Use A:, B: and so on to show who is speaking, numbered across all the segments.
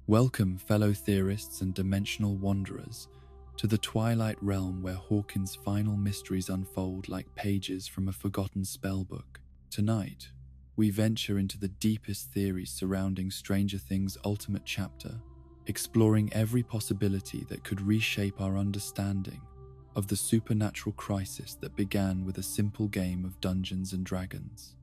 A: Welcome, fellow theorists and dimensional wanderers, to the twilight realm where Hawkins' final mysteries unfold like pages from a forgotten spellbook. Tonight, we venture into the deepest theories surrounding Stranger Things' ultimate chapter, exploring every possibility that could reshape our understanding of the supernatural crisis that began with a simple game of Dungeons and Dragons.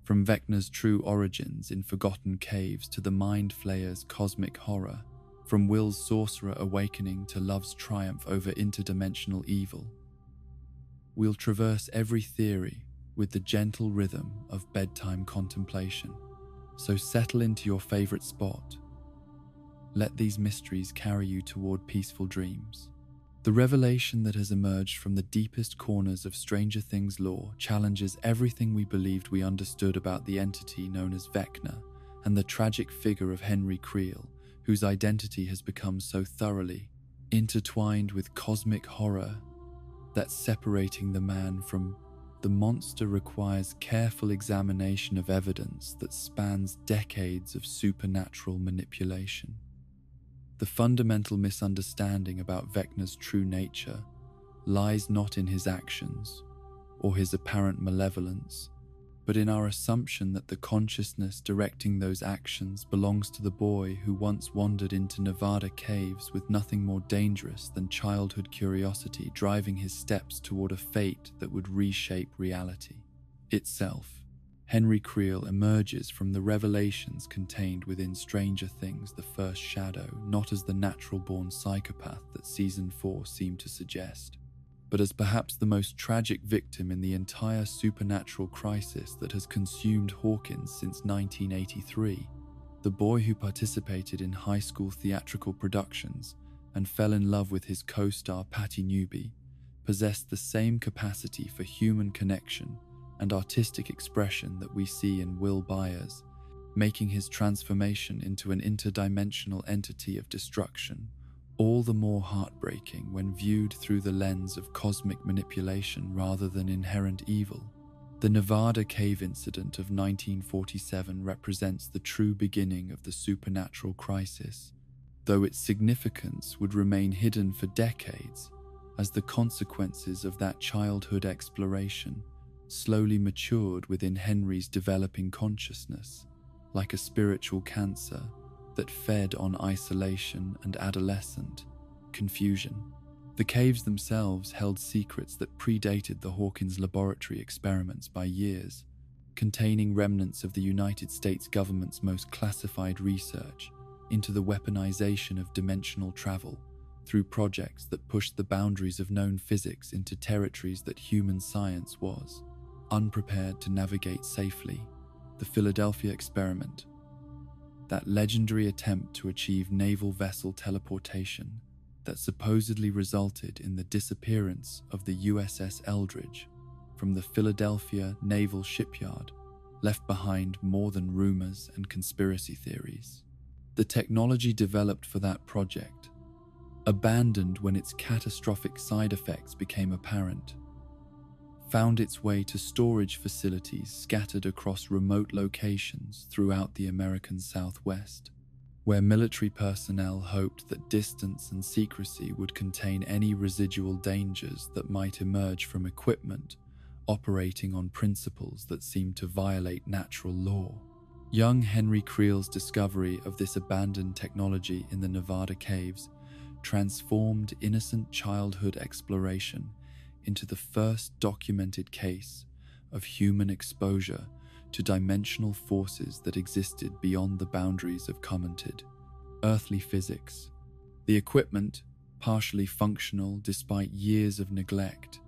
A: From Vecna's true origins in forgotten caves to the Mind Flayer's cosmic horror, from Will's sorcerer awakening to love's triumph over interdimensional evil, we'll traverse every theory with the gentle rhythm of bedtime contemplation. So settle into your favorite spot. Let these mysteries carry you toward peaceful dreams. The revelation that has emerged from the deepest corners of Stranger Things lore challenges everything we believed we understood about the entity known as Vecna and the tragic figure of Henry Creel, whose identity has become so thoroughly intertwined with cosmic horror that separating the man from the monster requires careful examination of evidence that spans decades of supernatural manipulation. The fundamental misunderstanding about Vecna's true nature lies not in his actions or his apparent malevolence, but in our assumption that the consciousness directing those actions belongs to the boy who once wandered into Nevada caves with nothing more dangerous than childhood curiosity driving his steps toward a fate that would reshape reality itself. Henry Creel emerges from the revelations contained within Stranger Things: The First Shadow not as the natural-born psychopath that Season 4 seemed to suggest, but as perhaps the most tragic victim in the entire supernatural crisis that has consumed Hawkins since 1983. The boy who participated in high school theatrical productions and fell in love with his co-star Patty Newby possessed the same capacity for human connection and artistic expression that we see in Will Byers, making his transformation into an interdimensional entity of destruction all the more heartbreaking when viewed through the lens of cosmic manipulation rather than inherent evil. The Nevada cave incident of 1947 represents the true beginning of the supernatural crisis, though its significance would remain hidden for decades as the consequences of that childhood exploration slowly matured within Henry's developing consciousness, like a spiritual cancer that fed on isolation and adolescent confusion. The caves themselves held secrets that predated the Hawkins laboratory experiments by years, containing remnants of the United States government's most classified research into the weaponization of dimensional travel through projects that pushed the boundaries of known physics into territories that human science was unprepared to navigate safely. The Philadelphia experiment, that legendary attempt to achieve naval vessel teleportation that supposedly resulted in the disappearance of the USS Eldridge from the Philadelphia Naval Shipyard, left behind more than rumors and conspiracy theories. The technology developed for that project, abandoned when its catastrophic side effects became apparent, found its way to storage facilities scattered across remote locations throughout the American Southwest, where military personnel hoped that distance and secrecy would contain any residual dangers that might emerge from equipment operating on principles that seemed to violate natural law. Young Henry Creel's discovery of this abandoned technology in the Nevada caves transformed innocent childhood exploration into the first documented case of human exposure to dimensional forces that existed beyond the boundaries of commented earthly physics. The equipment, partially functional despite years of neglect,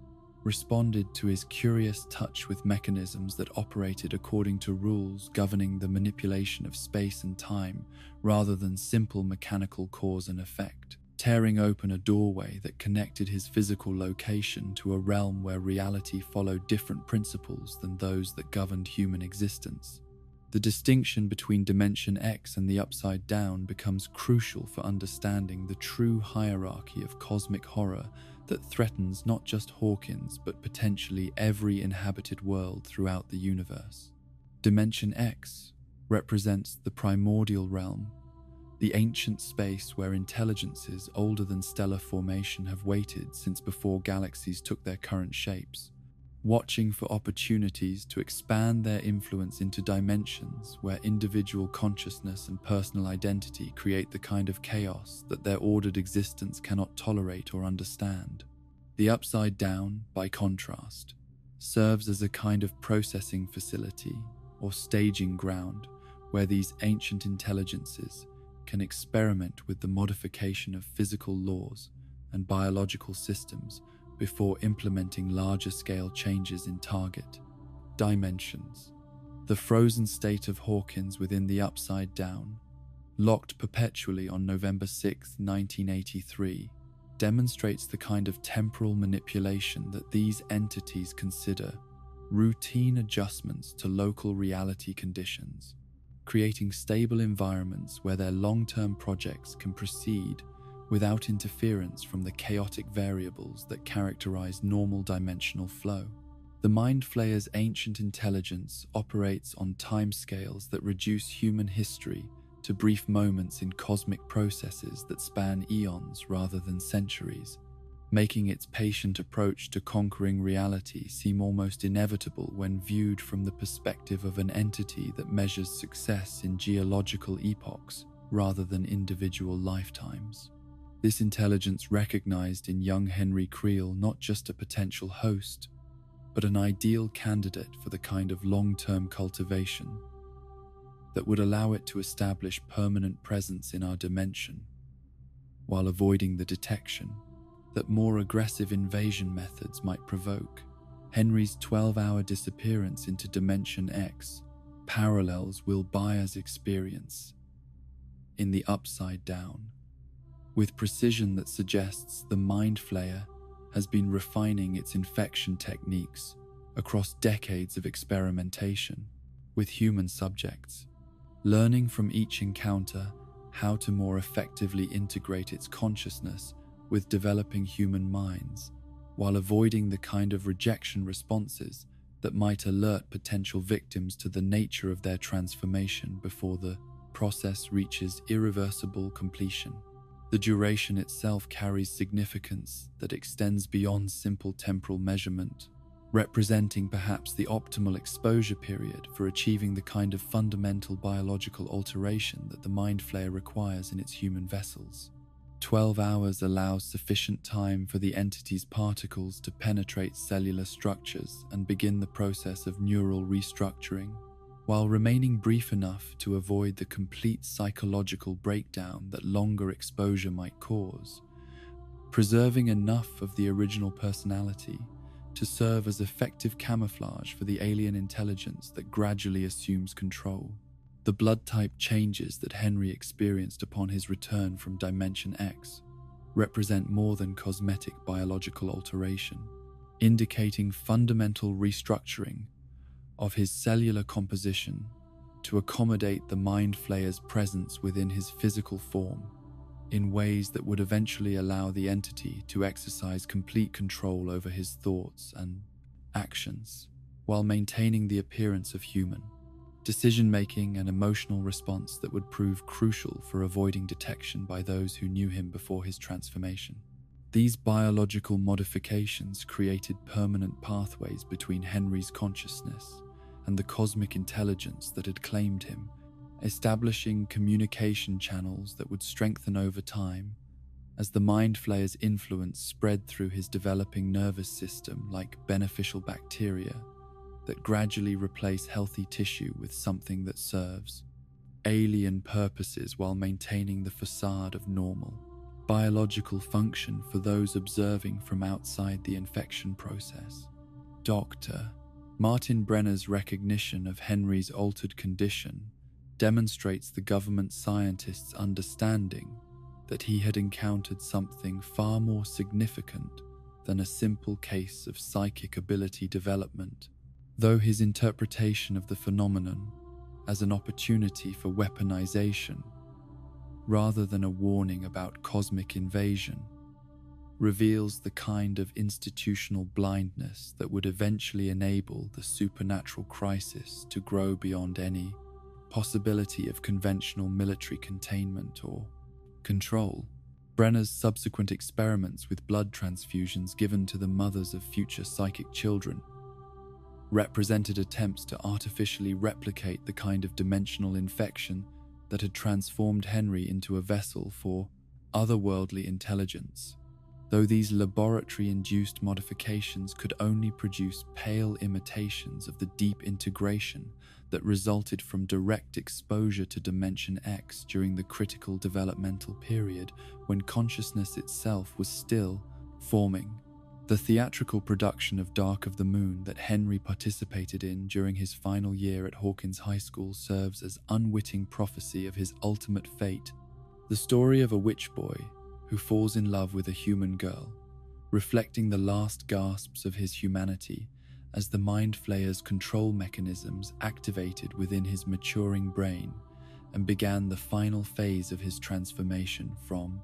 A: responded to his curious touch with mechanisms that operated according to rules governing the manipulation of space and time rather than simple mechanical cause and effect, tearing open a doorway that connected his physical location to a realm where reality followed different principles than those that governed human existence. The distinction between Dimension X and the Upside Down becomes crucial for understanding the true hierarchy of cosmic horror that threatens not just Hawkins but potentially every inhabited world throughout the universe. Dimension X represents the primordial realm, the ancient space where intelligences older than stellar formation have waited since before galaxies took their current shapes, watching for opportunities to expand their influence into dimensions where individual consciousness and personal identity create the kind of chaos that their ordered existence cannot tolerate or understand. The Upside Down, by contrast, serves as a kind of processing facility or staging ground where these ancient intelligences can experiment with the modification of physical laws and biological systems before implementing larger-scale changes in target dimensions. The frozen state of Hawkins within the Upside Down, locked perpetually on November 6, 1983, demonstrates the kind of temporal manipulation that these entities consider routine adjustments to local reality conditions, creating stable environments where their long-term projects can proceed without interference from the chaotic variables that characterize normal dimensional flow. The Mind Flayer's ancient intelligence operates on timescales that reduce human history to brief moments in cosmic processes that span eons rather than centuries, making its patient approach to conquering reality seem almost inevitable when viewed from the perspective of an entity that measures success in geological epochs rather than individual lifetimes. This intelligence recognized in young Henry Creel not just a potential host, but an ideal candidate for the kind of long-term cultivation that would allow it to establish permanent presence in our dimension, while avoiding the detection that more aggressive invasion methods might provoke. Henry's 12-hour disappearance into Dimension X parallels Will Byers' experience in the Upside Down, with precision that suggests the Mind Flayer has been refining its infection techniques across decades of experimentation with human subjects, learning from each encounter how to more effectively integrate its consciousness with developing human minds, while avoiding the kind of rejection responses that might alert potential victims to the nature of their transformation before the process reaches irreversible completion. The duration itself carries significance that extends beyond simple temporal measurement, representing perhaps the optimal exposure period for achieving the kind of fundamental biological alteration that the Mind Flayer requires in its human vessels. 12 hours allows sufficient time for the entity's particles to penetrate cellular structures and begin the process of neural restructuring, while remaining brief enough to avoid the complete psychological breakdown that longer exposure might cause, preserving enough of the original personality to serve as effective camouflage for the alien intelligence that gradually assumes control. The blood type changes that Henry experienced upon his return from Dimension X represent more than cosmetic biological alteration, indicating fundamental restructuring of his cellular composition to accommodate the Mind Flayer's presence within his physical form in ways that would eventually allow the entity to exercise complete control over his thoughts and actions, while maintaining the appearance of human decision-making and emotional response that would prove crucial for avoiding detection by those who knew him before his transformation. These biological modifications created permanent pathways between Henry's consciousness and the cosmic intelligence that had claimed him, establishing communication channels that would strengthen over time as the Mind Flayer's influence spread through his developing nervous system like beneficial bacteria that gradually replace healthy tissue with something that serves alien purposes while maintaining the facade of normal biological function for those observing from outside the infection process. Dr. Martin Brenner's recognition of Henry's altered condition demonstrates the government scientist's understanding that he had encountered something far more significant than a simple case of psychic ability development, though his interpretation of the phenomenon as an opportunity for weaponization rather than a warning about cosmic invasion reveals the kind of institutional blindness that would eventually enable the supernatural crisis to grow beyond any possibility of conventional military containment or control. Brenner's subsequent experiments with blood transfusions given to the mothers of future psychic children represented attempts to artificially replicate the kind of dimensional infection that had transformed Henry into a vessel for otherworldly intelligence. Though these laboratory-induced modifications could only produce pale imitations of the deep integration that resulted from direct exposure to Dimension X during the critical developmental period when consciousness itself was still forming. The theatrical production of Dark of the Moon that Henry participated in during his final year at Hawkins High School serves as unwitting prophecy of his ultimate fate, the story of a witch boy who falls in love with a human girl, reflecting the last gasps of his humanity as the Mind Flayer's control mechanisms activated within his maturing brain and began the final phase of his transformation from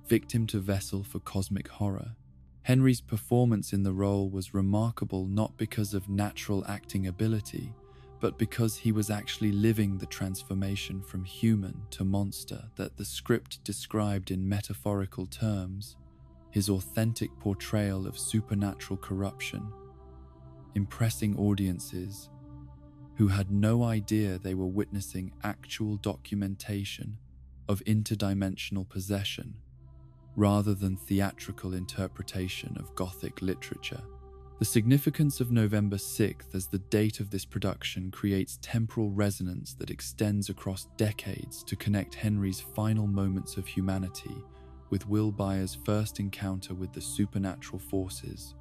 A: victim to vessel for cosmic horror. Henry's performance in the role was remarkable not because of natural acting ability, but because he was actually living the transformation from human to monster that the script described in metaphorical terms, his authentic portrayal of supernatural corruption, impressing audiences who had no idea they were witnessing actual documentation of interdimensional possession rather than theatrical interpretation of Gothic literature. The significance of November 6th as the date of this production creates temporal resonance that extends across decades to connect Henry's final moments of humanity with Will Byers' first encounter with the supernatural forces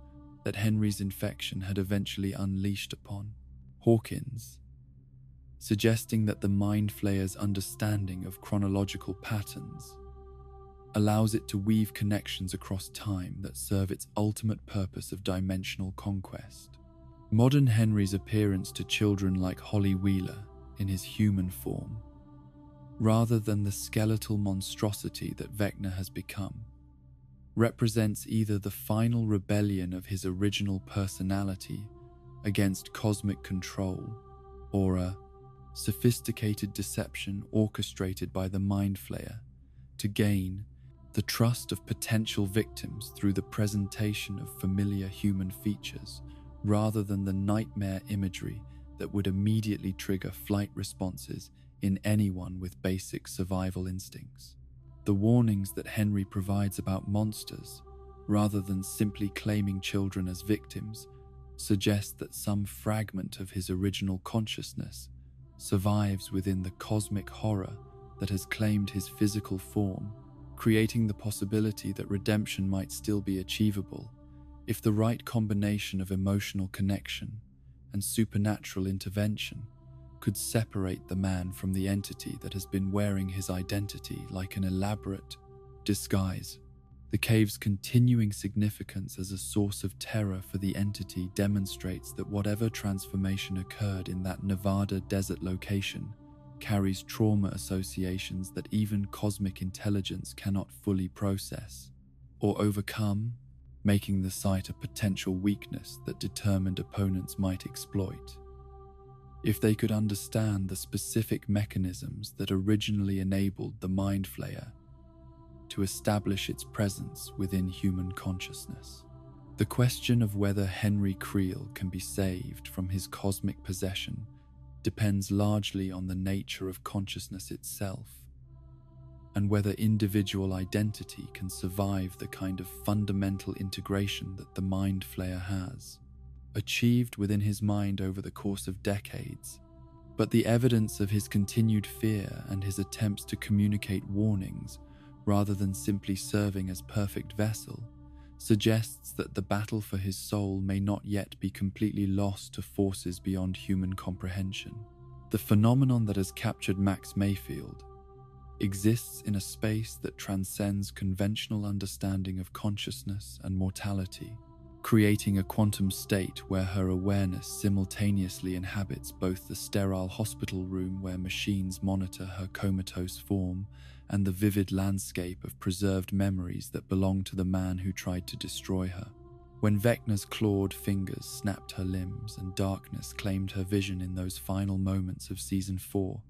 A: that Henry's infection had eventually unleashed upon Hawkins, suggesting that the Mind Flayer's understanding of chronological patterns allows it to weave connections across time that serve its ultimate purpose of dimensional conquest. Modern Henry's appearance to children like Holly Wheeler in his human form, rather than the skeletal monstrosity that Vecna has become, represents either the final rebellion of his original personality against cosmic control or a sophisticated deception orchestrated by the Mind Flayer to gain the trust of potential victims through the presentation of familiar human features rather than the nightmare imagery that would immediately trigger flight responses in anyone with basic survival instincts. The warnings that Henry provides about monsters, rather than simply claiming children as victims, suggest that some fragment of his original consciousness survives within the cosmic horror that has claimed his physical form, creating the possibility that redemption might still be achievable if the right combination of emotional connection and supernatural intervention could separate the man from the entity that has been wearing his identity like an elaborate disguise. The cave's continuing significance as a source of terror for the entity demonstrates that whatever transformation occurred in that Nevada desert location carries trauma associations that even cosmic intelligence cannot fully process or overcome, making the site a potential weakness that determined opponents might exploit. If they could understand the specific mechanisms that originally enabled the Mind Flayer to establish its presence within human consciousness. The question of whether Henry Creel can be saved from his cosmic possession depends largely on the nature of consciousness itself, and whether individual identity can survive the kind of fundamental integration that the Mind Flayer has, achieved within his mind over the course of decades. But the evidence of his continued fear and his attempts to communicate warnings rather than simply serving as perfect vessel suggests that the battle for his soul may not yet be completely lost to forces beyond human comprehension. The phenomenon that has captured Max Mayfield exists in a space that transcends conventional understanding of consciousness and mortality, creating a quantum state where her awareness simultaneously inhabits both the sterile hospital room where machines monitor her comatose form and the vivid landscape of preserved memories that belong to the man who tried to destroy her. When Vecna's clawed fingers snapped her limbs and darkness claimed her vision in those final moments of Season 4,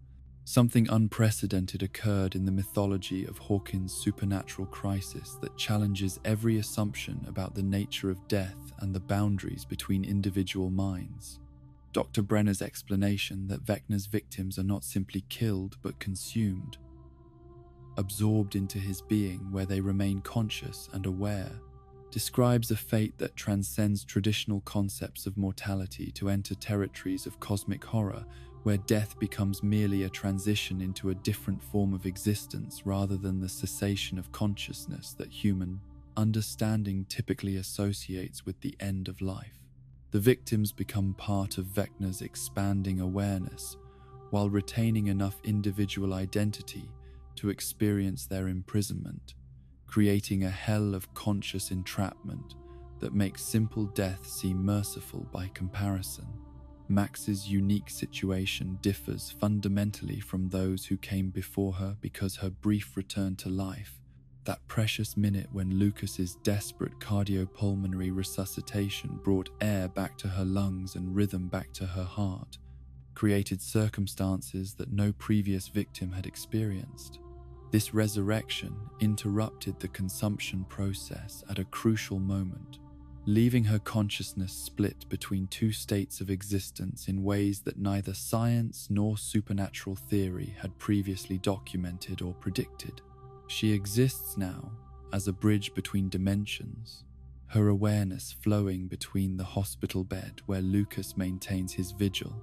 A: Something unprecedented occurred in the mythology of Hawkins' supernatural crisis that challenges every assumption about the nature of death and the boundaries between individual minds. Dr. Brenner's explanation that Vecna's victims are not simply killed but consumed, absorbed into his being where they remain conscious and aware, describes a fate that transcends traditional concepts of mortality to enter territories of cosmic horror where death becomes merely a transition into a different form of existence rather than the cessation of consciousness that human understanding typically associates with the end of life. The victims become part of Vecna's expanding awareness while retaining enough individual identity to experience their imprisonment, creating a hell of conscious entrapment that makes simple death seem merciful by comparison. Max's unique situation differs fundamentally from those who came before her because her brief return to life, that precious minute when Lucas's desperate cardiopulmonary resuscitation brought air back to her lungs and rhythm back to her heart, created circumstances that no previous victim had experienced. This resurrection interrupted the consumption process at a crucial moment, leaving her consciousness split between two states of existence in ways that neither science nor supernatural theory had previously documented or predicted. She exists now as a bridge between dimensions, her awareness flowing between the hospital bed where Lucas maintains his vigil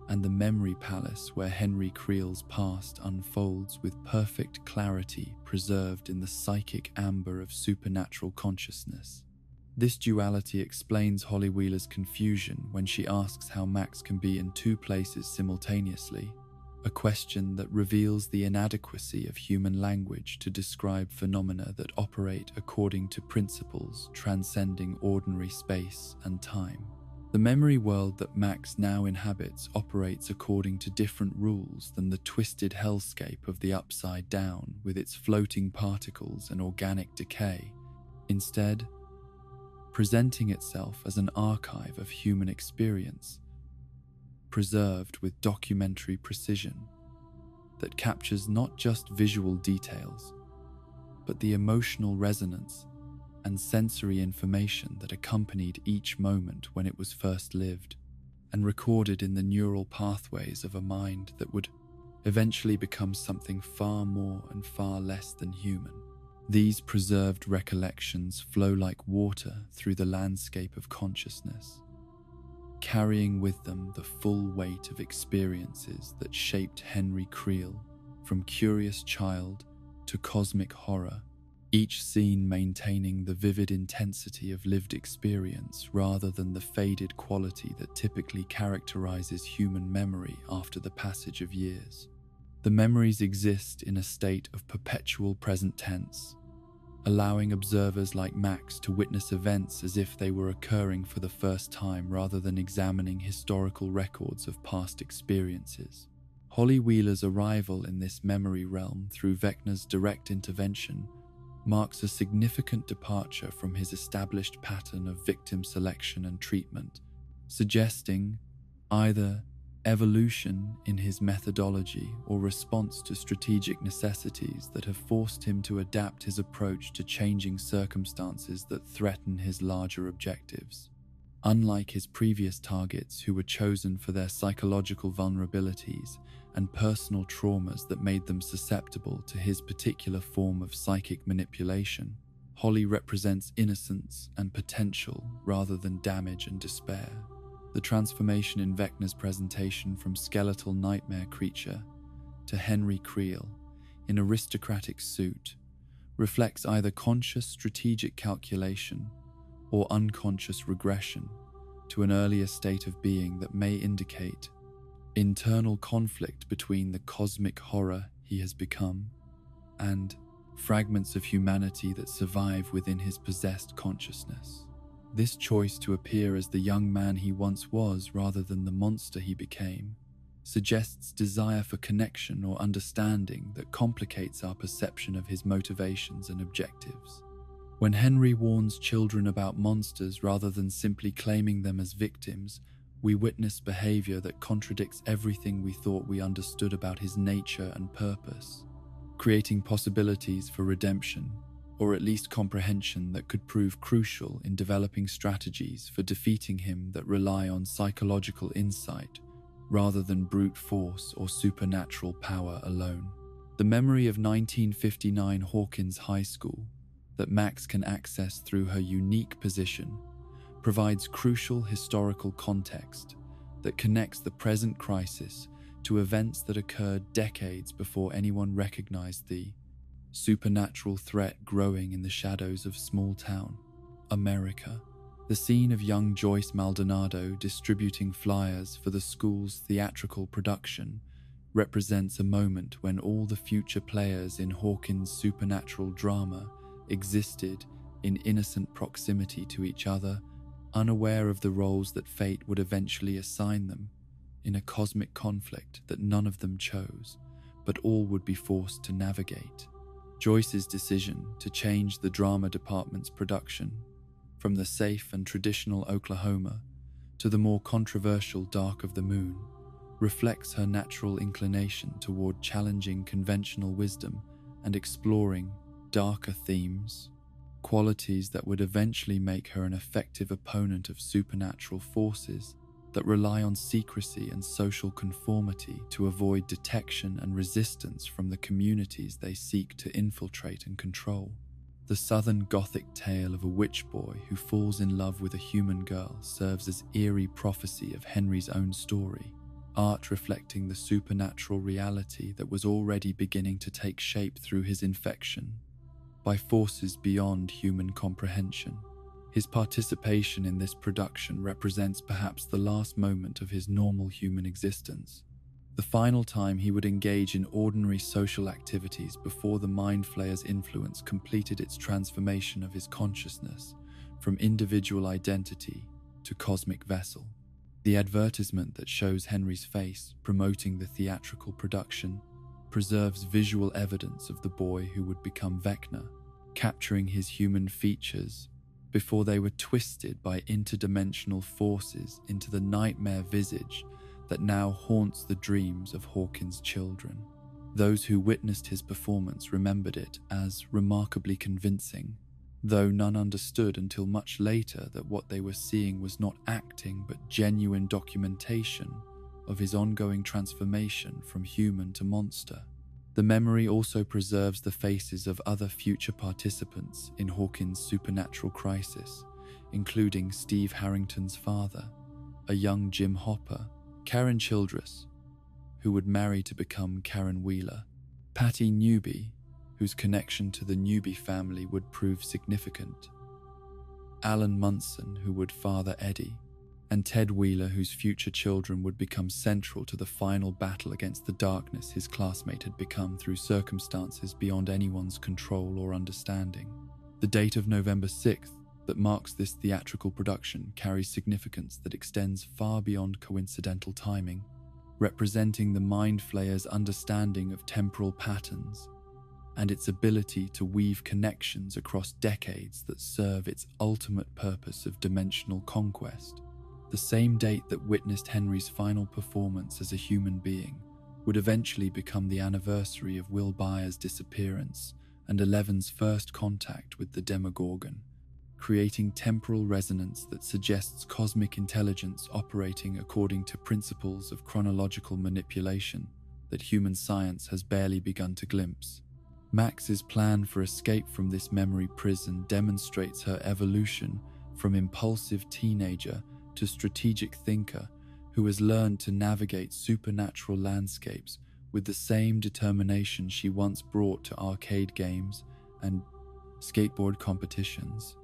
A: and the memory palace where Henry Creel's past unfolds with perfect clarity preserved in the psychic amber of supernatural consciousness. This duality explains Holly Wheeler's confusion when she asks how Max can be in two places simultaneously, a question that reveals the inadequacy of human language to describe phenomena that operate according to principles transcending ordinary space and time. The memory world that Max now inhabits operates according to different rules than the twisted hellscape of the Upside Down with its floating particles and organic decay, instead presenting itself as an archive of human experience, preserved with documentary precision that captures not just visual details, but the emotional resonance and sensory information that accompanied each moment when it was first lived, and recorded in the neural pathways of a mind that would eventually become something far more and far less than human. These preserved recollections flow like water through the landscape of consciousness, carrying with them the full weight of experiences that shaped Henry Creel from curious child to cosmic horror, each scene maintaining the vivid intensity of lived experience rather than the faded quality that typically characterizes human memory after the passage of years. The memories exist in a state of perpetual present tense, allowing observers like Max to witness events as if they were occurring for the first time rather than examining historical records of past experiences. Holly Wheeler's arrival in this memory realm through Vecna's direct intervention marks a significant departure from his established pattern of victim selection and treatment, suggesting either evolution in his methodology or response to strategic necessities that have forced him to adapt his approach to changing circumstances that threaten his larger objectives. Unlike his previous targets who were chosen for their psychological vulnerabilities and personal traumas that made them susceptible to his particular form of psychic manipulation, Holly represents innocence and potential rather than damage and despair. The transformation in Vecna's presentation from skeletal nightmare creature to Henry Creel in aristocratic suit reflects either conscious strategic calculation or unconscious regression to an earlier state of being that may indicate internal conflict between the cosmic horror he has become and fragments of humanity that survive within his possessed consciousness. This choice to appear as the young man he once was rather than the monster he became suggests desire for connection or understanding that complicates our perception of his motivations and objectives. When Henry warns children about monsters rather than simply claiming them as victims, We witness behavior that contradicts everything we thought we understood about his nature and purpose, creating possibilities for redemption, or at least comprehension that could prove crucial in developing strategies for defeating him that rely on psychological insight rather than brute force or supernatural power alone. The memory of 1959 Hawkins High School that Max can access through her unique position provides crucial historical context that connects the present crisis to events that occurred decades before anyone recognized the supernatural threat growing in the shadows of small-town America. The scene of young Joyce Maldonado distributing flyers for the school's theatrical production represents a moment when all the future players in Hawkins' supernatural drama existed in innocent proximity to each other, unaware of the roles that fate would eventually assign them in a cosmic conflict that none of them chose, but all would be forced to navigate. Joyce's decision to change the drama department's production from the safe and traditional Oklahoma to the more controversial Dark of the Moon reflects her natural inclination toward challenging conventional wisdom and exploring darker themes, qualities that would eventually make her an effective opponent of supernatural forces that rely on secrecy and social conformity to avoid detection and resistance from the communities they seek to infiltrate and control. The Southern Gothic tale of a witch boy who falls in love with a human girl serves as eerie prophecy of Henry's own story, art reflecting the supernatural reality that was already beginning to take shape through his infection by forces beyond human comprehension. His participation in this production represents perhaps the last moment of his normal human existence, the final time he would engage in ordinary social activities before the Mind Flayer's influence completed its transformation of his consciousness from individual identity to cosmic vessel. The advertisement that shows Henry's face promoting the theatrical production preserves visual evidence of the boy who would become Vecna, capturing his human features before they were twisted by interdimensional forces into the nightmare visage that now haunts the dreams of Hawkins' children. Those who witnessed his performance remembered it as remarkably convincing, though none understood until much later that what they were seeing was not acting but genuine documentation of his ongoing transformation from human to monster. The memory also preserves the faces of other future participants in Hawkins' supernatural crisis, including Steve Harrington's father, a young Jim Hopper, Karen Childress, who would marry to become Karen Wheeler, Patty Newby, whose connection to the Newby family would prove significant, Alan Munson, who would father Eddie, and Ted Wheeler, whose future children would become central to the final battle against the darkness his classmate had become through circumstances beyond anyone's control or understanding. The date of November 6th that marks this theatrical production carries significance that extends far beyond coincidental timing, representing the Mind Flayer's understanding of temporal patterns and its ability to weave connections across decades that serve its ultimate purpose of dimensional conquest. The same date that witnessed Henry's final performance as a human being would eventually become the anniversary of Will Byers' disappearance and Eleven's first contact with the Demogorgon, creating temporal resonance that suggests cosmic intelligence operating according to principles of chronological manipulation that human science has barely begun to glimpse. Max's plan for escape from this memory prison demonstrates her evolution from impulsive teenager to strategic thinker who has learned to navigate supernatural landscapes with the same determination she once brought to arcade games and skateboard competitions.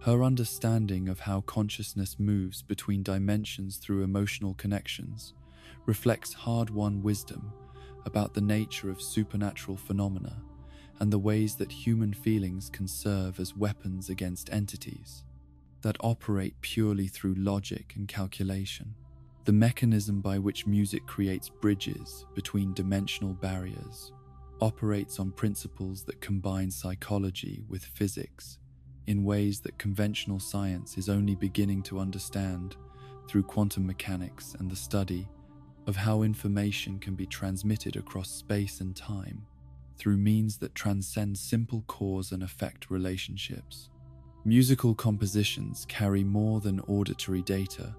A: Her understanding of how consciousness moves between dimensions through emotional connections reflects hard-won wisdom about the nature of supernatural phenomena and the ways that human feelings can serve as weapons against entities that operate purely through logic and calculation. The mechanism by which music creates bridges between dimensional barriers operates on principles that combine psychology with physics in ways that conventional science is only beginning to understand, through quantum mechanics and the study of how information can be transmitted across space and time through means that transcend simple cause and effect relationships. Musical compositions carry more than auditory data,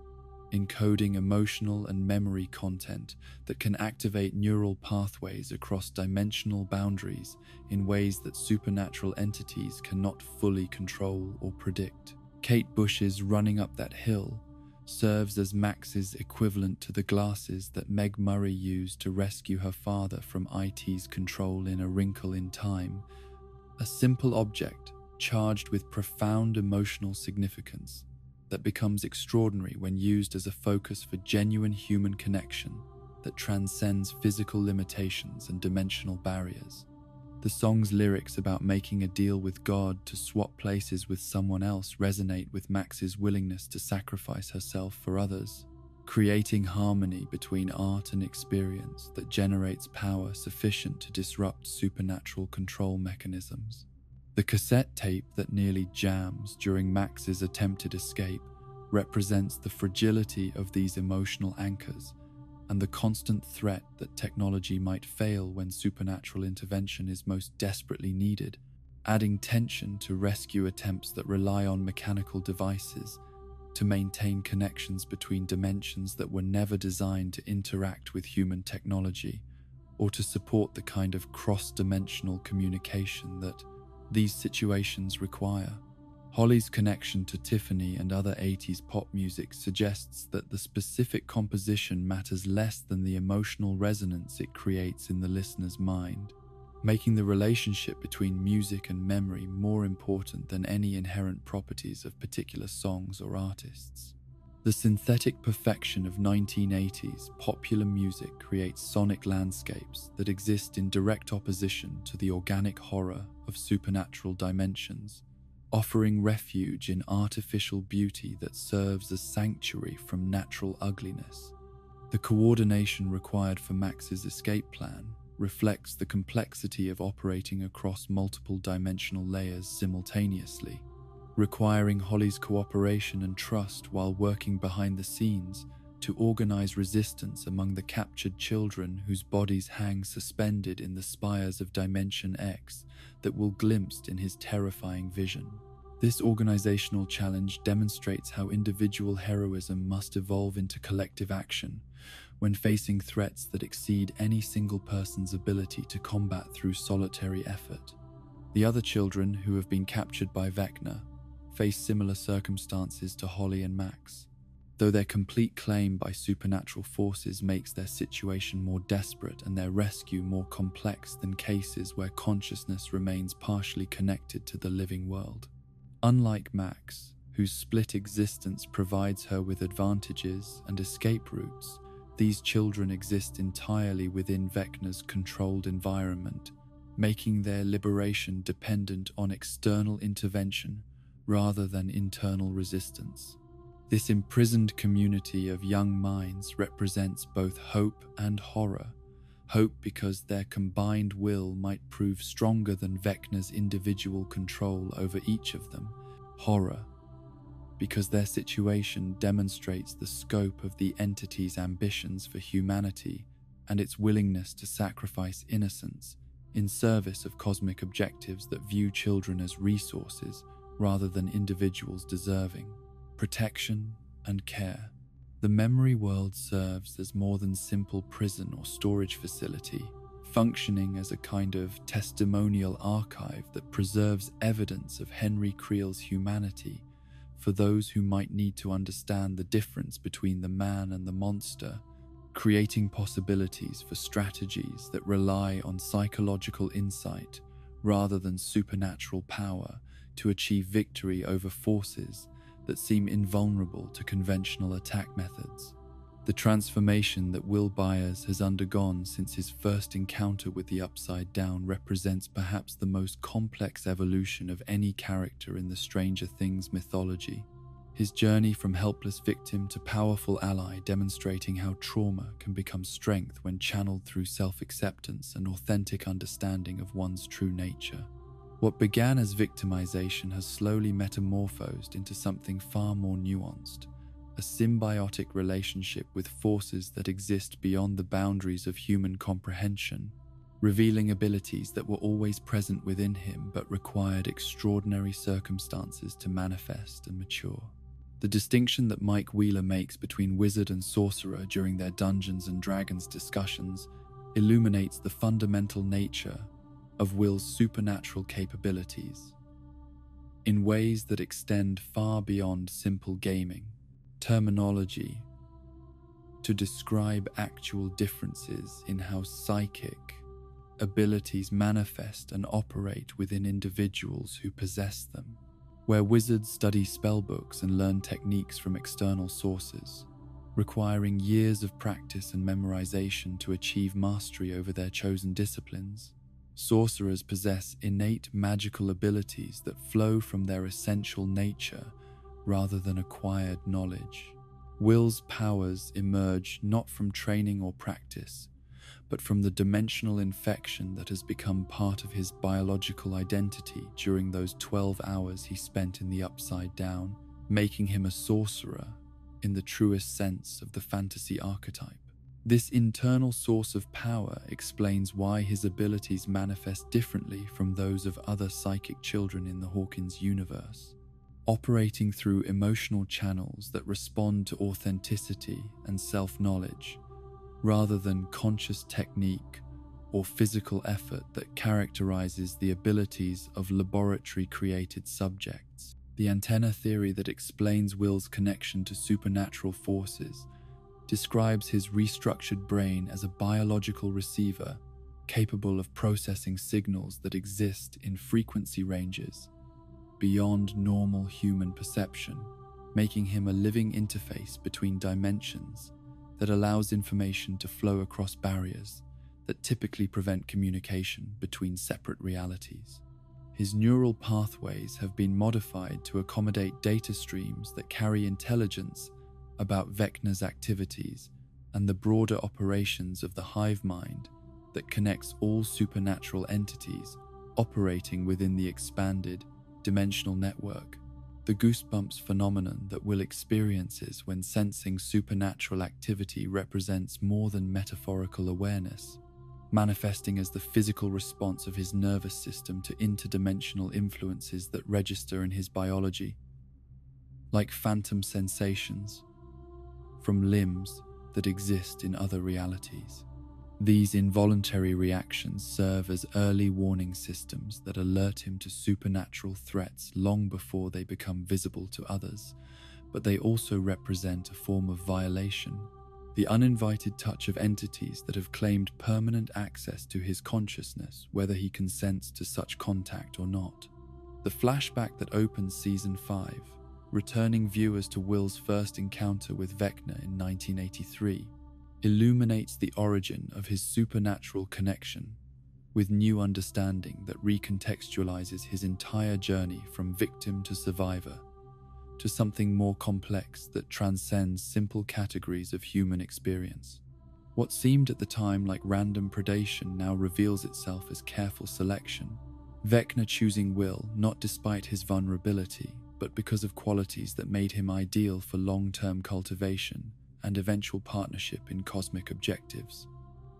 A: encoding emotional and memory content that can activate neural pathways across dimensional boundaries in ways that supernatural entities cannot fully control or predict. Kate Bush's Running Up That Hill serves as Max's equivalent to the glasses that Meg Murray used to rescue her father from IT's control in A Wrinkle in Time, a simple object charged with profound emotional significance that becomes extraordinary when used as a focus for genuine human connection that transcends physical limitations and dimensional barriers. The song's lyrics about making a deal with God to swap places with someone else resonate with Max's willingness to sacrifice herself for others, creating harmony between art and experience that generates power sufficient to disrupt supernatural control mechanisms. The cassette tape that nearly jams during Max's attempted escape represents the fragility of these emotional anchors and the constant threat that technology might fail when supernatural intervention is most desperately needed, adding tension to rescue attempts that rely on mechanical devices to maintain connections between dimensions that were never designed to interact with human technology or to support the kind of cross-dimensional communication that these situations require. Holly's connection to Tiffany and other 80s pop music suggests that the specific composition matters less than the emotional resonance it creates in the listener's mind, making the relationship between music and memory more important than any inherent properties of particular songs or artists. The synthetic perfection of 1980s popular music creates sonic landscapes that exist in direct opposition to the organic horror of supernatural dimensions, offering refuge in artificial beauty that serves as sanctuary from natural ugliness. The coordination required for Max's escape plan reflects the complexity of operating across multiple dimensional layers simultaneously, requiring Holly's cooperation and trust while working behind the scenes to organize resistance among the captured children whose bodies hang suspended in the spires of Dimension X that Will glimpsed in his terrifying vision. This organizational challenge demonstrates how individual heroism must evolve into collective action when facing threats that exceed any single person's ability to combat through solitary effort. The other children who have been captured by Vecna face similar circumstances to Holly and Max, though their complete claim by supernatural forces makes their situation more desperate and their rescue more complex than cases where consciousness remains partially connected to the living world. Unlike Max, whose split existence provides her with advantages and escape routes, these children exist entirely within Vecna's controlled environment, making their liberation dependent on external intervention rather than internal resistance. This imprisoned community of young minds represents both hope and horror. Hope because their combined will might prove stronger than Vecna's individual control over each of them. Horror because their situation demonstrates the scope of the entity's ambitions for humanity and its willingness to sacrifice innocence in service of cosmic objectives that view children as resources rather than individuals deserving protection and care. The memory world serves as more than simple prison or storage facility, functioning as a kind of testimonial archive that preserves evidence of Henry Creel's humanity for those who might need to understand the difference between the man and the monster, creating possibilities for strategies that rely on psychological insight rather than supernatural power to achieve victory over forces that seem invulnerable to conventional attack methods. The transformation that Will Byers has undergone since his first encounter with the Upside Down represents perhaps the most complex evolution of any character in the Stranger Things mythology. His journey from helpless victim to powerful ally demonstrating how trauma can become strength when channeled through self-acceptance and authentic understanding of one's true nature. What began as victimization has slowly metamorphosed into something far more nuanced, a symbiotic relationship with forces that exist beyond the boundaries of human comprehension, revealing abilities that were always present within him but required extraordinary circumstances to manifest and mature. The distinction that Mike Wheeler makes between wizard and sorcerer during their Dungeons and Dragons discussions illuminates the fundamental nature of Will's supernatural capabilities in ways that extend far beyond simple gaming terminology to describe actual differences in how psychic abilities manifest and operate within individuals who possess them. Where wizards study spellbooks and learn techniques from external sources, requiring years of practice and memorization to achieve mastery over their chosen disciplines, sorcerers possess innate magical abilities that flow from their essential nature rather than acquired knowledge. Will's powers emerge not from training or practice, but from the dimensional infection that has become part of his biological identity during those 12 hours he spent in the Upside Down, making him a sorcerer in the truest sense of the fantasy archetype. This internal source of power explains why his abilities manifest differently from those of other psychic children in the Hawkins universe, operating through emotional channels that respond to authenticity and self-knowledge, rather than conscious technique or physical effort that characterizes the abilities of laboratory-created subjects. The antenna theory that explains Will's connection to supernatural forces describes his restructured brain as a biological receiver capable of processing signals that exist in frequency ranges beyond normal human perception, making him a living interface between dimensions that allows information to flow across barriers that typically prevent communication between separate realities. His neural pathways have been modified to accommodate data streams that carry intelligence about Vecna's activities and the broader operations of the hive mind that connects all supernatural entities operating within the expanded dimensional network. The goosebumps phenomenon that Will experiences when sensing supernatural activity represents more than metaphorical awareness, manifesting as the physical response of his nervous system to interdimensional influences that register in his biology, like phantom sensations from limbs that exist in other realities. These involuntary reactions serve as early warning systems that alert him to supernatural threats long before they become visible to others, but they also represent a form of violation, the uninvited touch of entities that have claimed permanent access to his consciousness, whether he consents to such contact or not. The flashback that opens Season 5, returning viewers to Will's first encounter with Vecna in 1983, illuminates the origin of his supernatural connection with new understanding that recontextualizes his entire journey from victim to survivor to something more complex that transcends simple categories of human experience. What seemed at the time like random predation now reveals itself as careful selection, Vecna choosing Will not despite his vulnerability, but because of qualities that made him ideal for long-term cultivation and eventual partnership in cosmic objectives.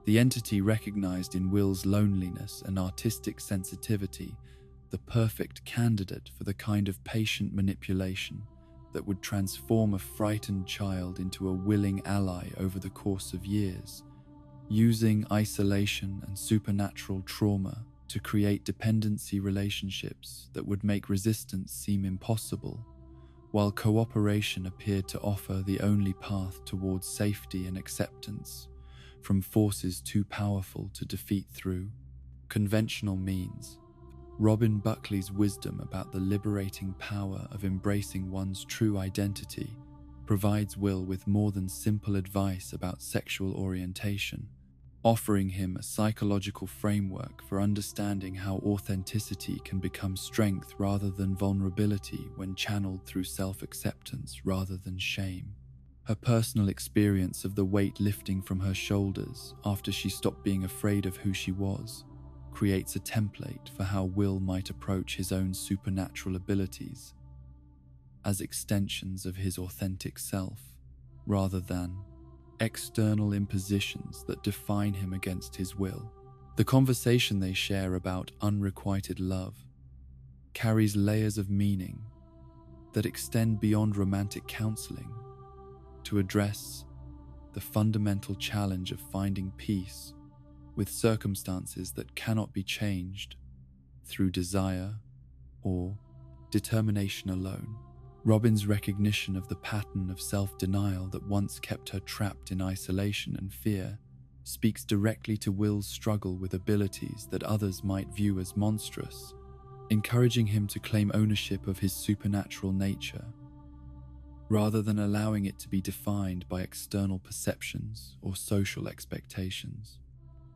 A: The entity recognized in Will's loneliness and artistic sensitivity the perfect candidate for the kind of patient manipulation that would transform a frightened child into a willing ally over the course of years, using isolation and supernatural trauma to create dependency relationships that would make resistance seem impossible, while cooperation appeared to offer the only path towards safety and acceptance from forces too powerful to defeat through conventional means. Robin Buckley's wisdom about the liberating power of embracing one's true identity provides Will with more than simple advice about sexual orientation, offering him a psychological framework for understanding how authenticity can become strength rather than vulnerability when channeled through self-acceptance rather than shame. Her personal experience of the weight lifting from her shoulders after she stopped being afraid of who she was creates a template for how Will might approach his own supernatural abilities as extensions of his authentic self. rather than external impositions that define him against his will. The conversation they share about unrequited love carries layers of meaning that extend beyond romantic counseling to address the fundamental challenge of finding peace with circumstances that cannot be changed through desire or determination alone. Robin's recognition of the pattern of self-denial that once kept her trapped in isolation and fear speaks directly to Will's struggle with abilities that others might view as monstrous, encouraging him to claim ownership of his supernatural nature, rather than allowing it to be defined by external perceptions or social expectations.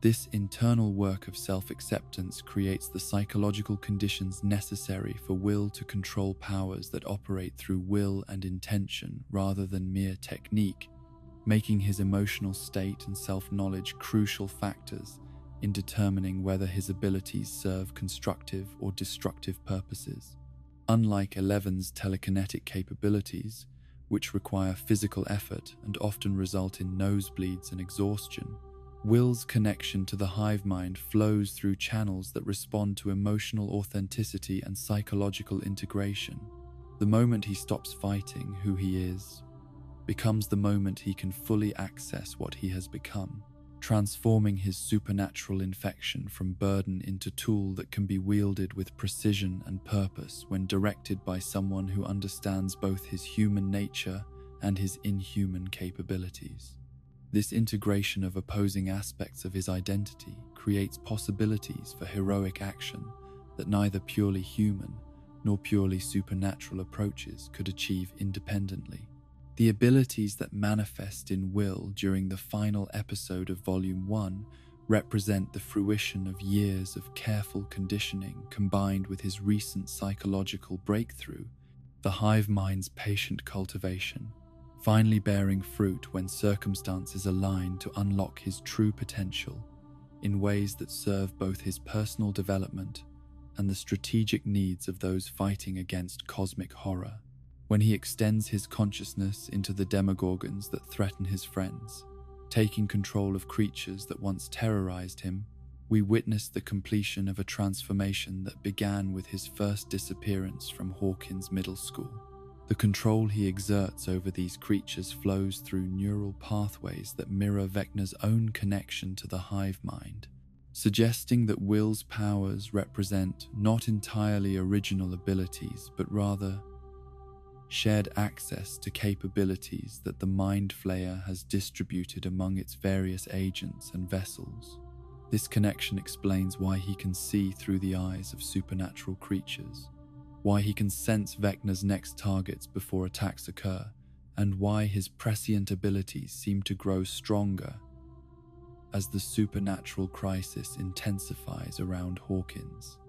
A: This internal work of self-acceptance creates the psychological conditions necessary for Will to control powers that operate through will and intention rather than mere technique, making his emotional state and self-knowledge crucial factors in determining whether his abilities serve constructive or destructive purposes. Unlike Eleven's telekinetic capabilities, which require physical effort and often result in nosebleeds and exhaustion, Will's connection to the hive mind flows through channels that respond to emotional authenticity and psychological integration. The moment he stops fighting who he is becomes the moment he can fully access what he has become, transforming his supernatural infection from burden into tool that can be wielded with precision and purpose when directed by someone who understands both his human nature and his inhuman capabilities. This integration of opposing aspects of his identity creates possibilities for heroic action that neither purely human nor purely supernatural approaches could achieve independently. The abilities that manifest in Will during the final episode of Volume 1 represent the fruition of years of careful conditioning combined with his recent psychological breakthrough, the hive mind's patient cultivation, finally bearing fruit when circumstances align to unlock his true potential in ways that serve both his personal development and the strategic needs of those fighting against cosmic horror. When he extends his consciousness into the demogorgons that threaten his friends, taking control of creatures that once terrorized him, we witness the completion of a transformation that began with his first disappearance from Hawkins Middle School. The control he exerts over these creatures flows through neural pathways that mirror Vecna's own connection to the hive mind, suggesting that Will's powers represent not entirely original abilities, but rather shared access to capabilities that the Mind Flayer has distributed among its various agents and vessels. This connection explains why he can see through the eyes of supernatural creatures, why he can sense Vecna's next targets before attacks occur, and why his prescient abilities seem to grow stronger as the supernatural crisis intensifies around Hawkins.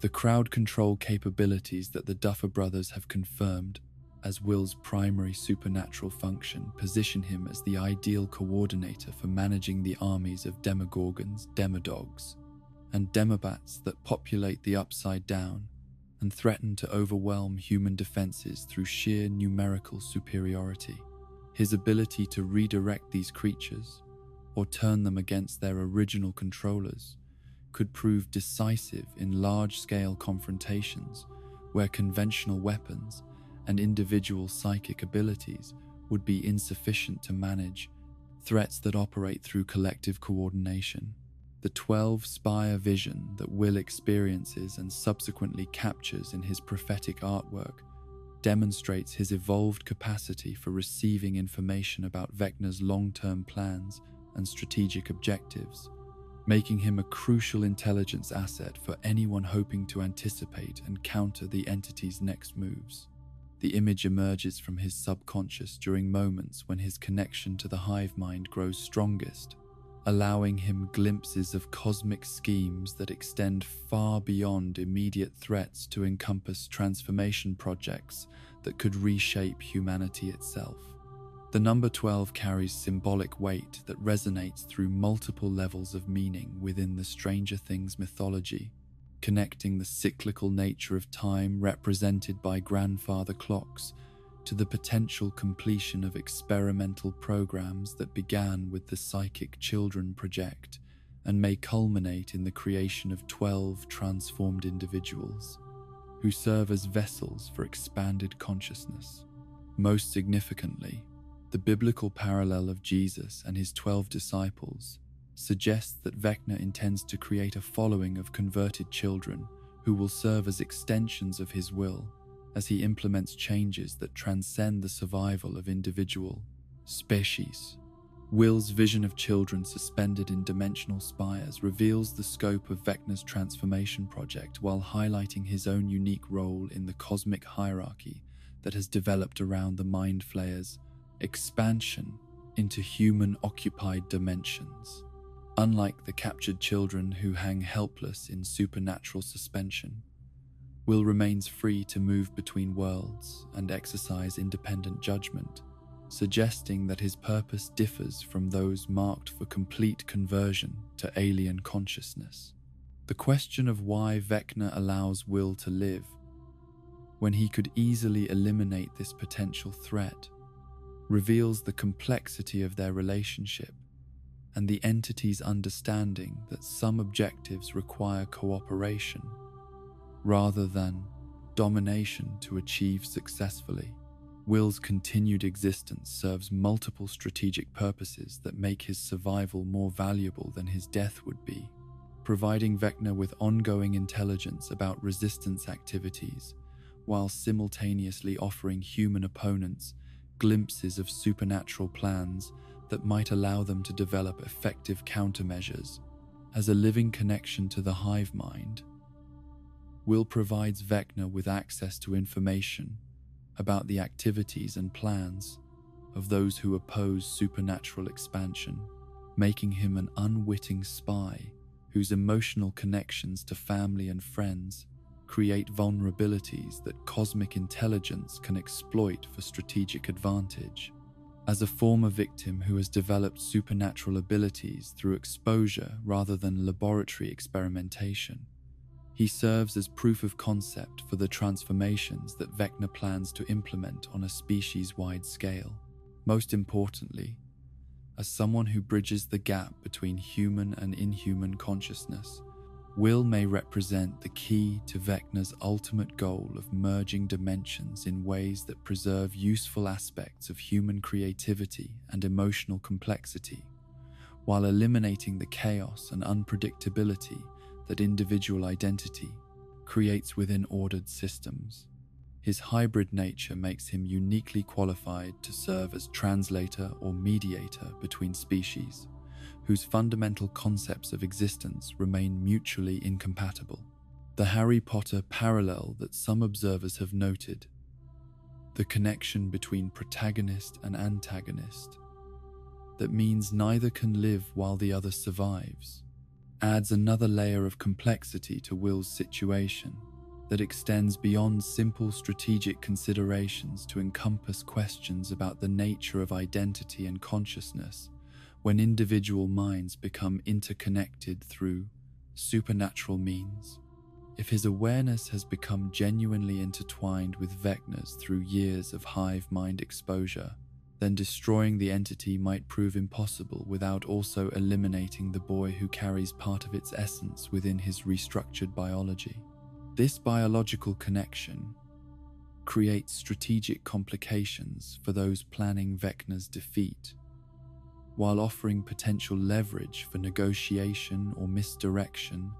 A: The crowd control capabilities that the Duffer Brothers have confirmed as Will's primary supernatural function position him as the ideal coordinator for managing the armies of Demogorgons, Demodogs, and Demobats that populate the Upside Down and threaten to overwhelm human defenses through sheer numerical superiority. His ability to redirect these creatures, or turn them against their original controllers, could prove decisive in large-scale confrontations where conventional weapons and individual psychic abilities would be insufficient to manage threats that operate through collective coordination. The 12-spire vision that Will experiences and subsequently captures in his prophetic artwork demonstrates his evolved capacity for receiving information about Vecna's long-term plans and strategic objectives, making him a crucial intelligence asset for anyone hoping to anticipate and counter the entity's next moves. The image emerges from his subconscious during moments when his connection to the hive mind grows strongest, allowing him glimpses of cosmic schemes that extend far beyond immediate threats to encompass transformation projects that could reshape humanity itself. The number 12 carries symbolic weight that resonates through multiple levels of meaning within the Stranger Things mythology, connecting the cyclical nature of time represented by grandfather clocks to the potential completion of experimental programs that began with the Psychic Children Project and may culminate in the creation of 12 transformed individuals who serve as vessels for expanded consciousness. Most significantly, the biblical parallel of Jesus and his 12 disciples suggests that Vecna intends to create a following of converted children who will serve as extensions of his will as he implements changes that transcend the survival of individual species. Will's vision of children suspended in dimensional spires reveals the scope of Vecna's transformation project while highlighting his own unique role in the cosmic hierarchy that has developed around the Mind Flayer's expansion into human-occupied dimensions. Unlike the captured children who hang helpless in supernatural suspension, Will remains free to move between worlds and exercise independent judgment, suggesting that his purpose differs from those marked for complete conversion to alien consciousness. The question of why Vecna allows Will to live, when he could easily eliminate this potential threat, reveals the complexity of their relationship and the entity's understanding that some objectives require cooperation rather than domination to achieve successfully. Will's continued existence serves multiple strategic purposes that make his survival more valuable than his death would be, providing Vecna with ongoing intelligence about resistance activities, while simultaneously offering human opponents glimpses of supernatural plans that might allow them to develop effective countermeasures. As a living connection to the hive mind, Will provides Vecna with access to information about the activities and plans of those who oppose supernatural expansion, making him an unwitting spy whose emotional connections to family and friends create vulnerabilities that cosmic intelligence can exploit for strategic advantage. As a former victim who has developed supernatural abilities through exposure rather than laboratory experimentation, he serves as proof of concept for the transformations that Vecna plans to implement on a species-wide scale. Most importantly, as someone who bridges the gap between human and inhuman consciousness, Will may represent the key to Vecna's ultimate goal of merging dimensions in ways that preserve useful aspects of human creativity and emotional complexity, while eliminating the chaos and unpredictability that individual identity creates within ordered systems. His hybrid nature makes him uniquely qualified to serve as translator or mediator between species, whose fundamental concepts of existence remain mutually incompatible. The Harry Potter parallel that some observers have noted, the connection between protagonist and antagonist, that means neither can live while the other survives, adds another layer of complexity to Will's situation that extends beyond simple strategic considerations to encompass questions about the nature of identity and consciousness when individual minds become interconnected through supernatural means. If his awareness has become genuinely intertwined with Vecna's through years of hive mind exposure, then destroying the entity might prove impossible without also eliminating the boy who carries part of its essence within his restructured biology. This biological connection creates strategic complications for those planning Vecna's defeat, while offering potential leverage for negotiation or misdirection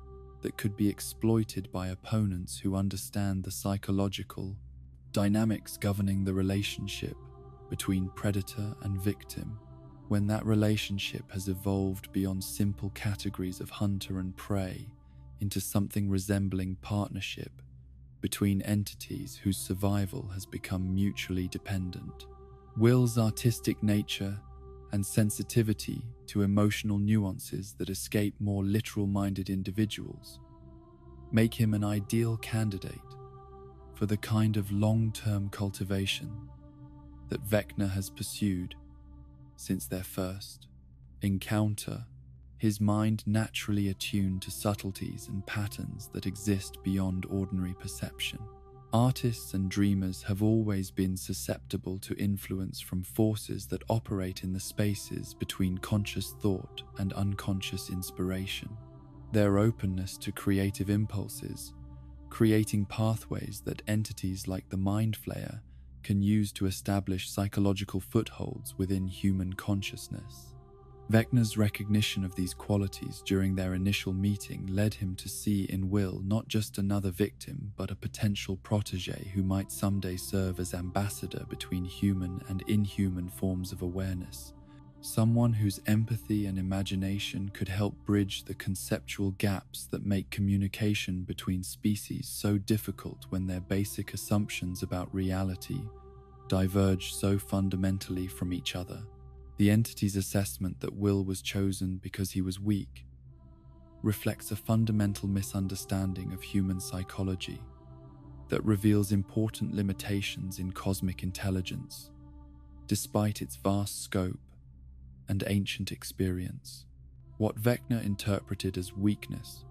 A: that could be exploited by opponents who understand the psychological dynamics governing the relationship between predator and victim, when that relationship has evolved beyond simple categories of hunter and prey into something resembling partnership between entities whose survival has become mutually dependent. Will's artistic nature and sensitivity to emotional nuances that escape more literal-minded individuals make him an ideal candidate for the kind of long-term cultivation that Vecna has pursued since their first encounter, his mind naturally attuned to subtleties and patterns that exist beyond ordinary perception. Artists and dreamers have always been susceptible to influence from forces that operate in the spaces between conscious thought and unconscious inspiration. Their openness to creative impulses, creating pathways that entities like the Mind Flayer can use to establish psychological footholds within human consciousness. Vecna's recognition of these qualities during their initial meeting led him to see in Will not just another victim, but a potential protege who might someday serve as ambassador between human and inhuman forms of awareness. Someone whose empathy and imagination could help bridge the conceptual gaps that make communication between species so difficult when their basic assumptions about reality diverge so fundamentally from each other. The entity's assessment that Will was chosen because he was weak reflects a fundamental misunderstanding of human psychology that reveals important limitations in cosmic intelligence, despite its vast scope and ancient experience. What Vecna interpreted as weakness,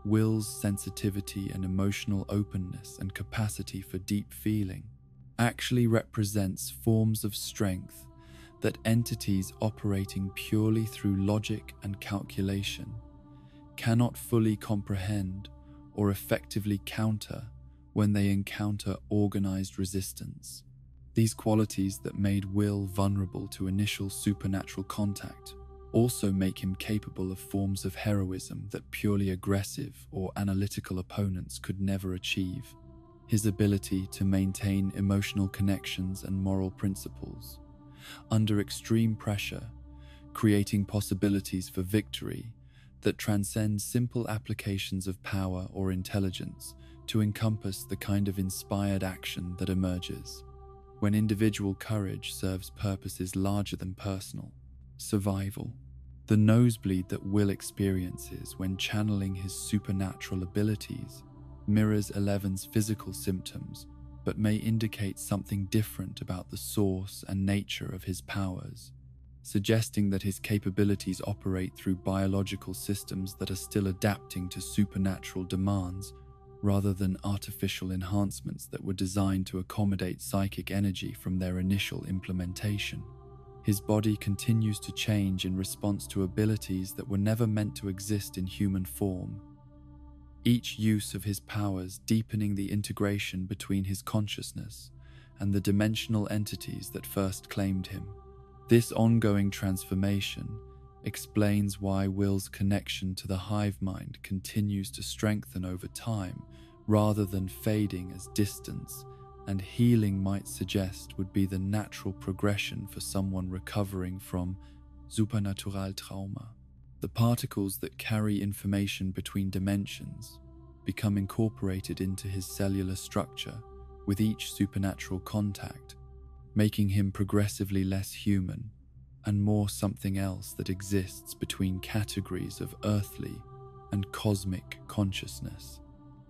A: Will's sensitivity and emotional openness and capacity for deep feeling, actually represents forms of strength that entities operating purely through logic and calculation cannot fully comprehend or effectively counter when they encounter organized resistance. These qualities that made Will vulnerable to initial supernatural contact also make him capable of forms of heroism that purely aggressive or analytical opponents could never achieve. His ability to maintain emotional connections and moral principles under extreme pressure, creating possibilities for victory that transcend simple applications of power or intelligence to encompass the kind of inspired action that emerges when individual courage serves purposes larger than personal survival. The nosebleed that Will experiences when channeling his supernatural abilities mirrors Eleven's physical symptoms, but may indicate something different about the source and nature of his powers, suggesting that his capabilities operate through biological systems that are still adapting to supernatural demands rather than artificial enhancements that were designed to accommodate psychic energy from their initial implementation. His body continues to change in response to abilities that were never meant to exist in human form, each use of his powers deepening the integration between his consciousness and the dimensional entities that first claimed him. This ongoing transformation explains why Will's connection to the hive mind continues to strengthen over time rather than fading as distance and healing might suggest would be the natural progression for someone recovering from supernatural trauma. The particles that carry information between dimensions become incorporated into his cellular structure with each supernatural contact, making him progressively less human and more something else that exists between categories of earthly and cosmic consciousness.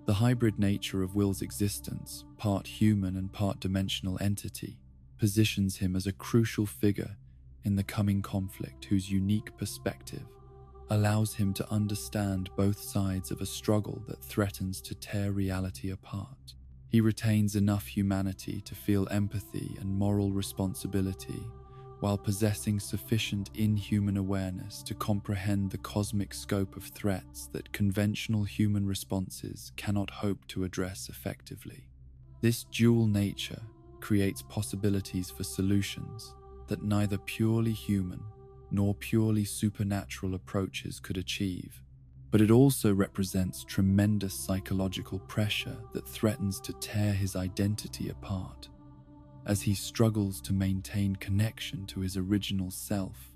A: The hybrid nature of Will's existence, part human and part dimensional entity, positions him as a crucial figure in the coming conflict whose unique perspective allows him to understand both sides of a struggle that threatens to tear reality apart. He retains enough humanity to feel empathy and moral responsibility, while possessing sufficient inhuman awareness to comprehend the cosmic scope of threats that conventional human responses cannot hope to address effectively. This dual nature creates possibilities for solutions that neither purely human nor purely supernatural approaches could achieve, but it also represents tremendous psychological pressure that threatens to tear his identity apart, as he struggles to maintain connection to his original self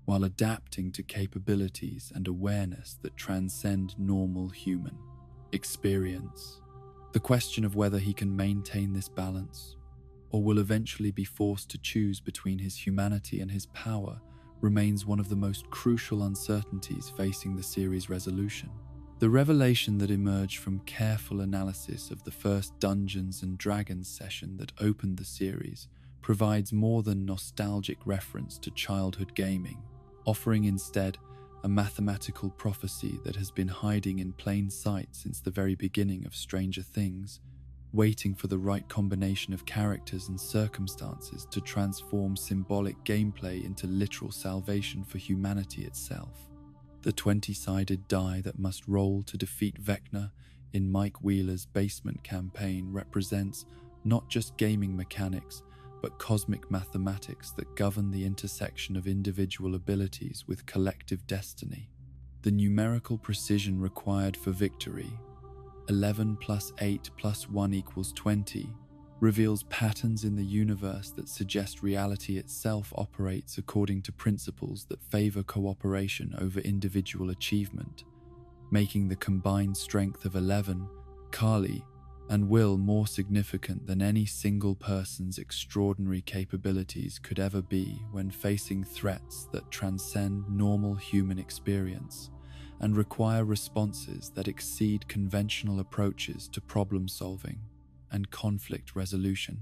A: while adapting to capabilities and awareness that transcend normal human experience. The question of whether he can maintain this balance, or will eventually be forced to choose between his humanity and his power, remains one of the most crucial uncertainties facing the series' resolution. The revelation that emerged from careful analysis of the first Dungeons & Dragons session that opened the series provides more than nostalgic reference to childhood gaming, offering instead a mathematical prophecy that has been hiding in plain sight since the very beginning of Stranger Things. waiting for the right combination of characters and circumstances to transform symbolic gameplay into literal salvation for humanity itself. The 20-sided die that must roll to defeat Vecna in Mike Wheeler's Basement campaign represents not just gaming mechanics, but cosmic mathematics that govern the intersection of individual abilities with collective destiny. The numerical precision required for victory, 11 plus 8 plus 1 equals 20, reveals patterns in the universe that suggest reality itself operates according to principles that favor cooperation over individual achievement, making the combined strength of 11, Kali, and Will more significant than any single person's extraordinary capabilities could ever be when facing threats that transcend normal human experience and require responses that exceed conventional approaches to problem solving and conflict resolution.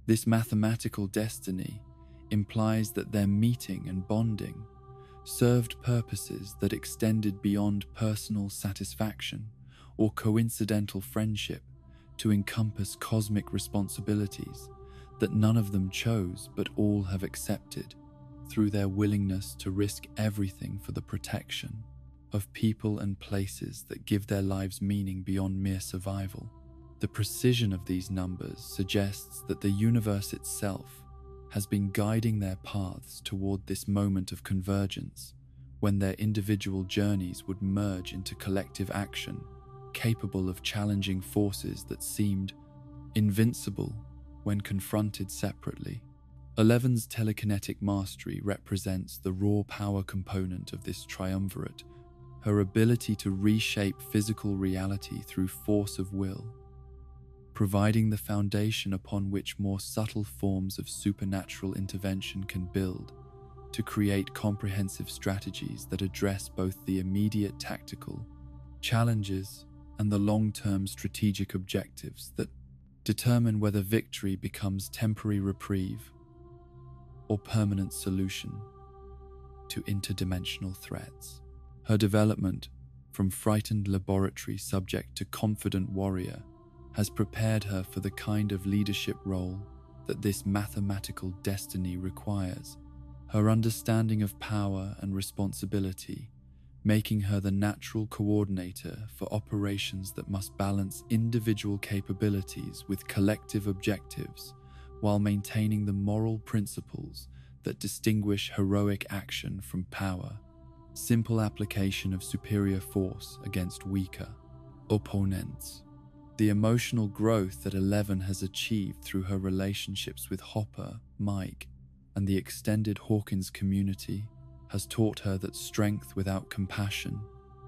A: This mathematical destiny implies that their meeting and bonding served purposes that extended beyond personal satisfaction or coincidental friendship to encompass cosmic responsibilities that none of them chose but all have accepted through their willingness to risk everything for the protection of people and places that give their lives meaning beyond mere survival. The precision of these numbers suggests that the universe itself has been guiding their paths toward this moment of convergence, when their individual journeys would merge into collective action, capable of challenging forces that seemed invincible when confronted separately. 11's telekinetic mastery represents the raw power component of this triumvirate, her ability to reshape physical reality through force of will, providing the foundation upon which more subtle forms of supernatural intervention can build to create comprehensive strategies that address both the immediate tactical challenges and the long-term strategic objectives that determine whether victory becomes temporary reprieve or permanent solution to interdimensional threats. Her development from frightened laboratory subject to confident warrior has prepared her for the kind of leadership role that this mathematical destiny requires. Her understanding of power and responsibility, making her the natural coordinator for operations that must balance individual capabilities with collective objectives while maintaining the moral principles that distinguish heroic action from power. Simple application of superior force against weaker opponents. The emotional growth that 11 has achieved through her relationships with Hopper, Mike, and the extended Hawkins community has taught her that strength without compassion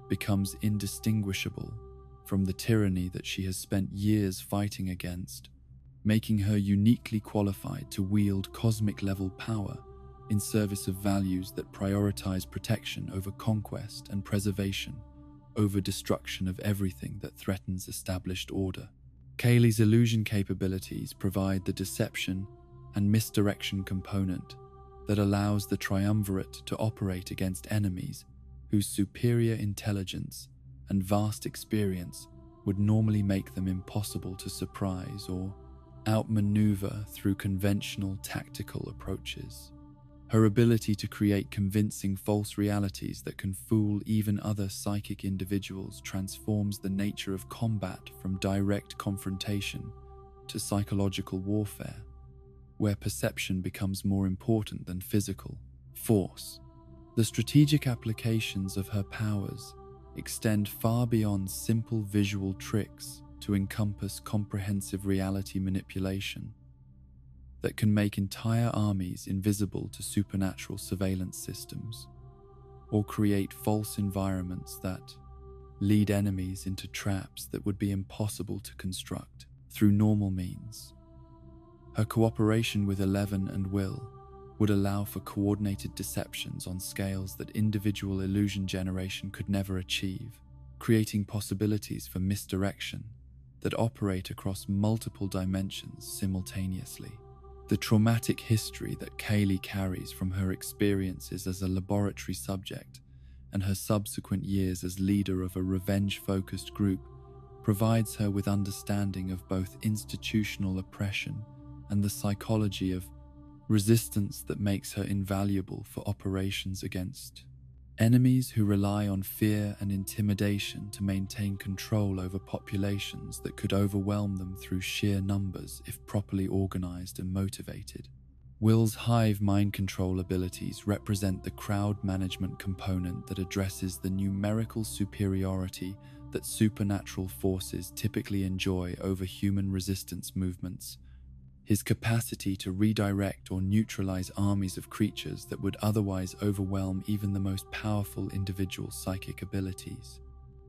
A: becomes indistinguishable from the tyranny that she has spent years fighting against, making her uniquely qualified to wield cosmic-level power in service of values that prioritize protection over conquest and preservation over destruction of everything that threatens established order. Kaylee's illusion capabilities provide the deception and misdirection component that allows the triumvirate to operate against enemies whose superior intelligence and vast experience would normally make them impossible to surprise or outmaneuver through conventional tactical approaches. Her ability to create convincing false realities that can fool even other psychic individuals transforms the nature of combat from direct confrontation to psychological warfare, where perception becomes more important than physical force. The strategic applications of her powers extend far beyond simple visual tricks to encompass comprehensive reality manipulation that can make entire armies invisible to supernatural surveillance systems, or create false environments that lead enemies into traps that would be impossible to construct through normal means. Her cooperation with 11 and Will would allow for coordinated deceptions on scales that individual illusion generation could never achieve, creating possibilities for misdirection that operate across multiple dimensions simultaneously. The traumatic history that Kaylee carries from her experiences as a laboratory subject and her subsequent years as leader of a revenge-focused group provides her with understanding of both institutional oppression and the psychology of resistance that makes her invaluable for operations against enemies who rely on fear and intimidation to maintain control over populations that could overwhelm them through sheer numbers if properly organized and motivated. Will's hive mind control abilities represent the crowd management component that addresses the numerical superiority that supernatural forces typically enjoy over human resistance movements. His capacity to redirect or neutralize armies of creatures that would otherwise overwhelm even the most powerful individual psychic abilities.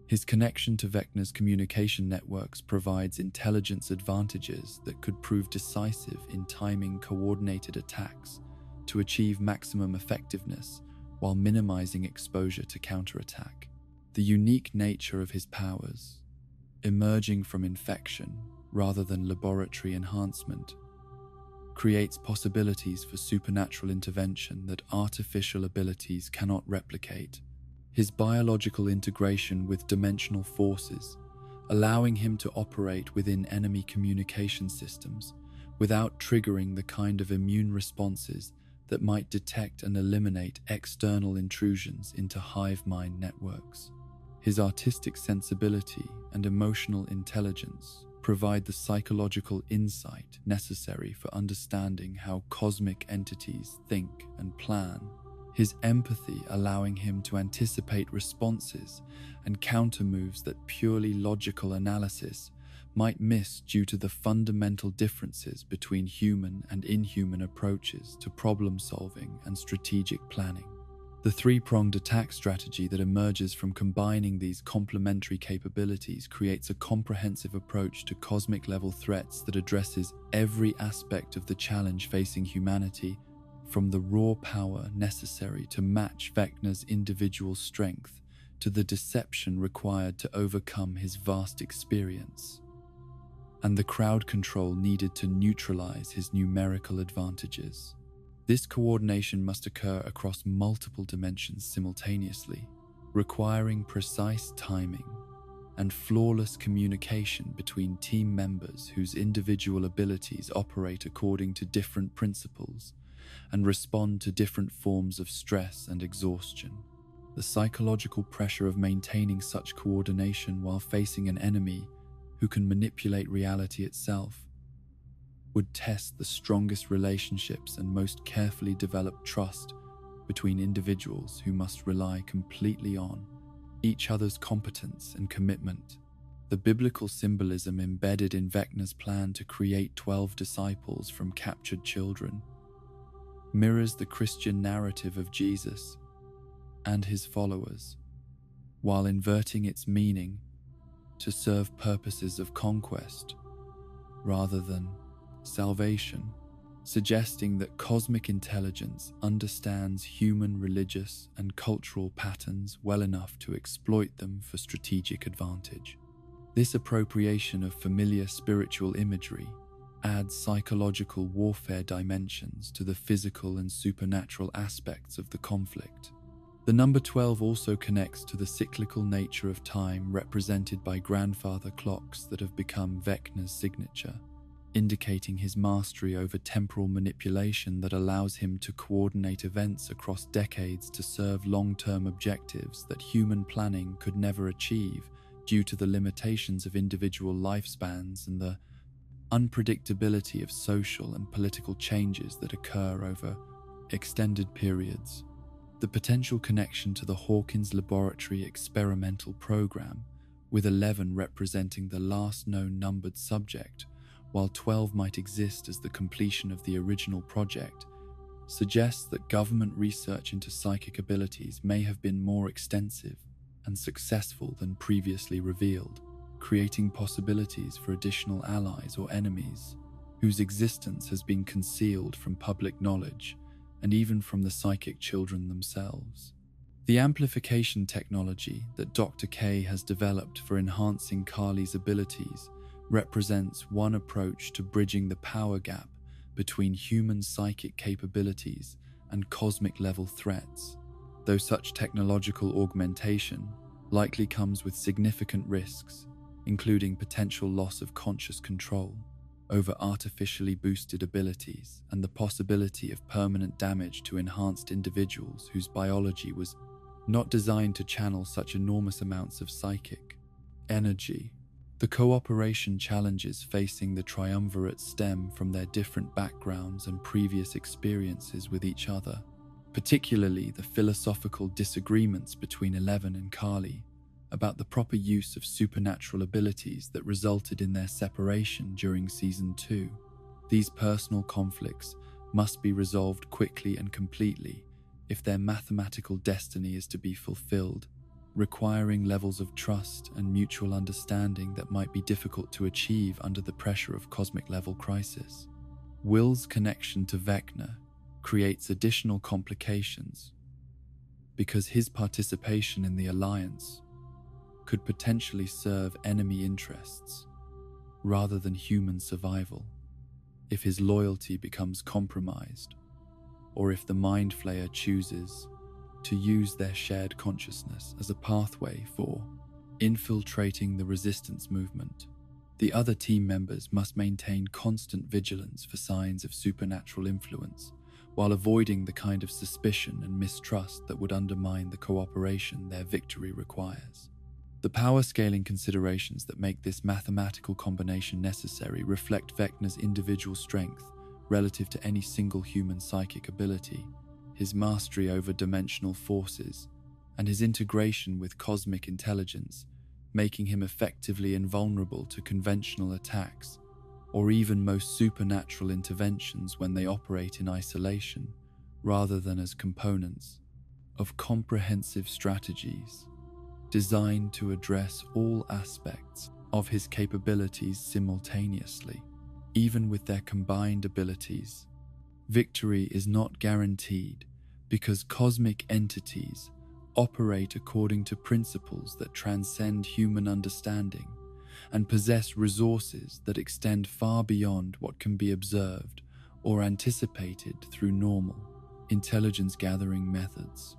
A: His connection to Vecna's communication networks provides intelligence advantages that could prove decisive in timing coordinated attacks to achieve maximum effectiveness while minimizing exposure to counterattack. The unique nature of his powers, emerging from infection rather than laboratory enhancement, creates possibilities for supernatural intervention that artificial abilities cannot replicate. His biological integration with dimensional forces, allowing him to operate within enemy communication systems without triggering the kind of immune responses that might detect and eliminate external intrusions into hive mind networks. His artistic sensibility and emotional intelligence provide the psychological insight necessary for understanding how cosmic entities think and plan. His empathy allowing him to anticipate responses and counter moves that purely logical analysis might miss due to the fundamental differences between human and inhuman approaches to problem solving and strategic planning. The three-pronged attack strategy that emerges from combining these complementary capabilities creates a comprehensive approach to cosmic-level threats that addresses every aspect of the challenge facing humanity, from the raw power necessary to match Vecna's individual strength to the deception required to overcome his vast experience, and the crowd control needed to neutralize his numerical advantages. This coordination must occur across multiple dimensions simultaneously, requiring precise timing and flawless communication between team members whose individual abilities operate according to different principles and respond to different forms of stress and exhaustion. The psychological pressure of maintaining such coordination while facing an enemy who can manipulate reality itself would test the strongest relationships and most carefully developed trust between individuals who must rely completely on each other's competence and commitment. The biblical symbolism embedded in Vecna's plan to create 12 disciples from captured children mirrors the Christian narrative of Jesus and his followers, while inverting its meaning to serve purposes of conquest rather than salvation, suggesting that cosmic intelligence understands human religious and cultural patterns well enough to exploit them for strategic advantage. This appropriation of familiar spiritual imagery adds psychological warfare dimensions to the physical and supernatural aspects of the conflict. The number 12 also connects to the cyclical nature of time represented by grandfather clocks that have become Vecna's signature, indicating his mastery over temporal manipulation that allows him to coordinate events across decades to serve long-term objectives that human planning could never achieve due to the limitations of individual lifespans and the unpredictability of social and political changes that occur over extended periods. The potential connection to the Hawkins Laboratory experimental program, with 11 representing the last known numbered subject, while 12 might exist as the completion of the original project, suggests that government research into psychic abilities may have been more extensive and successful than previously revealed, creating possibilities for additional allies or enemies whose existence has been concealed from public knowledge and even from the psychic children themselves. The amplification technology that Dr. K has developed for enhancing Kali's abilities represents one approach to bridging the power gap between human psychic capabilities and cosmic-level threats, though such technological augmentation likely comes with significant risks. including potential loss of conscious control over artificially boosted abilities and the possibility of permanent damage to enhanced individuals whose biology was not designed to channel such enormous amounts of psychic energy. The cooperation challenges facing the triumvirate stem from their different backgrounds and previous experiences with each other, particularly the philosophical disagreements between Eleven and Kali about the proper use of supernatural abilities that resulted in their separation during Season 2. These personal conflicts must be resolved quickly and completely if their mathematical destiny is to be fulfilled, requiring levels of trust and mutual understanding that might be difficult to achieve under the pressure of cosmic-level crisis. Will's connection to Vecna creates additional complications because his participation in the Alliance could potentially serve enemy interests rather than human survival. If his loyalty becomes compromised, or if the Mind Flayer chooses to use their shared consciousness as a pathway for infiltrating the resistance movement, the other team members must maintain constant vigilance for signs of supernatural influence, while avoiding the kind of suspicion and mistrust that would undermine the cooperation their victory requires. The power scaling considerations that make this mathematical combination necessary reflect Vecna's individual strength relative to any single human psychic ability, his mastery over dimensional forces, and his integration with cosmic intelligence, making him effectively invulnerable to conventional attacks or even most supernatural interventions when they operate in isolation rather than as components of comprehensive strategies designed to address all aspects of his capabilities simultaneously. Even with their combined abilities, victory is not guaranteed because cosmic entities operate according to principles that transcend human understanding and possess resources that extend far beyond what can be observed or anticipated through normal intelligence-gathering methods.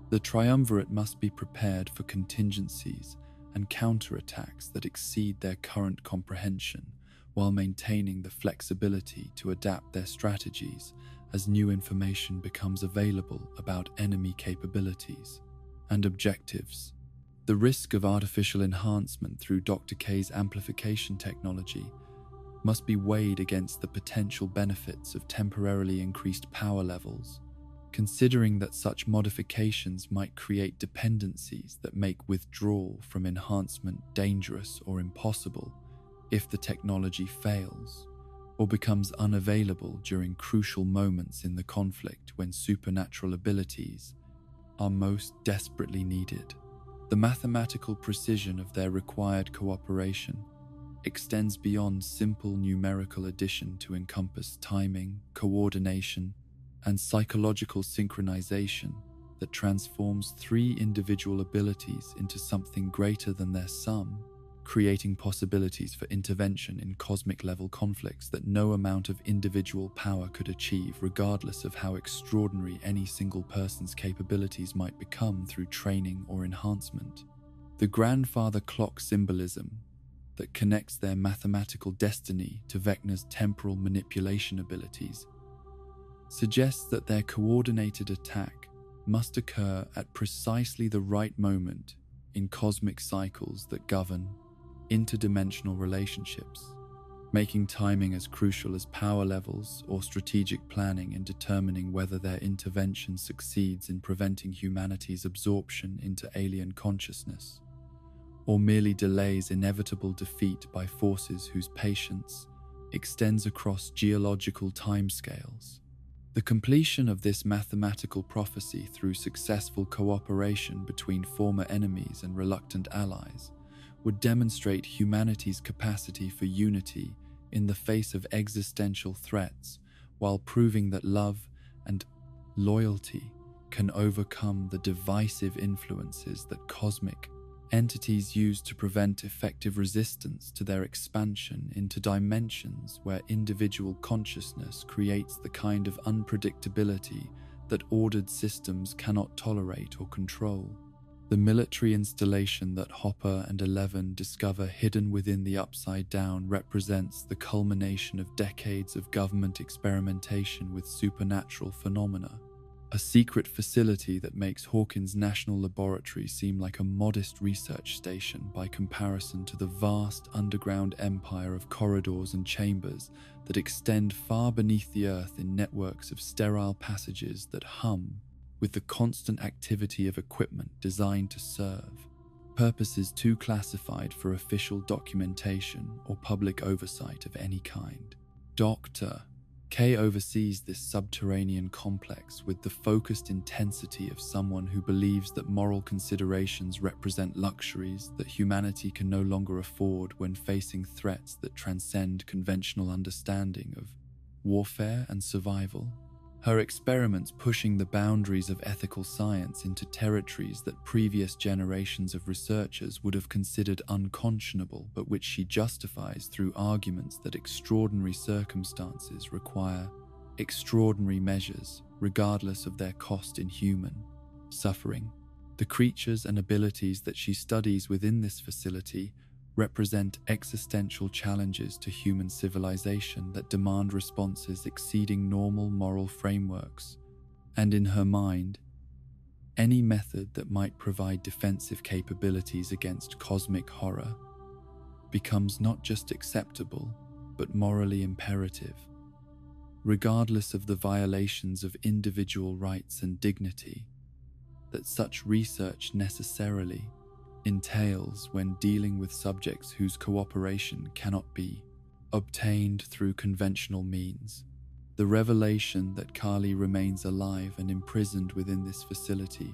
A: The triumvirate must be prepared for contingencies and counterattacks that exceed their current comprehension, while maintaining the flexibility to adapt their strategies as new information becomes available about enemy capabilities and objectives. The risk of artificial enhancement through Dr. K's amplification technology must be weighed against the potential benefits of temporarily increased power levels, considering that such modifications might create dependencies that make withdrawal from enhancement dangerous or impossible if the technology fails or becomes unavailable during crucial moments in the conflict when supernatural abilities are most desperately needed. The mathematical precision of their required cooperation extends beyond simple numerical addition to encompass timing, coordination, and psychological synchronization that transforms three individual abilities into something greater than their sum, creating possibilities for intervention in cosmic-level conflicts that no amount of individual power could achieve, regardless of how extraordinary any single person's capabilities might become through training or enhancement. The grandfather clock symbolism that connects their mathematical destiny to Vecna's temporal manipulation abilities suggests that their coordinated attack must occur at precisely the right moment in cosmic cycles that govern interdimensional relationships, making timing as crucial as power levels or strategic planning in determining whether their intervention succeeds in preventing humanity's absorption into alien consciousness, or merely delays inevitable defeat by forces whose patience extends across geological timescales. The completion of this mathematical prophecy through successful cooperation between former enemies and reluctant allies would demonstrate humanity's capacity for unity in the face of existential threats, while proving that love and loyalty can overcome the divisive influences that cosmic entities use to prevent effective resistance to their expansion into dimensions where individual consciousness creates the kind of unpredictability that ordered systems cannot tolerate or control. The military installation that Hopper and Eleven discover hidden within the Upside Down represents the culmination of decades of government experimentation with supernatural phenomena. A secret facility that makes Hawkins National Laboratory seem like a modest research station by comparison to the vast underground empire of corridors and chambers that extend far beneath the earth in networks of sterile passages that hum with the constant activity of equipment designed to serve purposes too classified for official documentation or public oversight of any kind. Dr. K oversees this subterranean complex with the focused intensity of someone who believes that moral considerations represent luxuries that humanity can no longer afford when facing threats that transcend conventional understanding of warfare and survival. Her experiments pushing the boundaries of ethical science into territories that previous generations of researchers would have considered unconscionable, but which she justifies through arguments that extraordinary circumstances require extraordinary measures, regardless of their cost in human suffering. The creatures and abilities that she studies within this facility represent existential challenges to human civilization that demand responses exceeding normal moral frameworks, and in her mind, any method that might provide defensive capabilities against cosmic horror becomes not just acceptable, but morally imperative, regardless of the violations of individual rights and dignity that such research necessarily entails when dealing with subjects whose cooperation cannot be obtained through conventional means. The revelation that Kali remains alive and imprisoned within this facility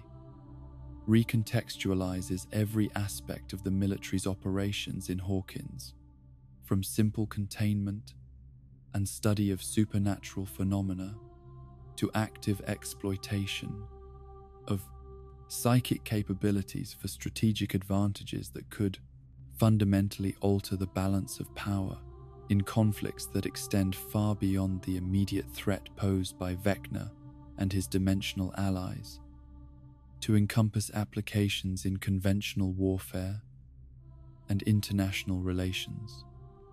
A: recontextualizes every aspect of the military's operations in Hawkins, from simple containment and study of supernatural phenomena to active exploitation of psychic capabilities for strategic advantages that could fundamentally alter the balance of power in conflicts that extend far beyond the immediate threat posed by Vecna and his dimensional allies, to encompass applications in conventional warfare and international relations.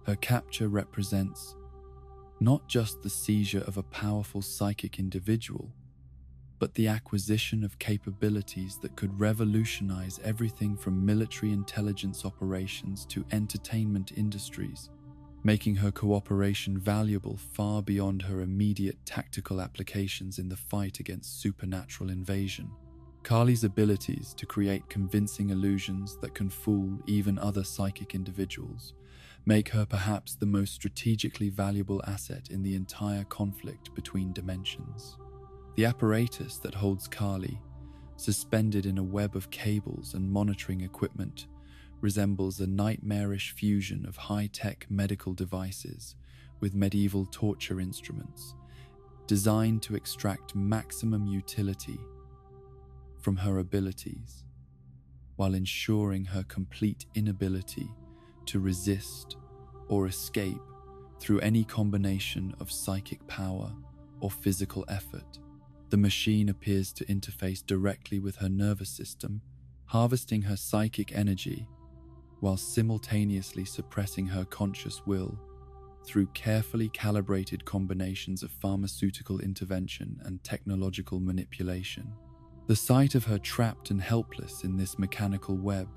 A: Her capture represents not just the seizure of a powerful psychic individual, but the acquisition of capabilities that could revolutionize everything from military intelligence operations to entertainment industries, making her cooperation valuable far beyond her immediate tactical applications in the fight against supernatural invasion. Kali's abilities to create convincing illusions that can fool even other psychic individuals make her perhaps the most strategically valuable asset in the entire conflict between dimensions. The apparatus that holds Kali, suspended in a web of cables and monitoring equipment, resembles a nightmarish fusion of high-tech medical devices with medieval torture instruments, designed to extract maximum utility from her abilities, while ensuring her complete inability to resist or escape through any combination of psychic power or physical effort. The machine appears to interface directly with her nervous system, harvesting her psychic energy while simultaneously suppressing her conscious will through carefully calibrated combinations of pharmaceutical intervention and technological manipulation. The sight of her trapped and helpless in this mechanical web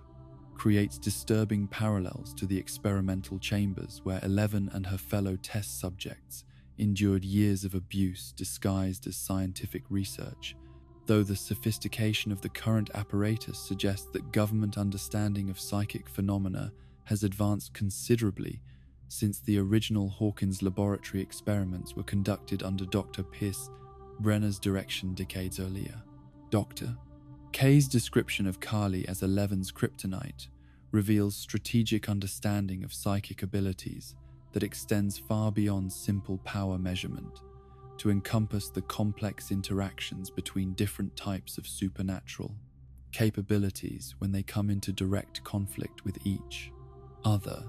A: creates disturbing parallels to the experimental chambers where Eleven and her fellow test subjects endured years of abuse disguised as scientific research, though the sophistication of the current apparatus suggests that government understanding of psychic phenomena has advanced considerably since the original Hawkins laboratory experiments were conducted under Dr. Pierce Brenner's direction decades earlier. Dr. K's description of Kali as Eleven's kryptonite reveals strategic understanding of psychic abilities that extends far beyond simple power measurement to encompass the complex interactions between different types of supernatural capabilities when they come into direct conflict with each other.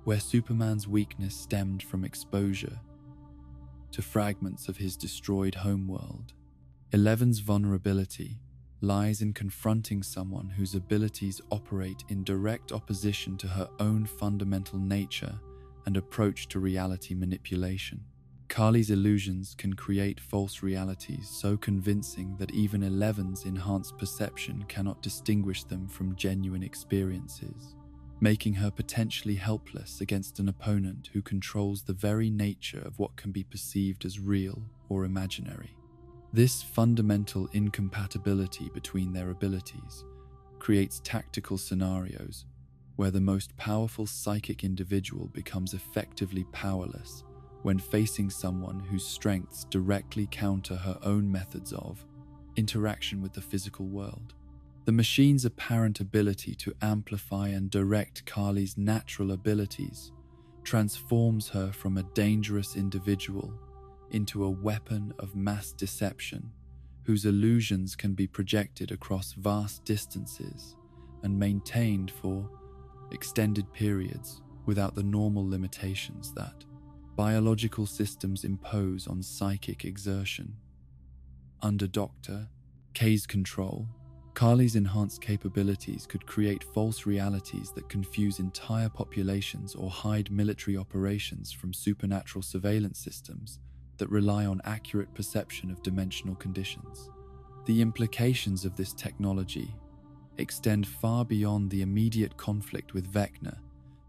A: Where Superman's weakness stemmed from exposure to fragments of his destroyed homeworld, Eleven's vulnerability lies in confronting someone whose abilities operate in direct opposition to her own fundamental nature and approach to reality manipulation. Kali's illusions can create false realities so convincing that even Eleven's enhanced perception cannot distinguish them from genuine experiences, making her potentially helpless against an opponent who controls the very nature of what can be perceived as real or imaginary. This fundamental incompatibility between their abilities creates tactical scenarios where the most powerful psychic individual becomes effectively powerless when facing someone whose strengths directly counter her own methods of interaction with the physical world. The machine's apparent ability to amplify and direct Kali's natural abilities transforms her from a dangerous individual into a weapon of mass deception whose illusions can be projected across vast distances and maintained for extended periods without the normal limitations that biological systems impose on psychic exertion. Under Dr. K's control, Kali's enhanced capabilities could create false realities that confuse entire populations or hide military operations from supernatural surveillance systems that rely on accurate perception of dimensional conditions. The implications of this technology extend far beyond the immediate conflict with Vecna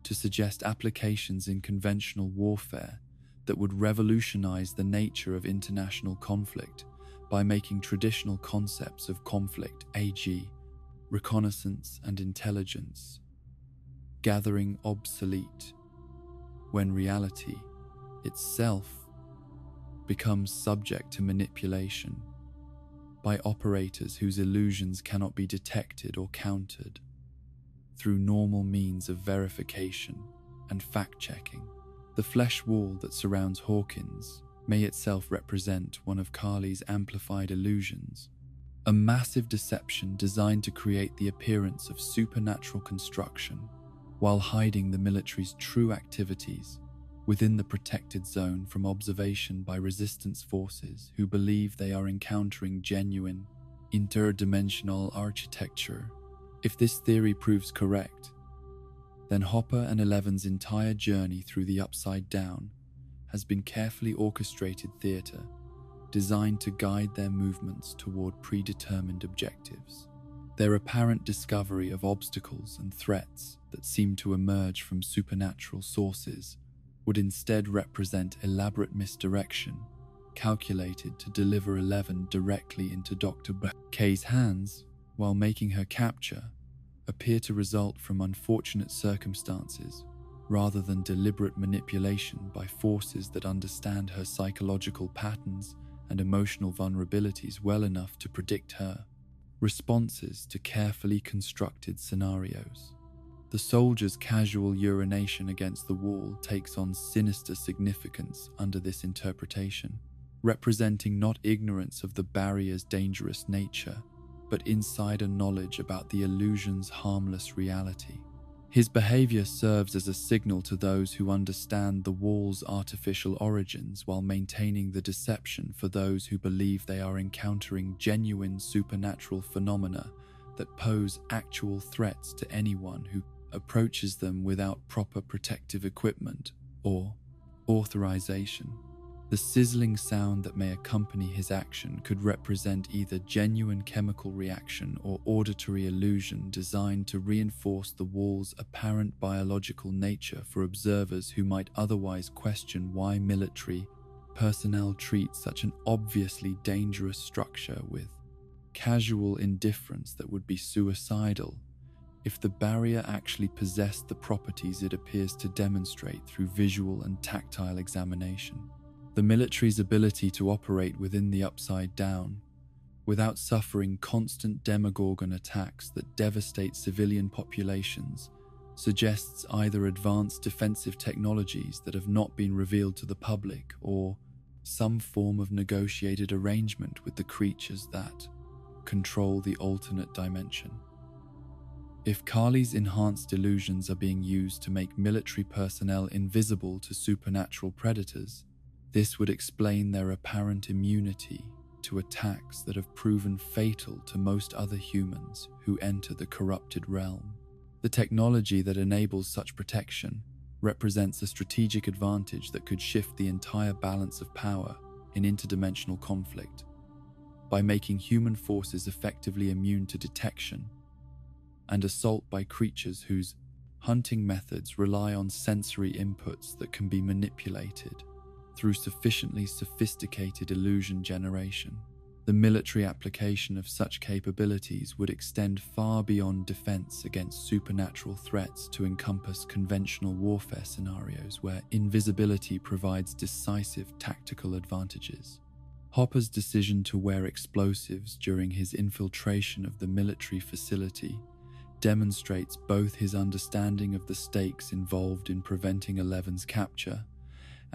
A: to suggest applications in conventional warfare that would revolutionize the nature of international conflict by making traditional concepts of conflict, e.g., reconnaissance and intelligence, gathering obsolete, when reality itself becomes subject to manipulation by operators whose illusions cannot be detected or countered through normal means of verification and fact-checking. The flesh wall that surrounds Hawkins may itself represent one of Kali's amplified illusions, a massive deception designed to create the appearance of supernatural construction while hiding the military's true activities within the protected zone from observation by resistance forces who believe they are encountering genuine, interdimensional architecture. If this theory proves correct, then Hopper and Eleven's entire journey through the Upside Down has been carefully orchestrated theater designed to guide their movements toward predetermined objectives. Their apparent discovery of obstacles and threats that seem to emerge from supernatural sources would instead represent elaborate misdirection, calculated to deliver Eleven directly into Dr. K's hands, while making her capture appear to result from unfortunate circumstances rather than deliberate manipulation by forces that understand her psychological patterns and emotional vulnerabilities well enough to predict her responses to carefully constructed scenarios. The soldier's casual urination against the wall takes on sinister significance under this interpretation, representing not ignorance of the barrier's dangerous nature, but insider knowledge about the illusion's harmless reality. His behavior serves as a signal to those who understand the wall's artificial origins while maintaining the deception for those who believe they are encountering genuine supernatural phenomena that pose actual threats to anyone who approaches them without proper protective equipment or authorization. The sizzling sound that may accompany his action could represent either genuine chemical reaction or auditory illusion designed to reinforce the wall's apparent biological nature for observers who might otherwise question why military personnel treat such an obviously dangerous structure with casual indifference that would be suicidal if the barrier actually possessed the properties it appears to demonstrate through visual and tactile examination. The military's ability to operate within the Upside Down without suffering constant Demogorgon attacks that devastate civilian populations suggests either advanced defensive technologies that have not been revealed to the public or some form of negotiated arrangement with the creatures that control the alternate dimension. If Kali's enhanced illusions are being used to make military personnel invisible to supernatural predators, this would explain their apparent immunity to attacks that have proven fatal to most other humans who enter the corrupted realm. The technology that enables such protection represents a strategic advantage that could shift the entire balance of power in interdimensional conflict. By making human forces effectively immune to detection and assault by creatures whose hunting methods rely on sensory inputs that can be manipulated through sufficiently sophisticated illusion generation. The military application of such capabilities would extend far beyond defense against supernatural threats to encompass conventional warfare scenarios where invisibility provides decisive tactical advantages. Hopper's decision to wear explosives during his infiltration of the military facility demonstrates both his understanding of the stakes involved in preventing Eleven's capture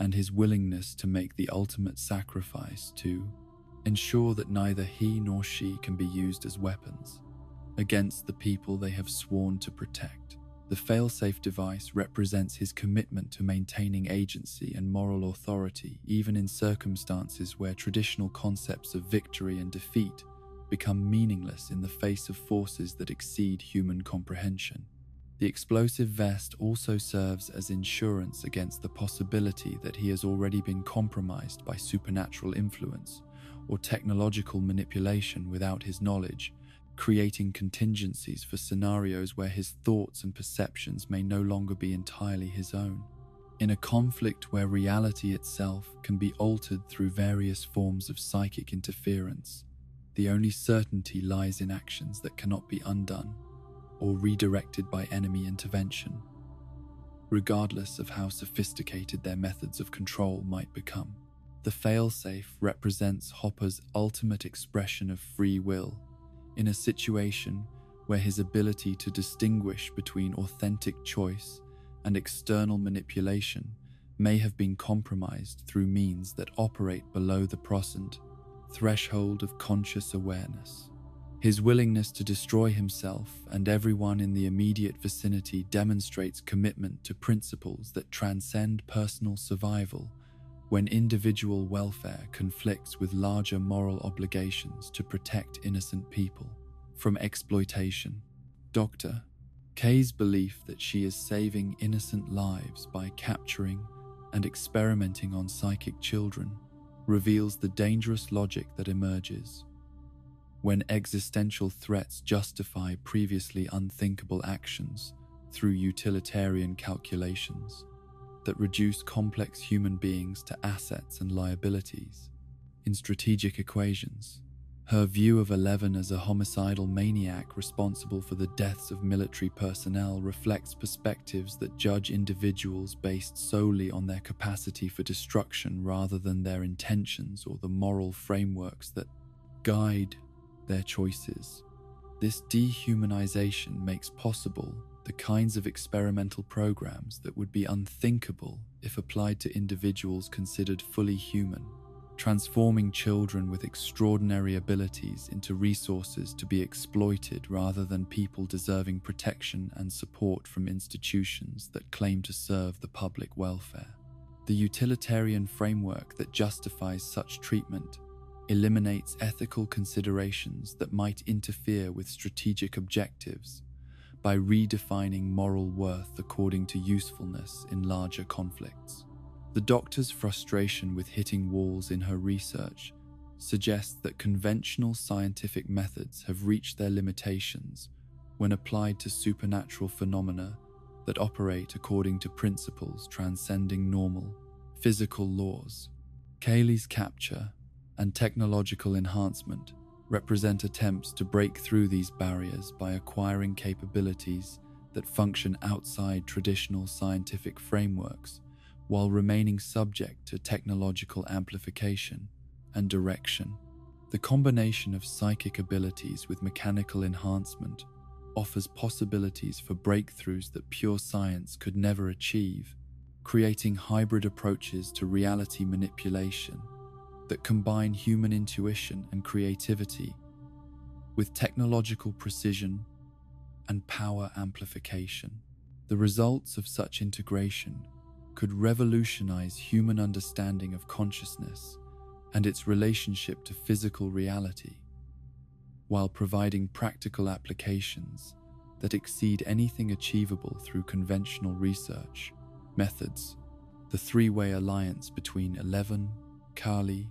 A: and his willingness to make the ultimate sacrifice to ensure that neither he nor she can be used as weapons against the people they have sworn to protect. The failsafe device represents his commitment to maintaining agency and moral authority, even in circumstances where traditional concepts of victory and defeat become meaningless in the face of forces that exceed human comprehension. The explosive vest also serves as insurance against the possibility that he has already been compromised by supernatural influence or technological manipulation without his knowledge, creating contingencies for scenarios where his thoughts and perceptions may no longer be entirely his own. In a conflict where reality itself can be altered through various forms of psychic interference, the only certainty lies in actions that cannot be undone or redirected by enemy intervention, regardless of how sophisticated their methods of control might become. The failsafe represents Hopper's ultimate expression of free will in a situation where his ability to distinguish between authentic choice and external manipulation may have been compromised through means that operate below the proscent threshold of conscious awareness. His willingness to destroy himself and everyone in the immediate vicinity demonstrates commitment to principles that transcend personal survival when individual welfare conflicts with larger moral obligations to protect innocent people from exploitation. Dr. K's belief that she is saving innocent lives by capturing and experimenting on psychic children reveals the dangerous logic that emerges when existential threats justify previously unthinkable actions through utilitarian calculations that reduce complex human beings to assets and liabilities. In strategic equations, her view of Eleven as a homicidal maniac responsible for the deaths of military personnel reflects perspectives that judge individuals based solely on their capacity for destruction rather than their intentions or the moral frameworks that guide their choices. This dehumanization makes possible the kinds of experimental programs that would be unthinkable if applied to individuals considered fully human, transforming children with extraordinary abilities into resources to be exploited rather than people deserving protection and support from institutions that claim to serve the public welfare. The utilitarian framework that justifies such treatment eliminates ethical considerations that might interfere with strategic objectives by redefining moral worth according to usefulness in larger conflicts. The doctor's frustration with hitting walls in her research suggests that conventional scientific methods have reached their limitations when applied to supernatural phenomena that operate according to principles transcending normal physical laws. Kaylee's capture and technological enhancement represent attempts to break through these barriers by acquiring capabilities that function outside traditional scientific frameworks while remaining subject to technological amplification and direction. The combination of psychic abilities with mechanical enhancement offers possibilities for breakthroughs that pure science could never achieve, creating hybrid approaches to reality manipulation that combine human intuition and creativity with technological precision and power amplification. The results of such integration could revolutionize human understanding of consciousness and its relationship to physical reality, while providing practical applications that exceed anything achievable through conventional research methods. The three-way alliance between Eleven, Kali,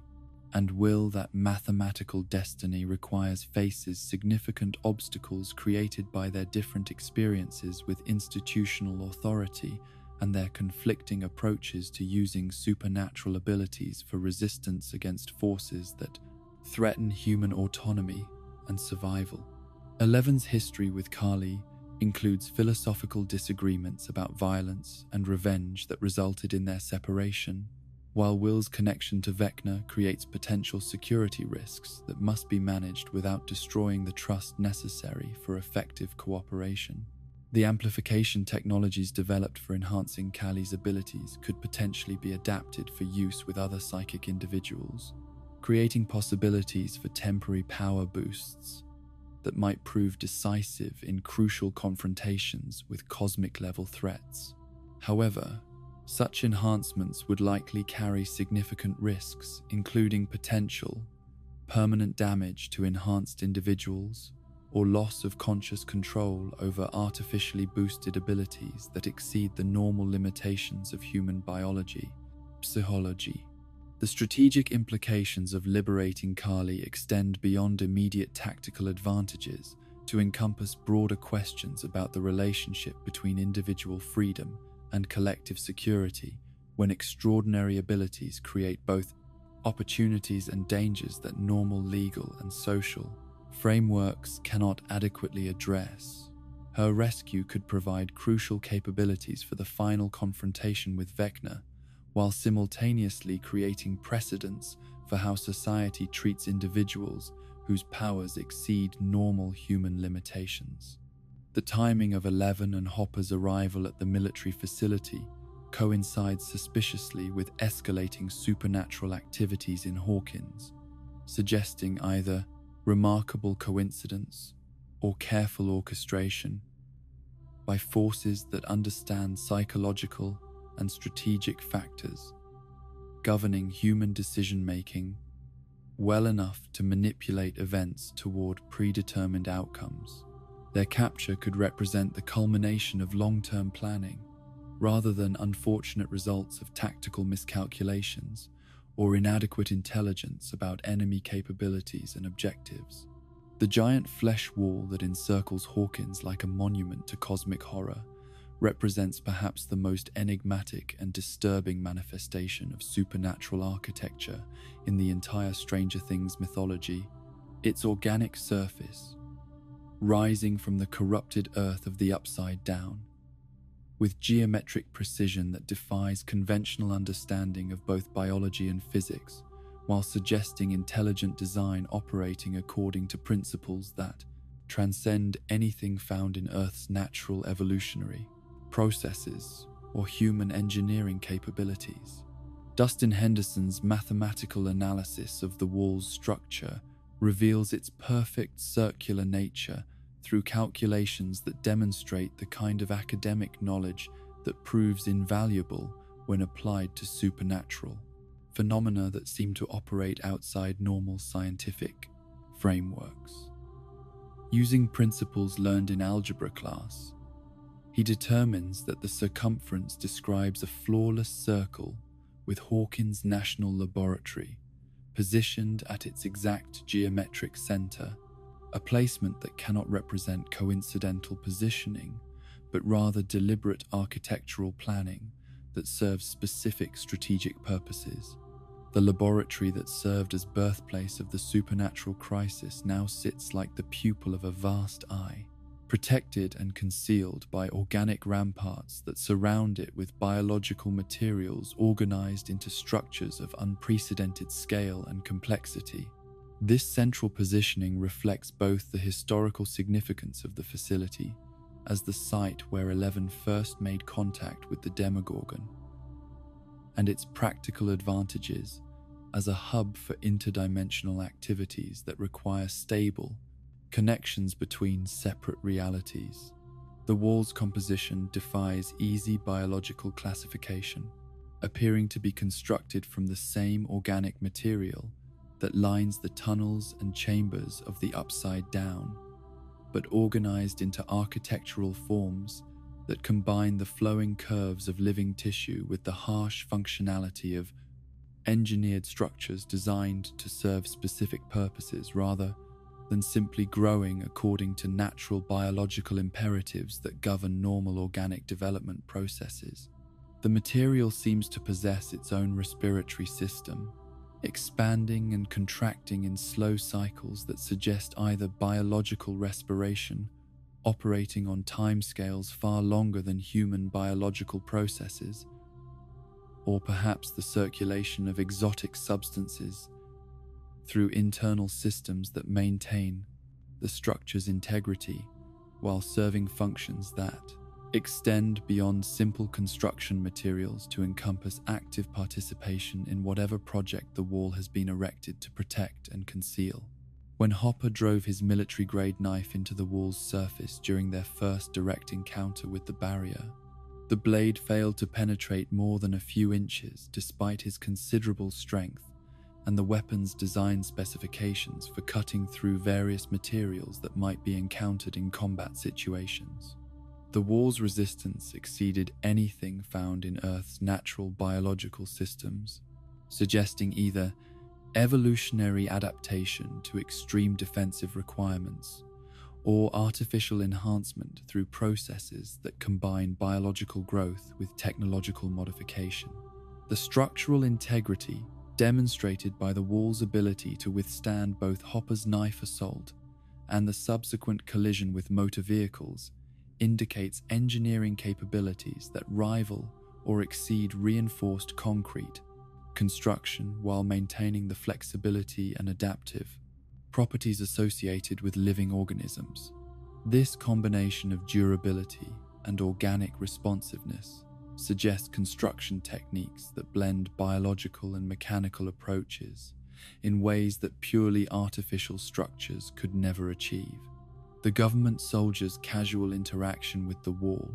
A: and Will, that mathematical destiny requires, faces significant obstacles created by their different experiences with institutional authority and their conflicting approaches to using supernatural abilities for resistance against forces that threaten human autonomy and survival. Eleven's history with Kali includes philosophical disagreements about violence and revenge that resulted in their separation, while Will's connection to Vecna creates potential security risks that must be managed without destroying the trust necessary for effective cooperation. The amplification technologies developed for enhancing Kali's abilities could potentially be adapted for use with other psychic individuals, creating possibilities for temporary power boosts that might prove decisive in crucial confrontations with cosmic-level threats. However, such enhancements would likely carry significant risks, including potential permanent damage to enhanced individuals or loss of conscious control over artificially boosted abilities that exceed the normal limitations of human biology, psychology. The strategic implications of liberating Kali extend beyond immediate tactical advantages to encompass broader questions about the relationship between individual freedom and collective security, when extraordinary abilities create both opportunities and dangers that normal legal and social frameworks cannot adequately address. Her rescue could provide crucial capabilities for the final confrontation with Vecna, while simultaneously creating precedents for how society treats individuals whose powers exceed normal human limitations. The timing of Eleven and Hopper's arrival at the military facility coincides suspiciously with escalating supernatural activities in Hawkins, suggesting either remarkable coincidence or careful orchestration by forces that understand psychological and strategic factors governing human decision-making well enough to manipulate events toward predetermined outcomes. Their capture could represent the culmination of long-term planning, rather than unfortunate results of tactical miscalculations or inadequate intelligence about enemy capabilities and objectives. The giant flesh wall that encircles Hawkins like a monument to cosmic horror represents perhaps the most enigmatic and disturbing manifestation of supernatural architecture in the entire Stranger Things mythology. Its organic surface, rising from the corrupted earth of the Upside Down, with geometric precision that defies conventional understanding of both biology and physics, while suggesting intelligent design operating according to principles that transcend anything found in Earth's natural evolutionary processes or human engineering capabilities. Dustin Henderson's mathematical analysis of the wall's structure reveals its perfect circular nature through calculations that demonstrate the kind of academic knowledge that proves invaluable when applied to supernatural phenomena that seem to operate outside normal scientific frameworks. Using principles learned in algebra class, he determines that the circumference describes a flawless circle with Hawkins National Laboratory positioned at its exact geometric center, a placement that cannot represent coincidental positioning, but rather deliberate architectural planning that serves specific strategic purposes. The laboratory that served as birthplace of the supernatural crisis now sits like the pupil of a vast eye, protected and concealed by organic ramparts that surround it with biological materials organized into structures of unprecedented scale and complexity. This central positioning reflects both the historical significance of the facility as the site where Eleven first made contact with the Demogorgon, and its practical advantages as a hub for interdimensional activities that require stable connections between separate realities. The wall's composition defies easy biological classification, appearing to be constructed from the same organic material that lines the tunnels and chambers of the Upside Down, but organized into architectural forms that combine the flowing curves of living tissue with the harsh functionality of engineered structures designed to serve specific purposes rather than simply growing according to natural biological imperatives that govern normal organic development processes. The material seems to possess its own respiratory system, expanding and contracting in slow cycles that suggest either biological respiration, operating on timescales far longer than human biological processes, or perhaps the circulation of exotic substances through internal systems that maintain the structure's integrity while serving functions that extend beyond simple construction materials to encompass active participation in whatever project the wall has been erected to protect and conceal. When Hopper drove his military-grade knife into the wall's surface during their first direct encounter with the barrier, the blade failed to penetrate more than a few inches despite his considerable strength and the weapon's design specifications for cutting through various materials that might be encountered in combat situations. The wall's resistance exceeded anything found in Earth's natural biological systems, suggesting either evolutionary adaptation to extreme defensive requirements or artificial enhancement through processes that combine biological growth with technological modification. The structural integrity demonstrated by the wall's ability to withstand both Hopper's knife assault and the subsequent collision with motor vehicles indicates engineering capabilities that rival or exceed reinforced concrete construction while maintaining the flexibility and adaptive properties associated with living organisms. This combination of durability and organic responsiveness suggests construction techniques that blend biological and mechanical approaches in ways that purely artificial structures could never achieve. The government soldiers' casual interaction with the wall,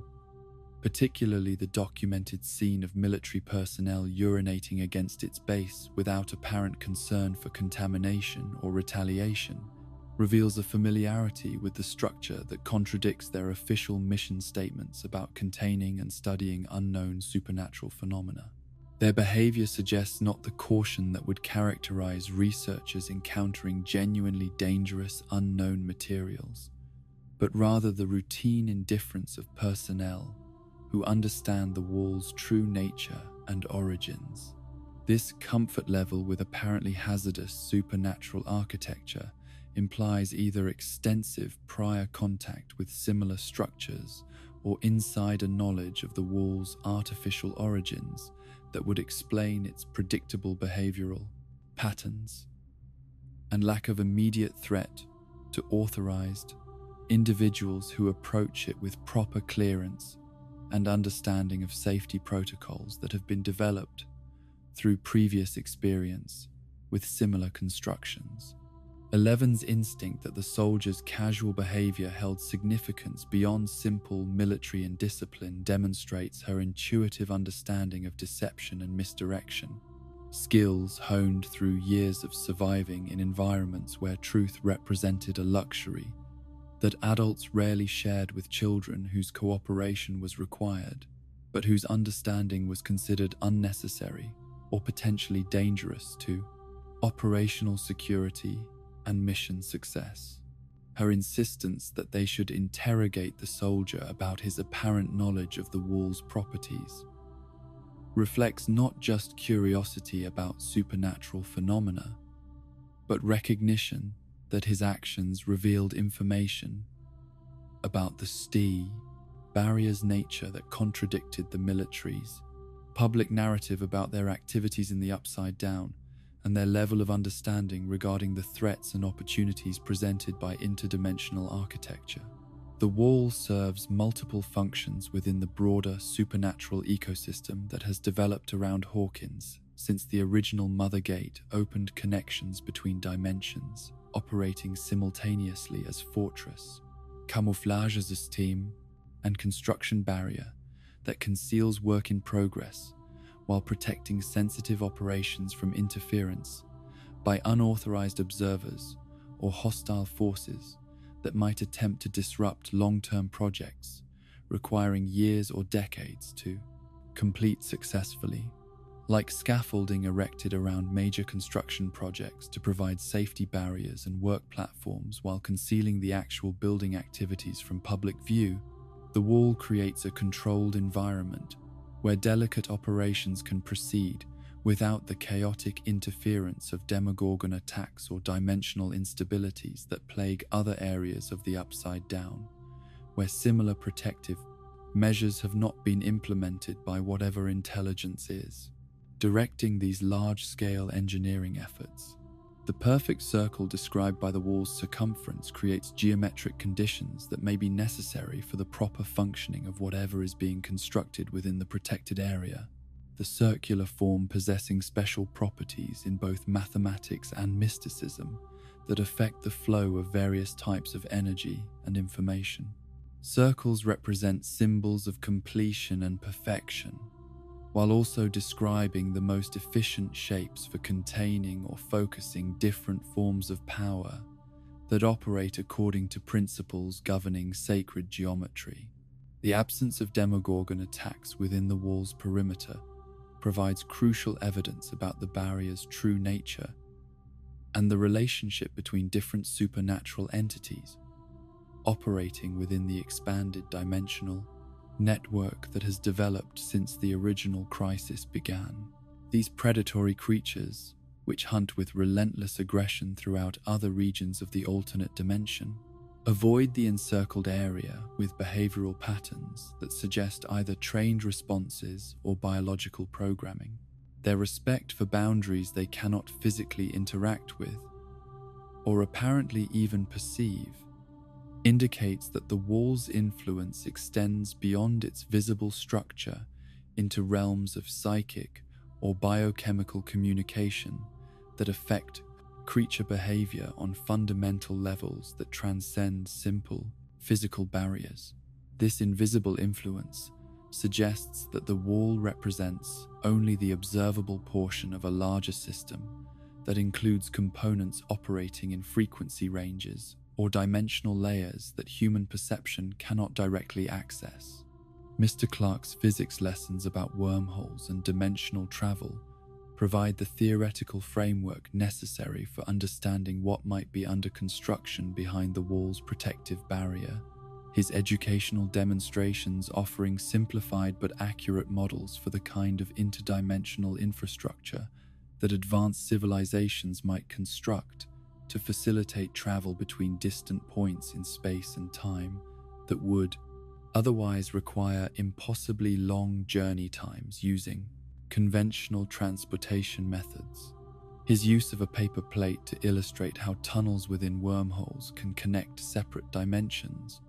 A: particularly the documented scene of military personnel urinating against its base without apparent concern for contamination or retaliation, reveals a familiarity with the structure that contradicts their official mission statements about containing and studying unknown supernatural phenomena. Their behavior suggests not the caution that would characterize researchers encountering genuinely dangerous unknown materials, but rather the routine indifference of personnel who understand the wall's true nature and origins. This comfort level with apparently hazardous supernatural architecture implies either extensive prior contact with similar structures or insider knowledge of the wall's artificial origins that would explain its predictable behavioral patterns and lack of immediate threat to authorized individuals who approach it with proper clearance and understanding of safety protocols that have been developed through previous experience with similar constructions. Eleven's instinct that the soldier's casual behavior held significance beyond simple military indiscipline demonstrates her intuitive understanding of deception and misdirection, skills honed through years of surviving in environments where truth represented a luxury that adults rarely shared with children whose cooperation was required, but whose understanding was considered unnecessary or potentially dangerous to operational security and mission success. Her insistence that they should interrogate the soldier about his apparent knowledge of the wall's properties reflects not just curiosity about supernatural phenomena, but recognition that his actions revealed information about the barrier's nature that contradicted the military's public narrative about their activities in the Upside Down and their level of understanding regarding the threats and opportunities presented by interdimensional architecture. The wall serves multiple functions within the broader supernatural ecosystem that has developed around Hawkins since the original Mother Gate opened connections between dimensions, operating simultaneously as fortress, camouflage system, and construction barrier that conceals work in progress while protecting sensitive operations from interference by unauthorized observers or hostile forces that might attempt to disrupt long-term projects requiring years or decades to complete successfully. Like scaffolding erected around major construction projects to provide safety barriers and work platforms while concealing the actual building activities from public view, the wall creates a controlled environment where delicate operations can proceed without the chaotic interference of Demogorgon attacks or dimensional instabilities that plague other areas of the Upside Down, where similar protective measures have not been implemented by whatever intelligence is directing these large-scale engineering efforts. The perfect circle described by the wall's circumference creates geometric conditions that may be necessary for the proper functioning of whatever is being constructed within the protected area, the circular form possessing special properties in both mathematics and mysticism that affect the flow of various types of energy and information. Circles represent symbols of completion and perfection, while also describing the most efficient shapes for containing or focusing different forms of power that operate according to principles governing sacred geometry. The absence of Demogorgon attacks within the wall's perimeter provides crucial evidence about the barrier's true nature and the relationship between different supernatural entities operating within the expanded dimensional network that has developed since the original crisis began. These predatory creatures, which hunt with relentless aggression throughout other regions of the alternate dimension, avoid the encircled area with behavioral patterns that suggest either trained responses or biological programming. Their respect for boundaries they cannot physically interact with, or apparently even perceive, indicates that the wall's influence extends beyond its visible structure into realms of psychic or biochemical communication that affect creature behavior on fundamental levels that transcend simple physical barriers. This invisible influence suggests that the wall represents only the observable portion of a larger system that includes components operating in frequency ranges or dimensional layers that human perception cannot directly access. Mr. Clarke's physics lessons about wormholes and dimensional travel provide the theoretical framework necessary for understanding what might be under construction behind the wall's protective barrier. His educational demonstrations offering simplified but accurate models for the kind of interdimensional infrastructure that advanced civilizations might construct to facilitate travel between distant points in space and time that would otherwise require impossibly long journey times using conventional transportation methods. His use of a paper plate to illustrate how tunnels within wormholes can connect separate dimensions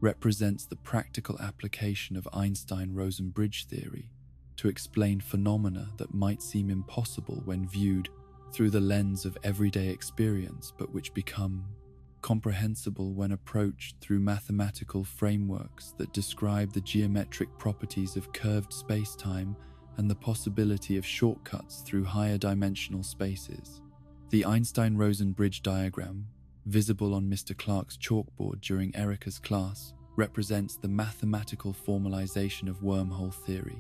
A: represents the practical application of Einstein-Rosen bridge theory to explain phenomena that might seem impossible when viewed through the lens of everyday experience, but which become comprehensible when approached through mathematical frameworks that describe the geometric properties of curved space-time and the possibility of shortcuts through higher dimensional spaces. The Einstein-Rosen bridge diagram, visible on Mr. Clarke's chalkboard during Erica's class, represents the mathematical formalization of wormhole theory,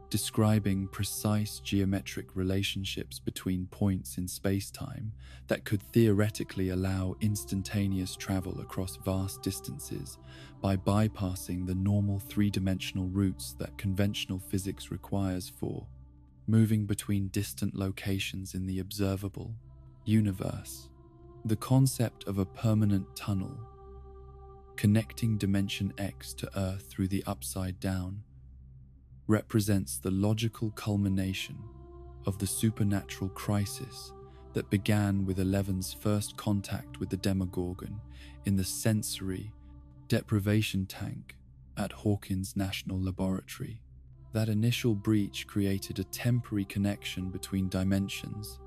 A: describing precise geometric relationships between points in space-time that could theoretically allow instantaneous travel across vast distances by bypassing the normal three-dimensional routes that conventional physics requires for moving between distant locations in the observable universe. The concept of a permanent tunnel connecting Dimension X to Earth through the Upside Down represents the logical culmination of the supernatural crisis that began with Eleven's first contact with the Demogorgon in the sensory deprivation tank at Hawkins National Laboratory. That initial breach created a temporary connection between dimensions,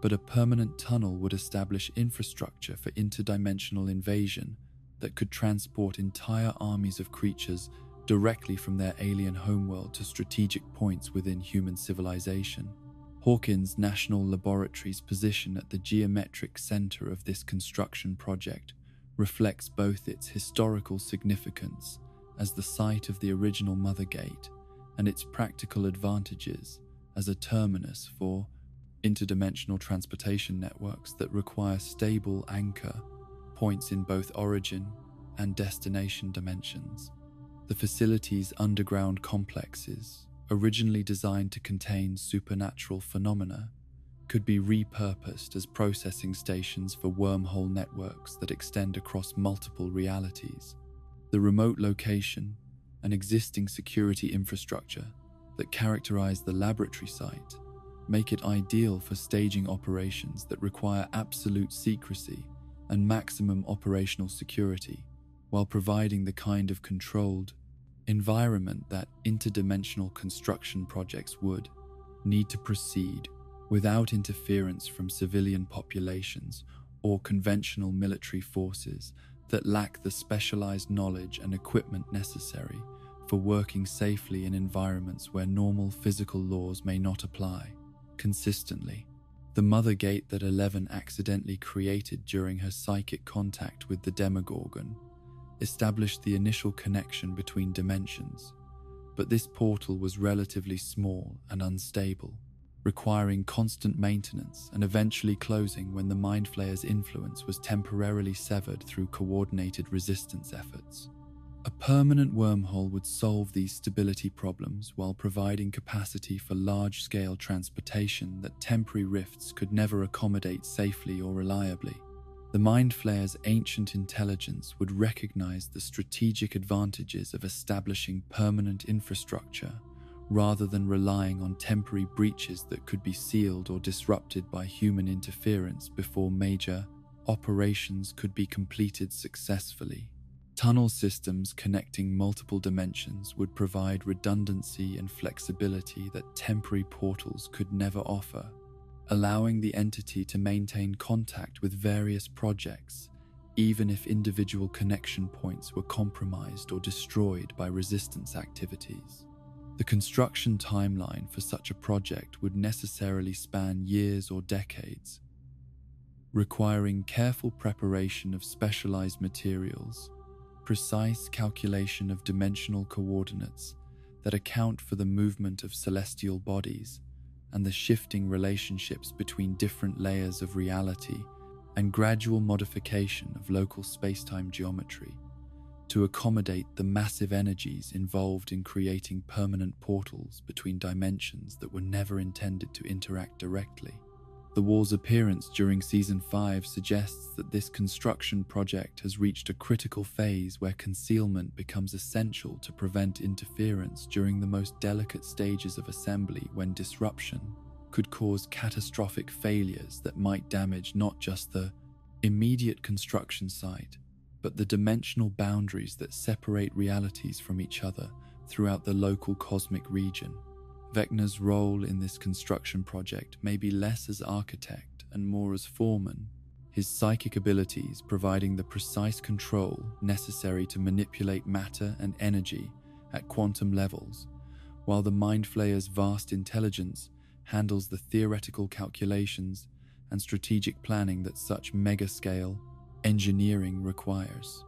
A: but a permanent tunnel would establish infrastructure for interdimensional invasion that could transport entire armies of creatures directly from their alien homeworld to strategic points within human civilization. Hawkins National Laboratory's position at the geometric center of this construction project reflects both its historical significance as the site of the original Mother Gate and its practical advantages as a terminus for interdimensional transportation networks that require stable anchor points in both origin and destination dimensions. The facility's underground complexes, originally designed to contain supernatural phenomena, could be repurposed as processing stations for wormhole networks that extend across multiple realities. The remote location and existing security infrastructure that characterize the laboratory site make it ideal for staging operations that require absolute secrecy and maximum operational security, while providing the kind of controlled environment that interdimensional construction projects would need to proceed without interference from civilian populations or conventional military forces that lack the specialized knowledge and equipment necessary for working safely in environments where normal physical laws may not apply. Consistently, the Mother Gate that Eleven accidentally created during her psychic contact with the Demogorgon established the initial connection between dimensions, but this portal was relatively small and unstable, requiring constant maintenance and eventually closing when the Mind Flayer's influence was temporarily severed through coordinated resistance efforts. A permanent wormhole would solve these stability problems while providing capacity for large-scale transportation that temporary rifts could never accommodate safely or reliably. The Mind Flayer's ancient intelligence would recognize the strategic advantages of establishing permanent infrastructure rather than relying on temporary breaches that could be sealed or disrupted by human interference before major operations could be completed successfully. Tunnel systems connecting multiple dimensions would provide redundancy and flexibility that temporary portals could never offer, allowing the entity to maintain contact with various projects, even if individual connection points were compromised or destroyed by resistance activities. The construction timeline for such a project would necessarily span years or decades, requiring careful preparation of specialized materials, precise calculation of dimensional coordinates that account for the movement of celestial bodies and the shifting relationships between different layers of reality, and gradual modification of local spacetime geometry to accommodate the massive energies involved in creating permanent portals between dimensions that were never intended to interact directly. The Wall's appearance during Season 5 suggests that this construction project has reached a critical phase where concealment becomes essential to prevent interference during the most delicate stages of assembly, when disruption could cause catastrophic failures that might damage not just the immediate construction site, but the dimensional boundaries that separate realities from each other throughout the local cosmic region. Vecna's role in this construction project may be less as architect and more as foreman, his psychic abilities providing the precise control necessary to manipulate matter and energy at quantum levels, while the Mind Flayer's vast intelligence handles the theoretical calculations and strategic planning that such mega-scale engineering requires.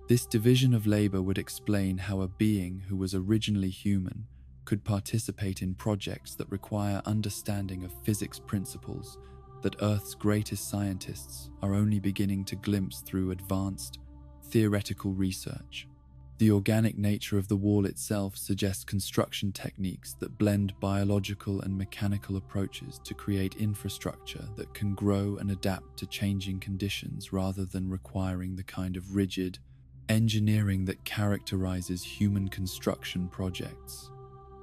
A: This division of labor would explain how a being who was originally human could participate in projects that require understanding of physics principles that Earth's greatest scientists are only beginning to glimpse through advanced theoretical research. The organic nature of the Wall itself suggests construction techniques that blend biological and mechanical approaches to create infrastructure that can grow and adapt to changing conditions rather than requiring the kind of rigid engineering that characterizes human construction projects.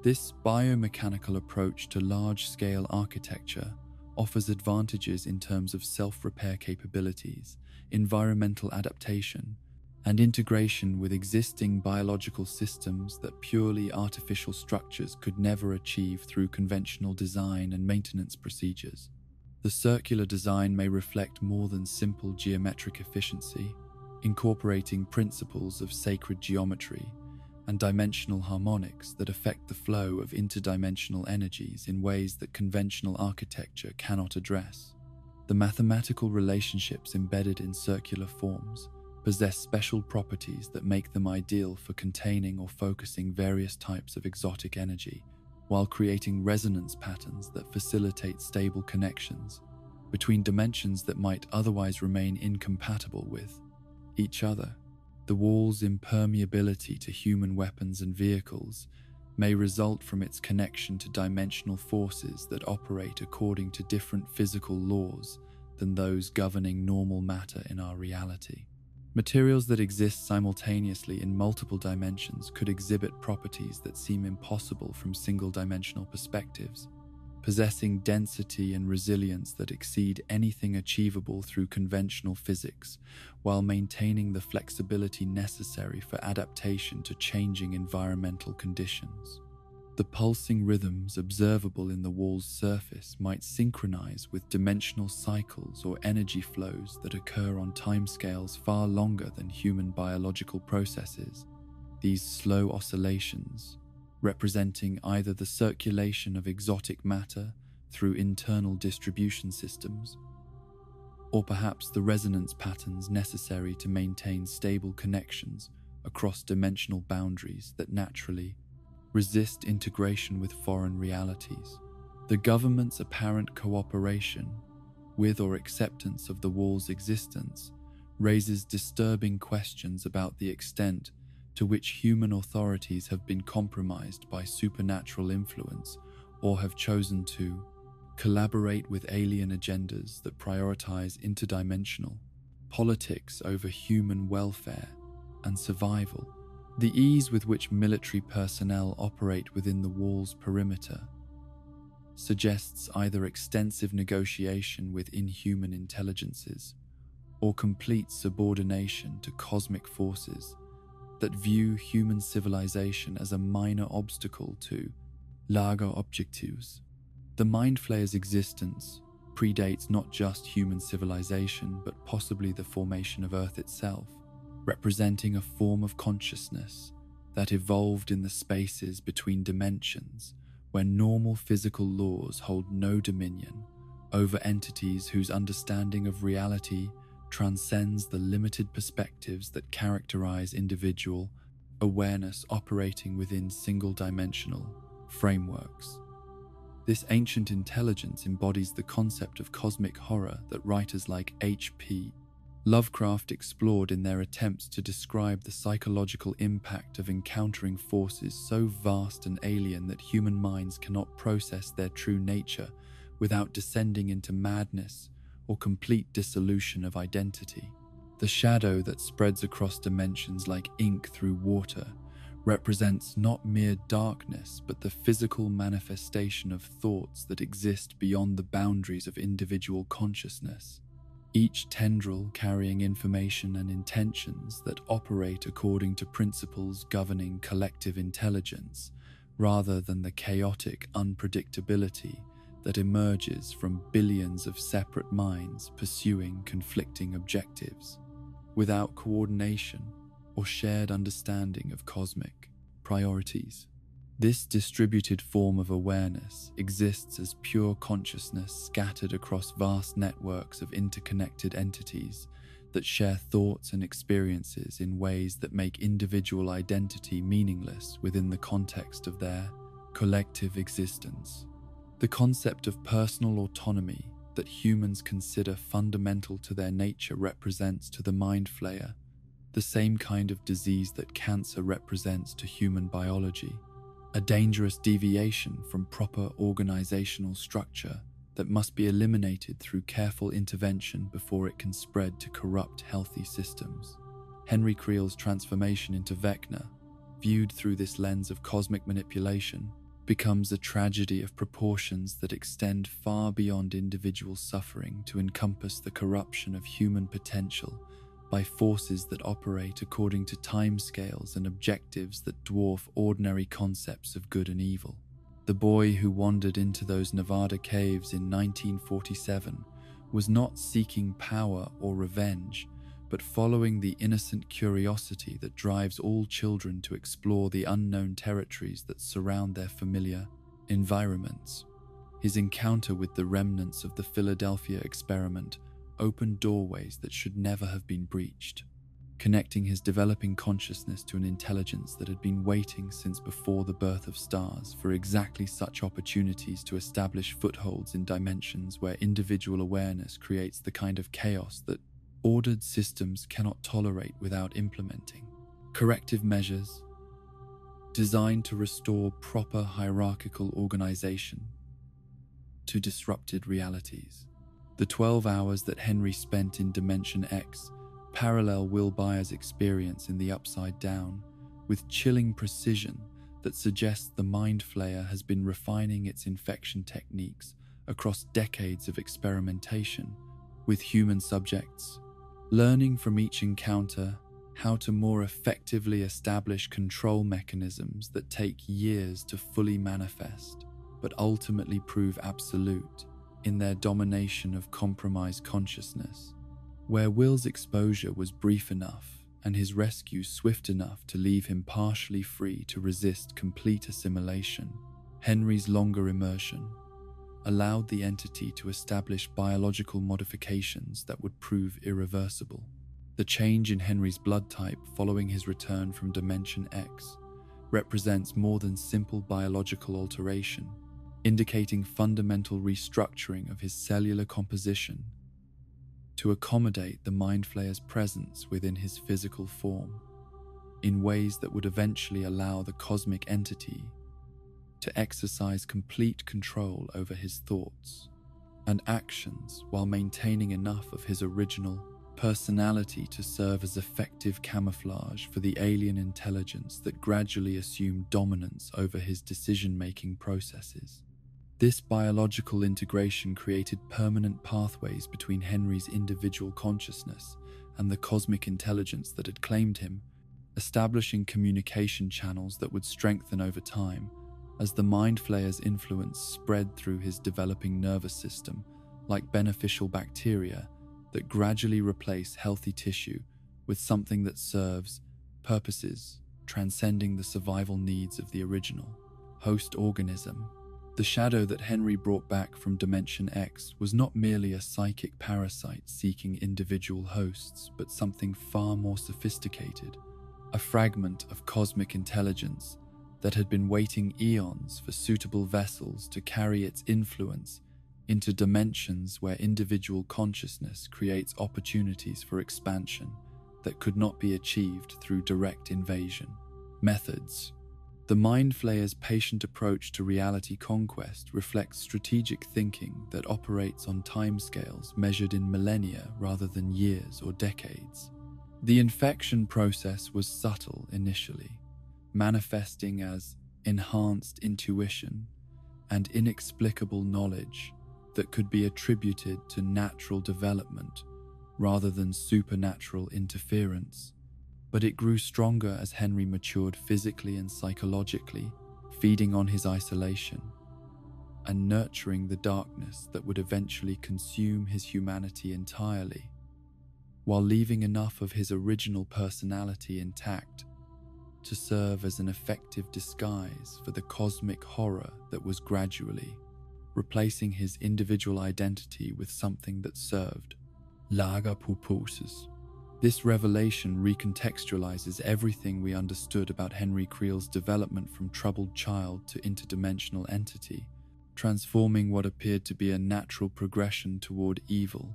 A: This biomechanical approach to large-scale architecture offers advantages in terms of self-repair capabilities, environmental adaptation, and integration with existing biological systems that purely artificial structures could never achieve through conventional design and maintenance procedures. The circular design may reflect more than simple geometric efficiency, incorporating principles of sacred geometry and dimensional harmonics that affect the flow of interdimensional energies in ways that conventional architecture cannot address. The mathematical relationships embedded in circular forms possess special properties that make them ideal for containing or focusing various types of exotic energy, while creating resonance patterns that facilitate stable connections between dimensions that might otherwise remain incompatible with each other. The wall's impermeability to human weapons and vehicles may result from its connection to dimensional forces that operate according to different physical laws than those governing normal matter in our reality. Materials that exist simultaneously in multiple dimensions could exhibit properties that seem impossible from single-dimensional perspectives, possessing density and resilience that exceed anything achievable through conventional physics, while maintaining the flexibility necessary for adaptation to changing environmental conditions. The pulsing rhythms observable in the wall's surface might synchronize with dimensional cycles or energy flows that occur on timescales far longer than human biological processes. These slow oscillations, representing either the circulation of exotic matter through internal distribution systems, or perhaps the resonance patterns necessary to maintain stable connections across dimensional boundaries that naturally resist integration with foreign realities. The government's apparent cooperation with or acceptance of the wall's existence raises disturbing questions about the extent to which human authorities have been compromised by supernatural influence or have chosen to collaborate with alien agendas that prioritize interdimensional politics over human welfare and survival. The ease with which military personnel operate within the wall's perimeter suggests either extensive negotiation with inhuman intelligences or complete subordination to cosmic forces that view human civilization as a minor obstacle to larger objectives. The Mind Flayer's existence predates not just human civilization, but possibly the formation of Earth itself, representing a form of consciousness that evolved in the spaces between dimensions where normal physical laws hold no dominion over entities whose understanding of reality transcends the limited perspectives that characterize individual awareness operating within single-dimensional frameworks. This ancient intelligence embodies the concept of cosmic horror that writers like H.P. Lovecraft explored in their attempts to describe the psychological impact of encountering forces so vast and alien that human minds cannot process their true nature without descending into madness or complete dissolution of identity. The shadow that spreads across dimensions like ink through water represents not mere darkness, but the physical manifestation of thoughts that exist beyond the boundaries of individual consciousness, each tendril carrying information and intentions that operate according to principles governing collective intelligence, rather than the chaotic unpredictability that emerges from billions of separate minds pursuing conflicting objectives, without coordination or shared understanding of cosmic priorities. This distributed form of awareness exists as pure consciousness scattered across vast networks of interconnected entities that share thoughts and experiences in ways that make individual identity meaningless within the context of their collective existence. The concept of personal autonomy that humans consider fundamental to their nature represents to the Mind Flayer the same kind of disease that cancer represents to human biology, a dangerous deviation from proper organizational structure that must be eliminated through careful intervention before it can spread to corrupt healthy systems. Henry Creel's transformation into Vecna, viewed through this lens of cosmic manipulation, becomes a tragedy of proportions that extend far beyond individual suffering to encompass the corruption of human potential by forces that operate according to timescales and objectives that dwarf ordinary concepts of good and evil. The boy who wandered into those Nevada caves in 1947 was not seeking power or revenge, but following the innocent curiosity that drives all children to explore the unknown territories that surround their familiar environments. His encounter with the remnants of the Philadelphia experiment opened doorways that should never have been breached, connecting his developing consciousness to an intelligence that had been waiting since before the birth of stars for exactly such opportunities to establish footholds in dimensions where individual awareness creates the kind of chaos that ordered systems cannot tolerate without implementing corrective measures designed to restore proper hierarchical organization to disrupted realities. The 12 hours that Henry spent in Dimension X parallel Will Byers' experience in the Upside Down with chilling precision that suggests the Mind Flayer has been refining its infection techniques across decades of experimentation with human subjects, learning from each encounter how to more effectively establish control mechanisms that take years to fully manifest, but ultimately prove absolute in their domination of compromised consciousness. Where Will's exposure was brief enough and his rescue swift enough to leave him partially free to resist complete assimilation, Henry's longer immersion allowed the entity to establish biological modifications that would prove irreversible. The change in Henry's blood type following his return from Dimension X represents more than simple biological alteration, indicating fundamental restructuring of his cellular composition to accommodate the Mind Flayer's presence within his physical form, in ways that would eventually allow the cosmic entity to exercise complete control over his thoughts and actions while maintaining enough of his original personality to serve as effective camouflage for the alien intelligence that gradually assumed dominance over his decision-making processes. This biological integration created permanent pathways between Henry's individual consciousness and the cosmic intelligence that had claimed him, establishing communication channels that would strengthen over time as the Mind Flayer's influence spread through his developing nervous system like beneficial bacteria that gradually replace healthy tissue with something that serves purposes transcending the survival needs of the original host organism. The shadow that Henry brought back from Dimension X was not merely a psychic parasite seeking individual hosts, but something far more sophisticated, a fragment of cosmic intelligence that had been waiting eons for suitable vessels to carry its influence into dimensions where individual consciousness creates opportunities for expansion that could not be achieved through direct invasion. Methods. The Mind Flayer's patient approach to reality conquest reflects strategic thinking that operates on timescales measured in millennia rather than years or decades. The infection process was subtle initially, manifesting as enhanced intuition and inexplicable knowledge that could be attributed to natural development rather than supernatural interference. But it grew stronger as Henry matured physically and psychologically, feeding on his isolation and nurturing the darkness that would eventually consume his humanity entirely, while leaving enough of his original personality intact to serve as an effective disguise for the cosmic horror that was gradually replacing his individual identity with something that served larger purposes. This revelation recontextualizes everything we understood about Henry Creel's development from troubled child to interdimensional entity, transforming what appeared to be a natural progression toward evil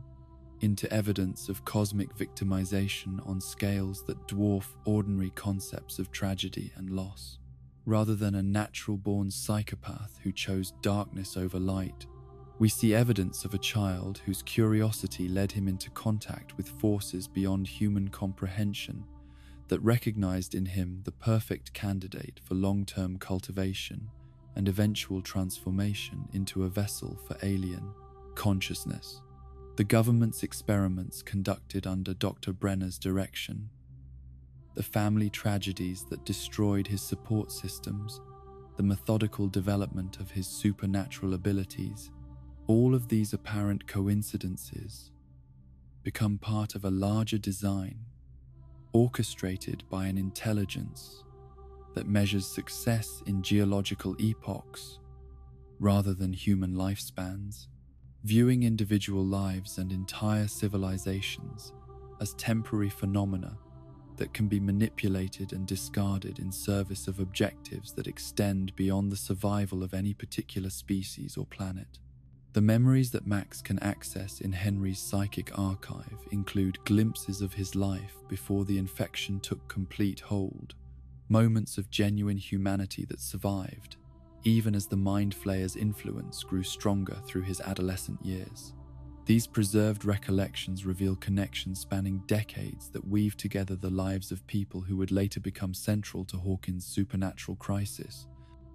A: into evidence of cosmic victimization on scales that dwarf ordinary concepts of tragedy and loss. Rather than a natural-born psychopath who chose darkness over light, we see evidence of a child whose curiosity led him into contact with forces beyond human comprehension that recognized in him the perfect candidate for long-term cultivation and eventual transformation into a vessel for alien consciousness. The government's experiments conducted under Dr. Brenner's direction, the family tragedies that destroyed his support systems, the methodical development of his supernatural abilities, all of these apparent coincidences become part of a larger design, orchestrated by an intelligence that measures success in geological epochs rather than human lifespans, viewing individual lives and entire civilizations as temporary phenomena that can be manipulated and discarded in service of objectives that extend beyond the survival of any particular species or planet. The memories that Max can access in Henry's psychic archive include glimpses of his life before the infection took complete hold, moments of genuine humanity that survived, even as the Mind Flayer's influence grew stronger through his adolescent years. These preserved recollections reveal connections spanning decades that weave together the lives of people who would later become central to Hawkins' supernatural crisis,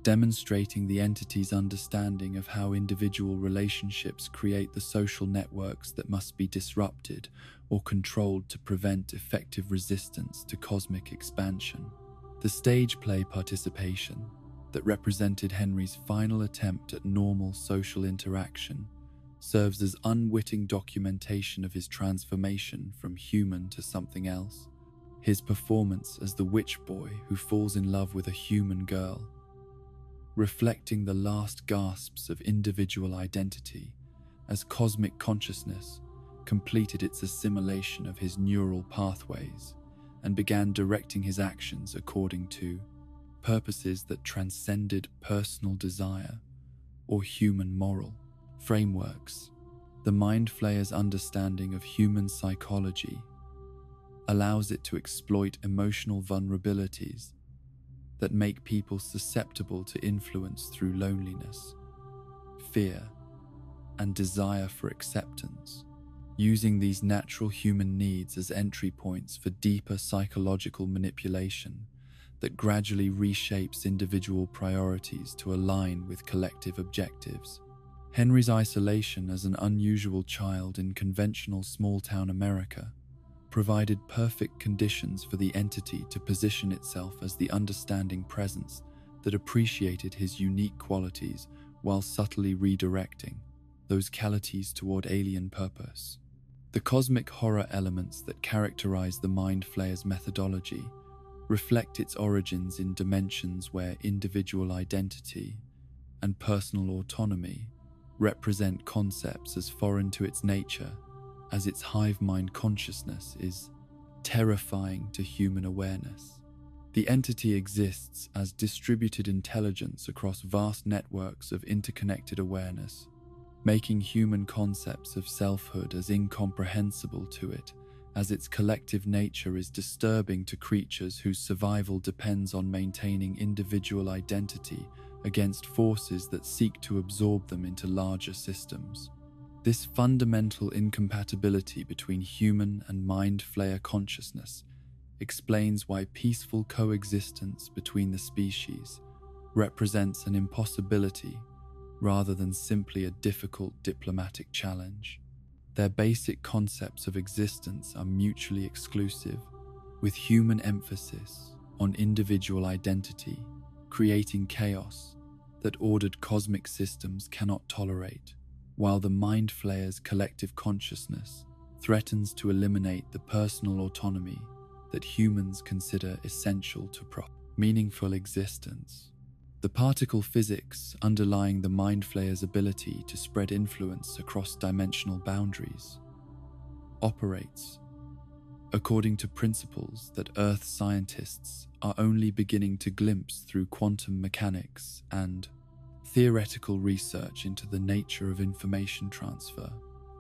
A: demonstrating the entity's understanding of how individual relationships create the social networks that must be disrupted or controlled to prevent effective resistance to cosmic expansion. The stage play participation that represented Henry's final attempt at normal social interaction serves as unwitting documentation of his transformation from human to something else. His performance as the witch boy who falls in love with a human girl, reflecting the last gasps of individual identity as cosmic consciousness completed its assimilation of his neural pathways and began directing his actions according to purposes that transcended personal desire or human moral frameworks. The Mind Flayer's understanding of human psychology allows it to exploit emotional vulnerabilities that make people susceptible to influence through loneliness, fear, and desire for acceptance, using these natural human needs as entry points for deeper psychological manipulation that gradually reshapes individual priorities to align with collective objectives. Henry's isolation as an unusual child in conventional small-town America provided perfect conditions for the entity to position itself as the understanding presence that appreciated his unique qualities while subtly redirecting those qualities toward alien purpose. The cosmic horror elements that characterize the Mind Flayer's methodology reflect its origins in dimensions where individual identity and personal autonomy represent concepts as foreign to its nature as its hive mind consciousness is terrifying to human awareness. The entity exists as distributed intelligence across vast networks of interconnected awareness, making human concepts of selfhood as incomprehensible to it as its collective nature is disturbing to creatures whose survival depends on maintaining individual identity against forces that seek to absorb them into larger systems. This fundamental incompatibility between human and Mind Flayer consciousness explains why peaceful coexistence between the species represents an impossibility rather than simply a difficult diplomatic challenge. Their basic concepts of existence are mutually exclusive, with human emphasis on individual identity, creating chaos that ordered cosmic systems cannot tolerate, while the Mind Flayer's collective consciousness threatens to eliminate the personal autonomy that humans consider essential to meaningful existence. The particle physics underlying the Mind Flayer's ability to spread influence across dimensional boundaries operates according to principles that Earth scientists are only beginning to glimpse through quantum mechanics and theoretical research into the nature of information transfer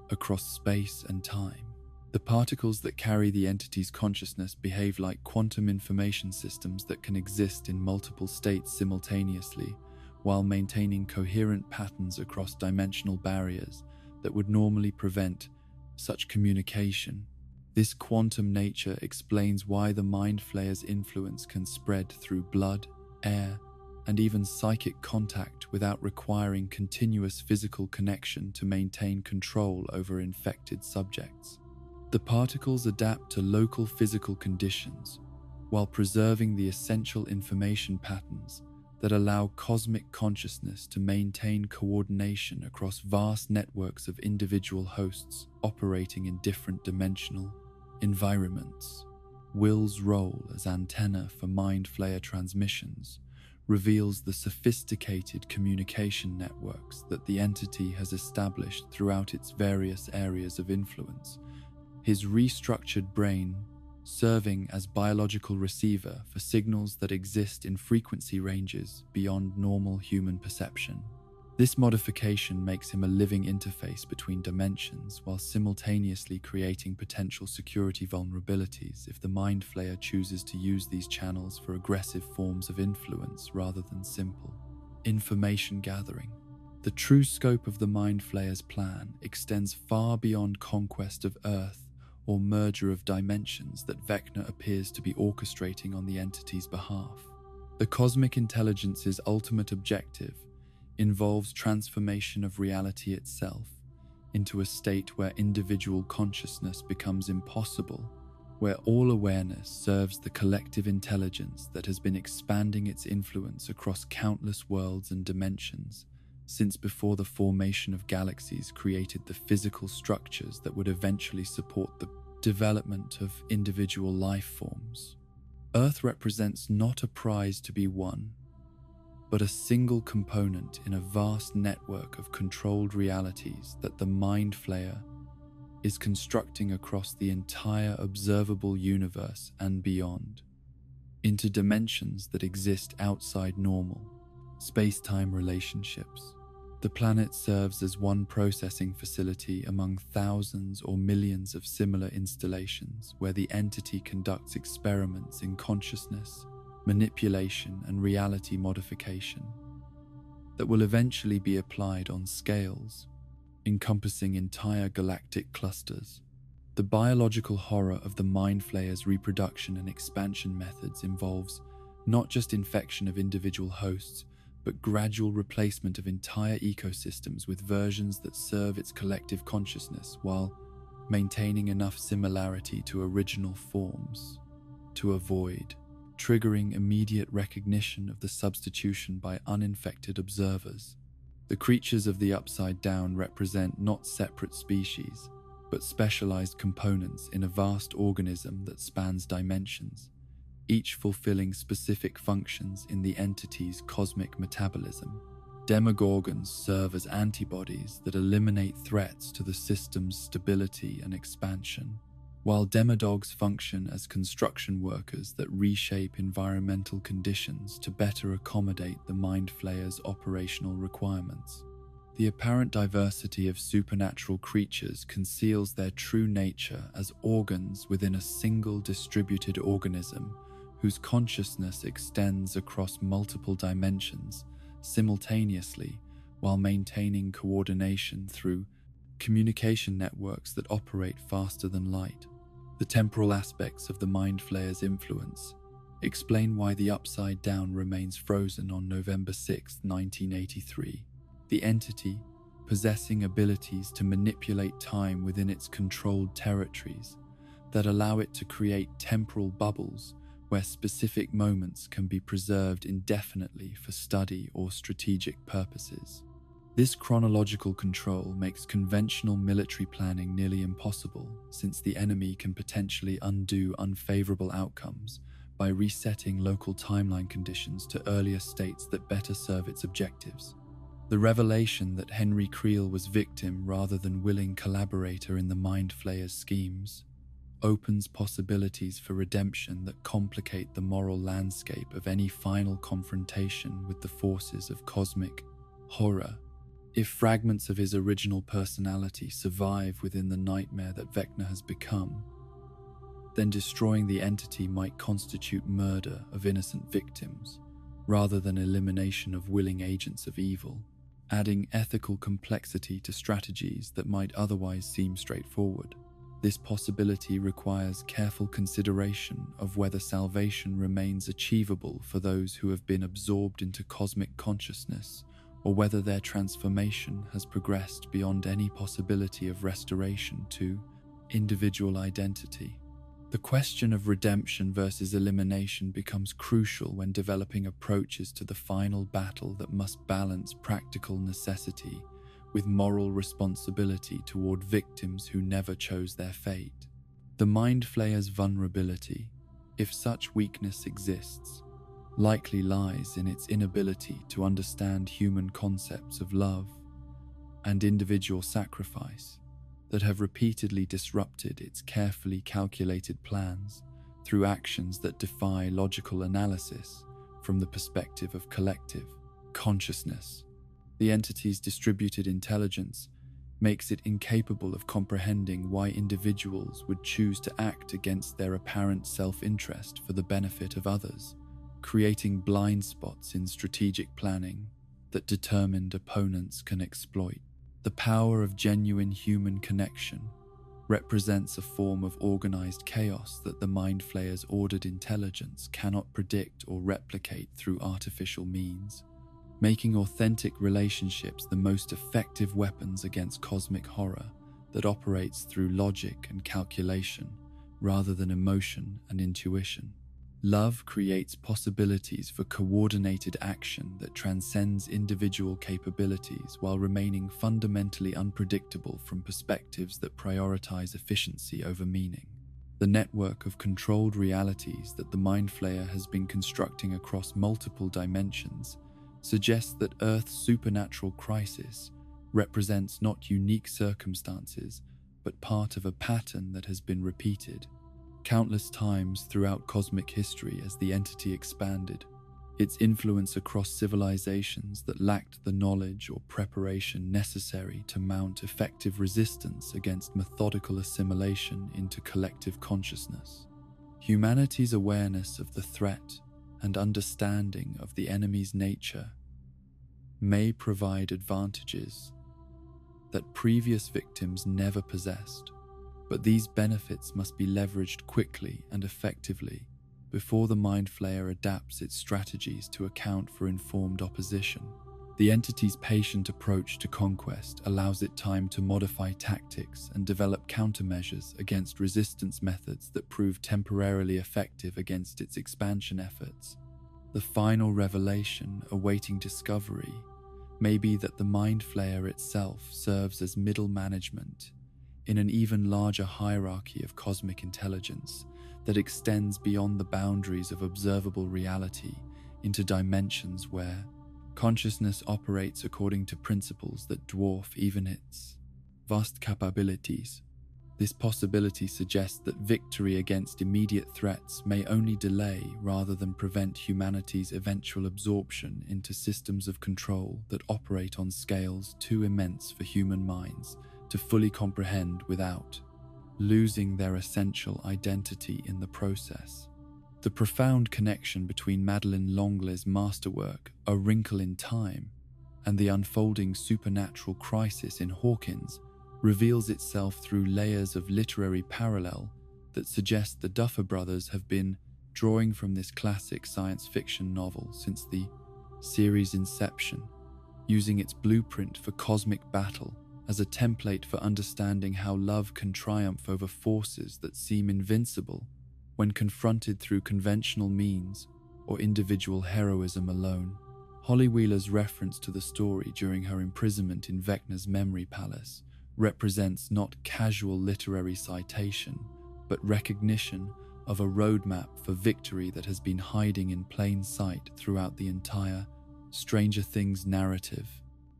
A: across space and time. The particles that carry the entity's consciousness behave like quantum information systems that can exist in multiple states simultaneously while maintaining coherent patterns across dimensional barriers that would normally prevent such communication. This quantum nature explains why the Mind Flayer's influence can spread through blood, air, and even psychic contact without requiring continuous physical connection to maintain control over infected subjects. The particles adapt to local physical conditions while preserving the essential information patterns that allow cosmic consciousness to maintain coordination across vast networks of individual hosts operating in different dimensional environments. Will's role as antenna for Mind Flayer transmissions reveals the sophisticated communication networks that the entity has established throughout its various areas of influence, his restructured brain serving as biological receiver for signals that exist in frequency ranges beyond normal human perception. This modification makes him a living interface between dimensions while simultaneously creating potential security vulnerabilities if the Mind Flayer chooses to use these channels for aggressive forms of influence rather than simple information gathering. The true scope of the Mind Flayer's plan extends far beyond conquest of Earth or merger of dimensions that Vecna appears to be orchestrating on the entity's behalf. The cosmic intelligence's ultimate objective involves transformation of reality itself into a state where individual consciousness becomes impossible, where all awareness serves the collective intelligence that has been expanding its influence across countless worlds and dimensions since before the formation of galaxies created the physical structures that would eventually support the development of individual life forms. Earth represents not a prize to be won, but a single component in a vast network of controlled realities that the Mind Flayer is constructing across the entire observable universe and beyond, into dimensions that exist outside normal space-time relationships. The planet serves as one processing facility among thousands or millions of similar installations where the entity conducts experiments in consciousness, manipulation, and reality modification that will eventually be applied on scales encompassing entire galactic clusters. The biological horror of the Mind Flayer's reproduction and expansion methods involves not just infection of individual hosts, but gradual replacement of entire ecosystems with versions that serve its collective consciousness while maintaining enough similarity to original forms to avoid triggering immediate recognition of the substitution by uninfected observers. The creatures of the Upside Down represent not separate species, but specialized components in a vast organism that spans dimensions, each fulfilling specific functions in the entity's cosmic metabolism. Demogorgons serve as antibodies that eliminate threats to the system's stability and expansion, while Demodogs function as construction workers that reshape environmental conditions to better accommodate the Mind Flayer's operational requirements. The apparent diversity of supernatural creatures conceals their true nature as organs within a single distributed organism whose consciousness extends across multiple dimensions simultaneously while maintaining coordination through communication networks that operate faster than light. The temporal aspects of the Mind Flayer's influence explain why the Upside Down remains frozen on November 6, 1983. The entity, possessing abilities to manipulate time within its controlled territories that allow it to create temporal bubbles where specific moments can be preserved indefinitely for study or strategic purposes. This chronological control makes conventional military planning nearly impossible, since the enemy can potentially undo unfavorable outcomes by resetting local timeline conditions to earlier states that better serve its objectives. The revelation that Henry Creel was victim rather than willing collaborator in the Mind Flayer's schemes opens possibilities for redemption that complicate the moral landscape of any final confrontation with the forces of cosmic horror. If fragments of his original personality survive within the nightmare that Vecna has become, then destroying the entity might constitute murder of innocent victims, rather than elimination of willing agents of evil, adding ethical complexity to strategies that might otherwise seem straightforward. This possibility requires careful consideration of whether salvation remains achievable for those who have been absorbed into cosmic consciousness, or whether their transformation has progressed beyond any possibility of restoration to individual identity. The question of redemption versus elimination becomes crucial when developing approaches to the final battle that must balance practical necessity with moral responsibility toward victims who never chose their fate. The Mind Flayer's vulnerability, if such weakness exists, likely lies in its inability to understand human concepts of love and individual sacrifice that have repeatedly disrupted its carefully calculated plans through actions that defy logical analysis from the perspective of collective consciousness. The entity's distributed intelligence makes it incapable of comprehending why individuals would choose to act against their apparent self-interest for the benefit of others, creating blind spots in strategic planning that determined opponents can exploit. The power of genuine human connection represents a form of organized chaos that the Mind Flayer's ordered intelligence cannot predict or replicate through artificial means, making authentic relationships the most effective weapons against cosmic horror that operates through logic and calculation rather than emotion and intuition. Love creates possibilities for coordinated action that transcends individual capabilities while remaining fundamentally unpredictable from perspectives that prioritize efficiency over meaning. The network of controlled realities that the Mind Flayer has been constructing across multiple dimensions suggests that Earth's supernatural crisis represents not unique circumstances, but part of a pattern that has been repeated countless times throughout cosmic history as the entity expanded. Its influence across civilizations that lacked the knowledge or preparation necessary to mount effective resistance against methodical assimilation into collective consciousness. Humanity's awareness of the threat and understanding of the enemy's nature may provide advantages that previous victims never possessed, but these benefits must be leveraged quickly and effectively before the Mind Flayer adapts its strategies to account for informed opposition. The entity's patient approach to conquest allows it time to modify tactics and develop countermeasures against resistance methods that prove temporarily effective against its expansion efforts. The final revelation awaiting discovery may be that the Mind Flayer itself serves as middle management in an even larger hierarchy of cosmic intelligence that extends beyond the boundaries of observable reality into dimensions where consciousness operates according to principles that dwarf even its vast capabilities. This possibility suggests that victory against immediate threats may only delay rather than prevent humanity's eventual absorption into systems of control that operate on scales too immense for human minds to fully comprehend without losing their essential identity in the process. The profound connection between Madeleine L'Engle's masterwork, A Wrinkle in Time, and the unfolding supernatural crisis in Hawkins reveals itself through layers of literary parallel that suggest the Duffer Brothers have been drawing from this classic science fiction novel since the series' inception, using its blueprint for cosmic battle as a template for understanding how love can triumph over forces that seem invincible when confronted through conventional means or individual heroism alone. Holly Wheeler's reference to the story during her imprisonment in Vecna's memory palace represents not casual literary citation, but recognition of a roadmap for victory that has been hiding in plain sight throughout the entire Stranger Things narrative,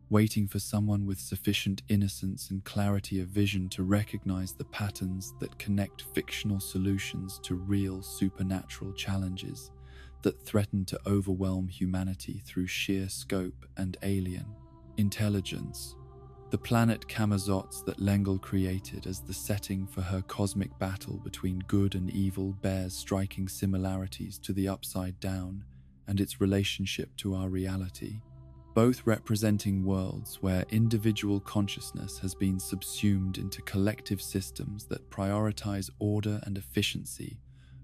A: waiting for someone with sufficient innocence and clarity of vision to recognize the patterns that connect fictional solutions to real supernatural challenges that threaten to overwhelm humanity through sheer scope and alien intelligence. The planet Camazotz that L'Engle created as the setting for her cosmic battle between good and evil bears striking similarities to the Upside Down and its relationship to our reality, both representing worlds where individual consciousness has been subsumed into collective systems that prioritize order and efficiency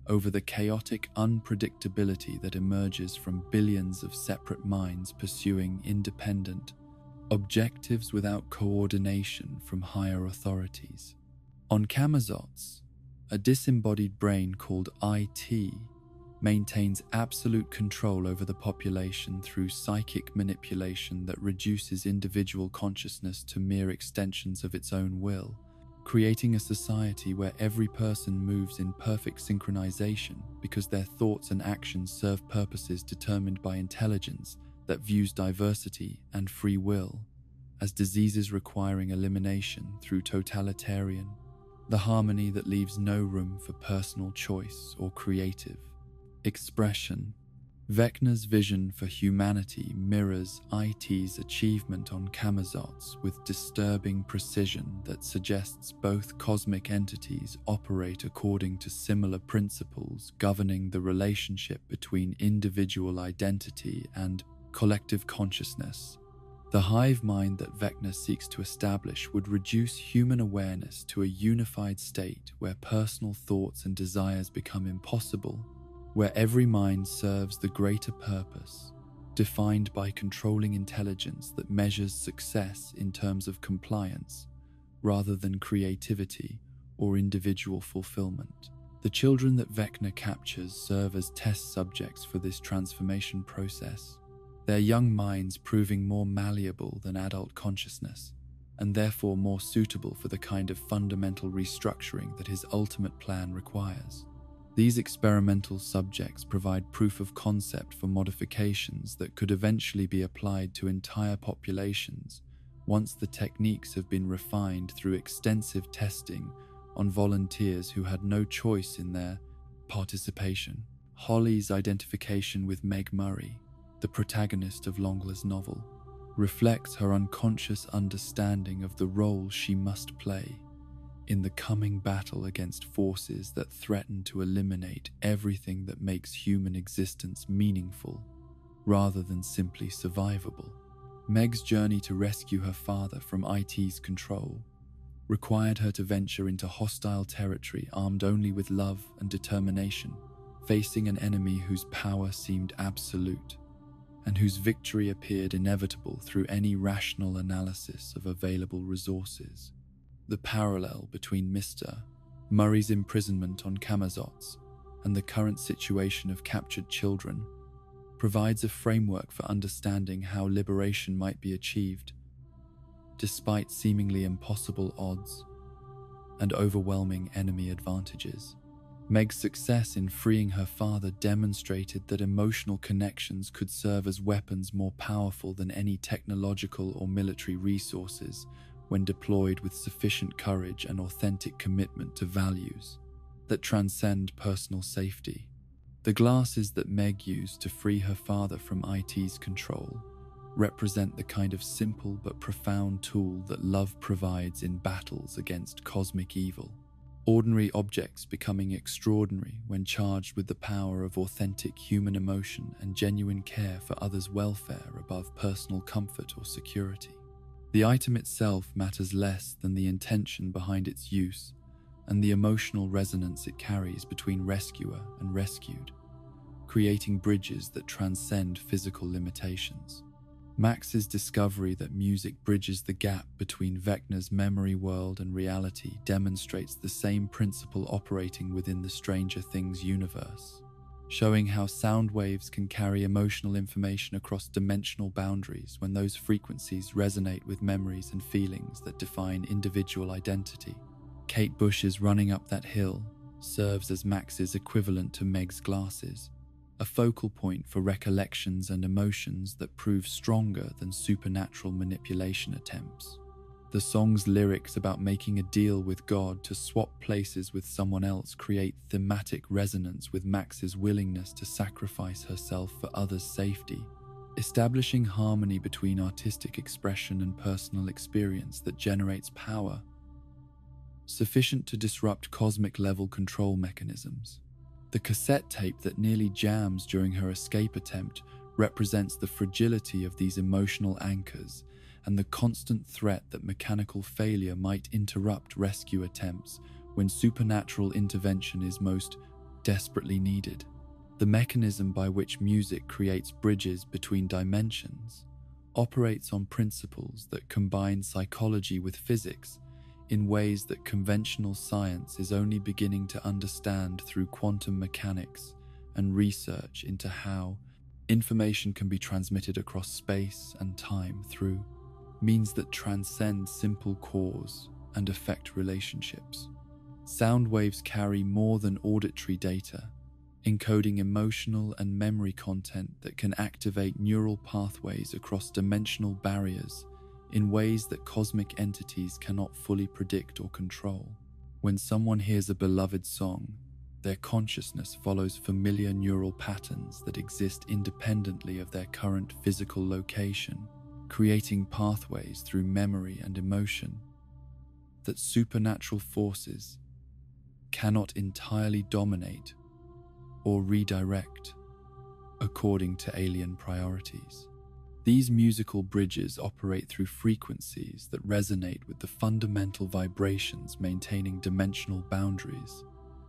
A: over the chaotic unpredictability that emerges from billions of separate minds pursuing independent objectives without coordination from higher authorities. On Camazotz, A disembodied brain called IT maintains absolute control over the population through psychic manipulation that reduces individual consciousness to mere extensions of its own will, creating a society where every person moves in perfect synchronization because their thoughts and actions serve purposes determined by intelligence that views diversity and free will as diseases requiring elimination through totalitarian, the harmony that leaves no room for personal choice or creative expression. Vecna's vision for humanity mirrors IT's achievement on Camazotz with disturbing precision that suggests both cosmic entities operate according to similar principles governing the relationship between individual identity and collective consciousness. The hive mind that Vecna seeks to establish would reduce human awareness to a unified state where personal thoughts and desires become impossible, where every mind serves the greater purpose, defined by controlling intelligence that measures success in terms of compliance, rather than creativity or individual fulfillment. The children that Vecna captures serve as test subjects for this transformation process, their young minds proving more malleable than adult consciousness, and therefore more suitable for the kind of fundamental restructuring that his ultimate plan requires. These experimental subjects provide proof of concept for modifications that could eventually be applied to entire populations once the techniques have been refined through extensive testing on volunteers who had no choice in their participation. Holly's identification with Meg Murray, the protagonist of Longla's novel, reflects her unconscious understanding of the role she must play in the coming battle against forces that threaten to eliminate everything that makes human existence meaningful rather than simply survivable. Meg's journey to rescue her father from IT's control required her to venture into hostile territory armed only with love and determination, facing an enemy whose power seemed absolute and whose victory appeared inevitable through any rational analysis of available resources. The parallel between Mr. Murray's imprisonment on Camazotz and the current situation of captured children provides a framework for understanding how liberation might be achieved, despite seemingly impossible odds and overwhelming enemy advantages. Meg's success in freeing her father demonstrated that emotional connections could serve as weapons more powerful than any technological or military resources when deployed with sufficient courage and authentic commitment to values that transcend personal safety. The glasses that Meg used to free her father from IT's control represent the kind of simple but profound tool that love provides in battles against cosmic evil. Ordinary objects becoming extraordinary when charged with the power of authentic human emotion and genuine care for others' welfare above personal comfort or security. The item itself matters less than the intention behind its use and the emotional resonance it carries between rescuer and rescued, creating bridges that transcend physical limitations. Max's discovery that music bridges the gap between Vecna's memory world and reality demonstrates the same principle operating within the Stranger Things universe, showing how sound waves can carry emotional information across dimensional boundaries when those frequencies resonate with memories and feelings that define individual identity. Kate Bush's Running Up That Hill serves as Max's equivalent to Meg's glasses, a focal point for recollections and emotions that prove stronger than supernatural manipulation attempts. The song's lyrics about making a deal with God to swap places with someone else create thematic resonance with Max's willingness to sacrifice herself for others' safety, establishing harmony between artistic expression and personal experience that generates power sufficient to disrupt cosmic-level control mechanisms. The cassette tape that nearly jams during her escape attempt represents the fragility of these emotional anchors and the constant threat that mechanical failure might interrupt rescue attempts when supernatural intervention is most desperately needed. The mechanism by which music creates bridges between dimensions operates on principles that combine psychology with physics in ways that conventional science is only beginning to understand through quantum mechanics and research into how information can be transmitted across space and time through means that transcend simple cause and effect relationships. Sound waves carry more than auditory data, encoding emotional and memory content that can activate neural pathways across dimensional barriers in ways that cosmic entities cannot fully predict or control. When someone hears a beloved song, their consciousness follows familiar neural patterns that exist independently of their current physical location, creating pathways through memory and emotion that supernatural forces cannot entirely dominate or redirect according to alien priorities. These musical bridges operate through frequencies that resonate with the fundamental vibrations maintaining dimensional boundaries,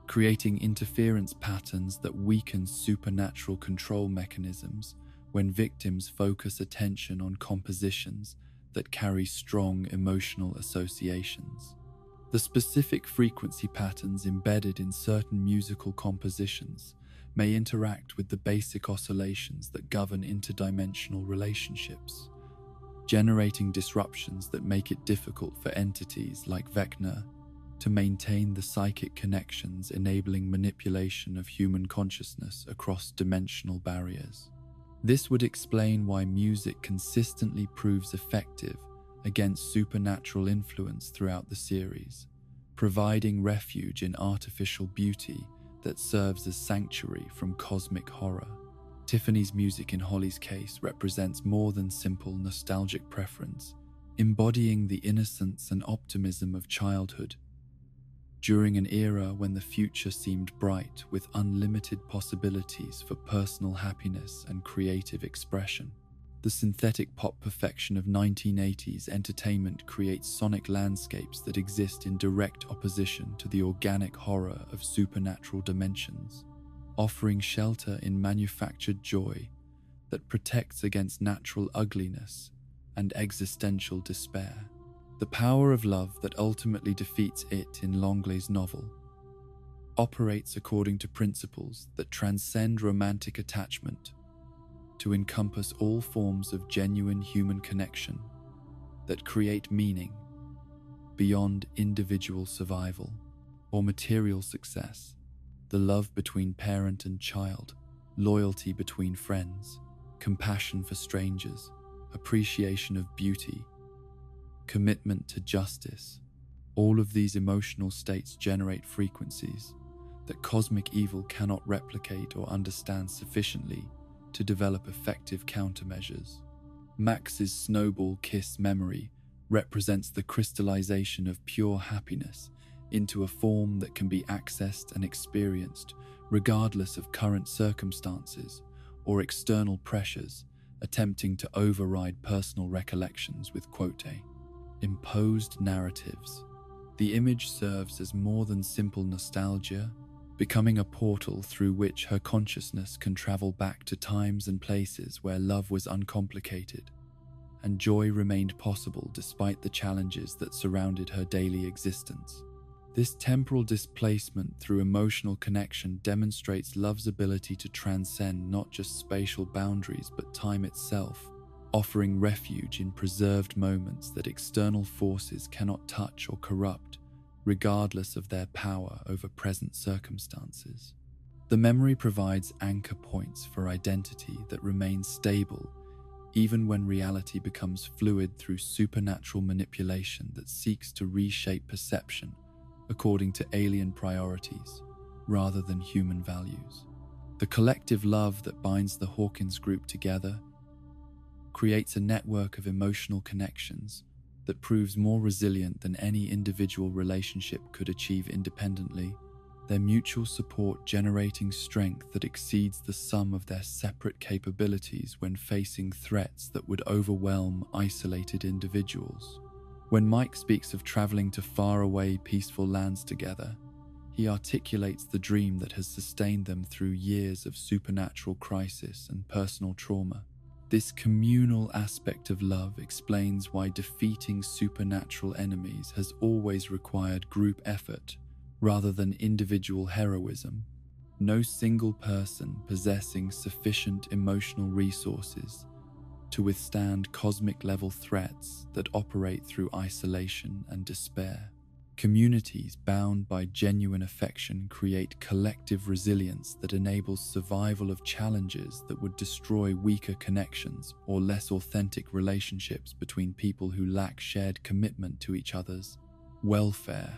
A: creating interference patterns that weaken supernatural control mechanisms when victims focus attention on compositions that carry strong emotional associations. The specific frequency patterns embedded in certain musical compositions may interact with the basic oscillations that govern interdimensional relationships, generating disruptions that make it difficult for entities like Vecna to maintain the psychic connections enabling manipulation of human consciousness across dimensional barriers. This would explain why music consistently proves effective against supernatural influence throughout the series, providing refuge in artificial beauty that serves as sanctuary from cosmic horror. Tiffany's music in Holly's case represents more than simple nostalgic preference, embodying the innocence and optimism of childhood during an era when the future seemed bright with unlimited possibilities for personal happiness and creative expression. The synthetic pop perfection of 1980s entertainment creates sonic landscapes that exist in direct opposition to the organic horror of supernatural dimensions, offering shelter in manufactured joy that protects against natural ugliness and existential despair. The power of love that ultimately defeats it in Langlet's novel operates according to principles that transcend romantic attachment to encompass all forms of genuine human connection that create meaning beyond individual survival or material success. The love between parent and child, loyalty between friends, compassion for strangers, appreciation of beauty, commitment to justice. All of these emotional states generate frequencies that cosmic evil cannot replicate or understand sufficiently to develop effective countermeasures. Max's snowball kiss memory represents the crystallization of pure happiness into a form that can be accessed and experienced regardless of current circumstances or external pressures attempting to override personal recollections with quote imposed narratives. The image serves as more than simple nostalgia, becoming a portal through which her consciousness can travel back to times and places where love was uncomplicated and joy remained possible despite the challenges that surrounded her daily existence. This temporal displacement through emotional connection demonstrates love's ability to transcend not just spatial boundaries but time itself, offering refuge in preserved moments that external forces cannot touch or corrupt, regardless of their power over present circumstances. The memory provides anchor points for identity that remain stable even when reality becomes fluid through supernatural manipulation that seeks to reshape perception according to alien priorities rather than human values. The collective love that binds the Hawkins group together creates a network of emotional connections that proves more resilient than any individual relationship could achieve independently, their mutual support generating strength that exceeds the sum of their separate capabilities when facing threats that would overwhelm isolated individuals. When Mike speaks of traveling to faraway, peaceful lands together, he articulates the dream that has sustained them through years of supernatural crisis and personal trauma. This communal aspect of love explains why defeating supernatural enemies has always required group effort rather than individual heroism. No single person possessing sufficient emotional resources to withstand cosmic-level threats that operate through isolation and despair. Communities bound by genuine affection create collective resilience that enables survival of challenges that would destroy weaker connections or less authentic relationships between people who lack shared commitment to each other's welfare.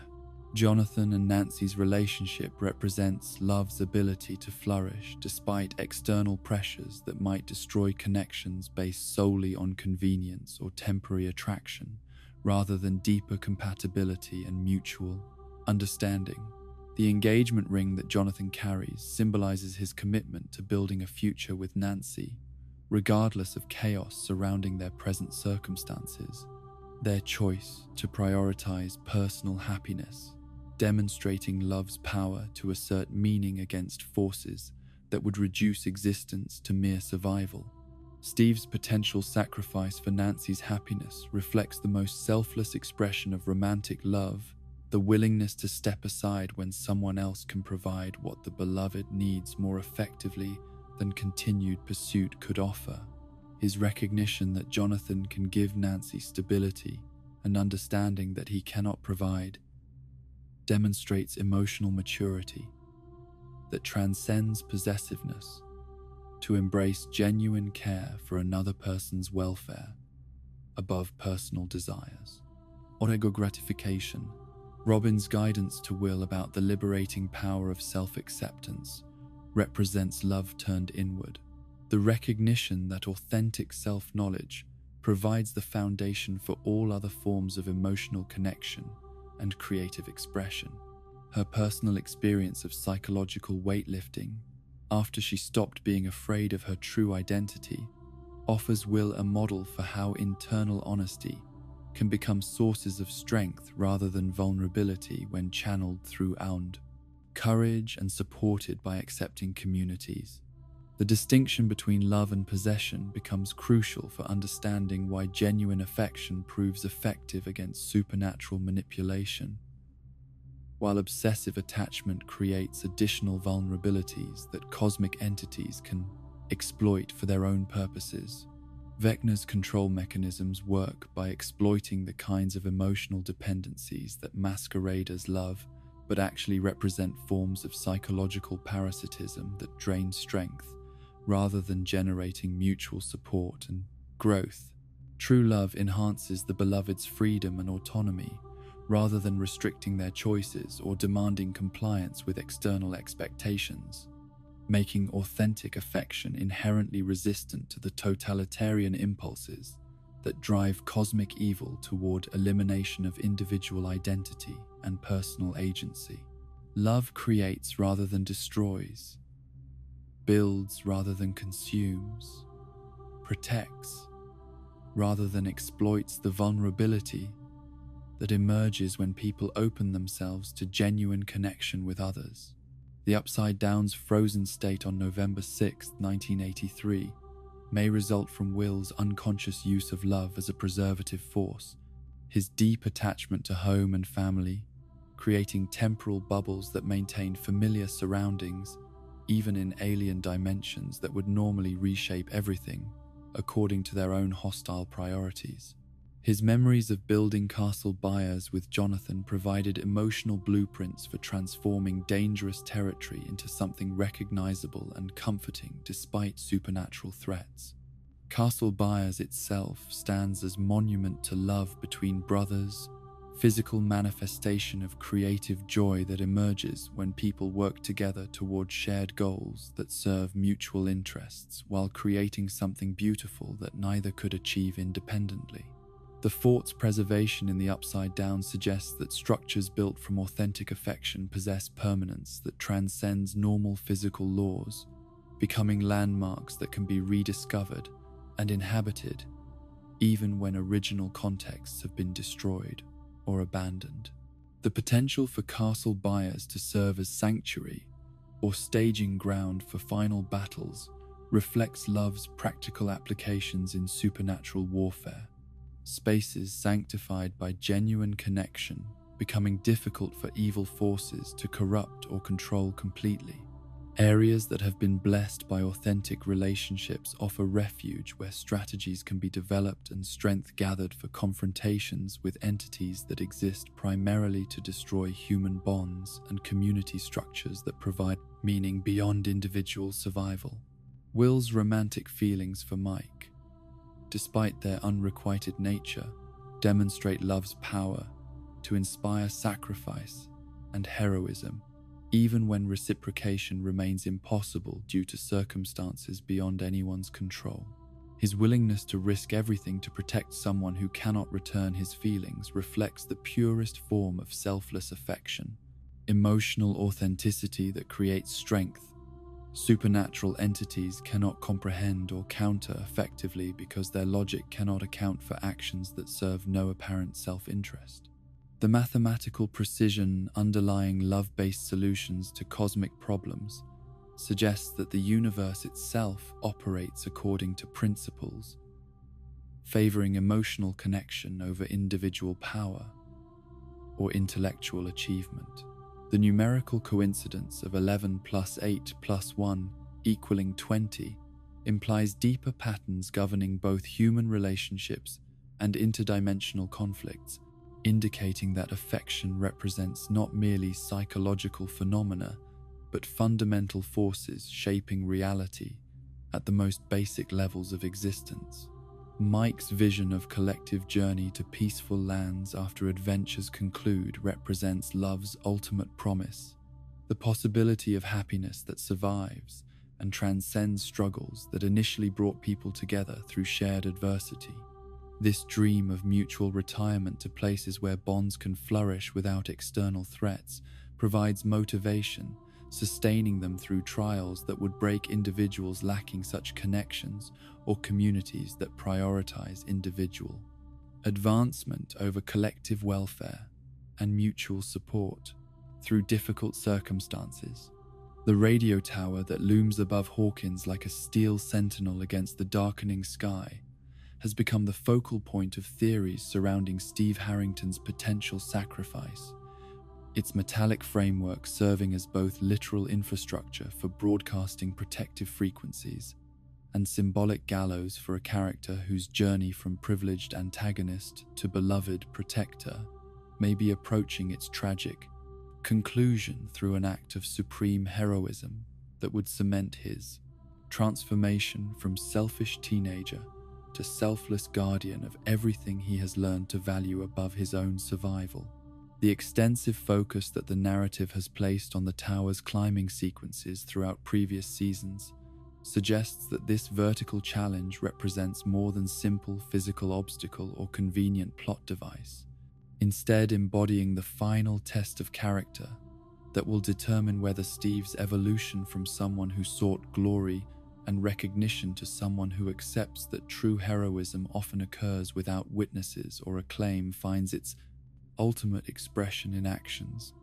A: Jonathan and Nancy's relationship represents love's ability to flourish despite external pressures that might destroy connections based solely on convenience or temporary attraction, rather than deeper compatibility and mutual understanding. The engagement ring that Jonathan carries symbolizes his commitment to building a future with Nancy, regardless of chaos surrounding their present circumstances. Their choice to prioritize personal happiness, demonstrating love's power to assert meaning against forces that would reduce existence to mere survival. Steve's potential sacrifice for Nancy's happiness reflects the most selfless expression of romantic love, the willingness to step aside when someone else can provide what the beloved needs more effectively than continued pursuit could offer. His recognition that Jonathan can give Nancy stability and understanding that he cannot provide demonstrates emotional maturity that transcends possessiveness, to embrace genuine care for another person's welfare above personal desires. Orego gratification. Robin's guidance to Will about the liberating power of self-acceptance represents love turned inward. The recognition that authentic self-knowledge provides the foundation for all other forms of emotional connection and creative expression. Her personal experience of psychological weightlifting, after she stopped being afraid of her true identity, offers Will a model for how internal honesty can become sources of strength rather than vulnerability when channeled through courage and supported by accepting communities. The distinction between love and possession becomes crucial for understanding why genuine affection proves effective against supernatural manipulation, while obsessive attachment creates additional vulnerabilities that cosmic entities can exploit for their own purposes. Vecna's control mechanisms work by exploiting the kinds of emotional dependencies that masquerade as love but actually represent forms of psychological parasitism that drain strength rather than generating mutual support and growth. True love enhances the beloved's freedom and autonomy, rather than restricting their choices or demanding compliance with external expectations, making authentic affection inherently resistant to the totalitarian impulses that drive cosmic evil toward elimination of individual identity and personal agency. Love creates rather than destroys, builds rather than consumes, protects rather than exploits the vulnerability that emerges when people open themselves to genuine connection with others. The Upside Down's frozen state on November 6, 1983, may result from Will's unconscious use of love as a preservative force, his deep attachment to home and family, creating temporal bubbles that maintain familiar surroundings, even in alien dimensions that would normally reshape everything according to their own hostile priorities. His memories of building Castle Byers with Jonathan provided emotional blueprints for transforming dangerous territory into something recognizable and comforting despite supernatural threats. Castle Byers itself stands as monument to love between brothers, physical manifestation of creative joy that emerges when people work together toward shared goals that serve mutual interests while creating something beautiful that neither could achieve independently. The fort's preservation in the Upside Down suggests that structures built from authentic affection possess permanence that transcends normal physical laws, becoming landmarks that can be rediscovered and inhabited even when original contexts have been destroyed or abandoned. The potential for Castle Byers to serve as sanctuary or staging ground for final battles reflects love's practical applications in supernatural warfare, spaces sanctified by genuine connection becoming difficult for evil forces to corrupt or control completely. Areas that have been blessed by authentic relationships offer refuge where strategies can be developed and strength gathered for confrontations with entities that exist primarily to destroy human bonds and community structures that provide meaning beyond individual survival. Will's romantic feelings for Mike, despite their unrequited nature, demonstrate love's power to inspire sacrifice and heroism, even when reciprocation remains impossible due to circumstances beyond anyone's control. His willingness to risk everything to protect someone who cannot return his feelings reflects the purest form of selfless affection, emotional authenticity that creates strength. Supernatural entities cannot comprehend or counter effectively because their logic cannot account for actions that serve no apparent self-interest. The mathematical precision underlying love-based solutions to cosmic problems suggests that the universe itself operates according to principles, favoring emotional connection over individual power or intellectual achievement. The numerical coincidence of 11 plus 8 plus 1 equaling 20 implies deeper patterns governing both human relationships and interdimensional conflicts, indicating that affection represents not merely psychological phenomena, but fundamental forces shaping reality at the most basic levels of existence. Mike's vision of collective journey to peaceful lands after adventures conclude represents love's ultimate promise, the possibility of happiness that survives and transcends struggles that initially brought people together through shared adversity. This dream of mutual retirement to places where bonds can flourish without external threats provides motivation, sustaining them through trials that would break individuals lacking such connections or communities that prioritize individual advancement over collective welfare and mutual support through difficult circumstances. The radio tower that looms above Hawkins like a steel sentinel against the darkening sky has become the focal point of theories surrounding Steve Harrington's potential sacrifice, its metallic framework serving as both literal infrastructure for broadcasting protective frequencies and symbolic gallows for a character whose journey from privileged antagonist to beloved protector may be approaching its tragic conclusion through an act of supreme heroism that would cement his transformation from selfish teenager to selfless guardian of everything he has learned to value above his own survival. The extensive focus that the narrative has placed on the tower's climbing sequences throughout previous seasons suggests that this vertical challenge represents more than simple physical obstacle or convenient plot device, instead embodying the final test of character that will determine whether Steve's evolution from someone who sought glory and recognition to someone who accepts that true heroism often occurs without witnesses or acclaim finds its ultimate expression in actions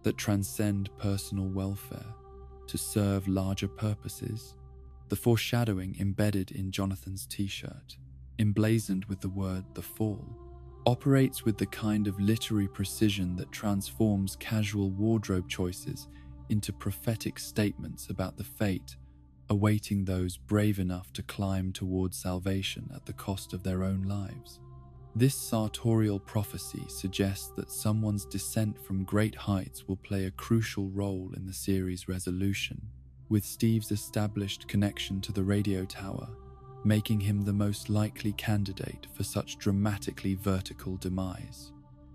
A: that transcend personal welfare to serve larger purposes. The foreshadowing embedded in Jonathan's t-shirt, emblazoned with the word "The Fall," operates with the kind of literary precision that transforms casual wardrobe choices into prophetic statements about the fate awaiting those brave enough to climb towards salvation at the cost of their own lives. This sartorial prophecy suggests that someone's descent from great heights will play a crucial role in the series' resolution, with Steve's established connection to the radio tower making him the most likely candidate for such dramatically vertical demise.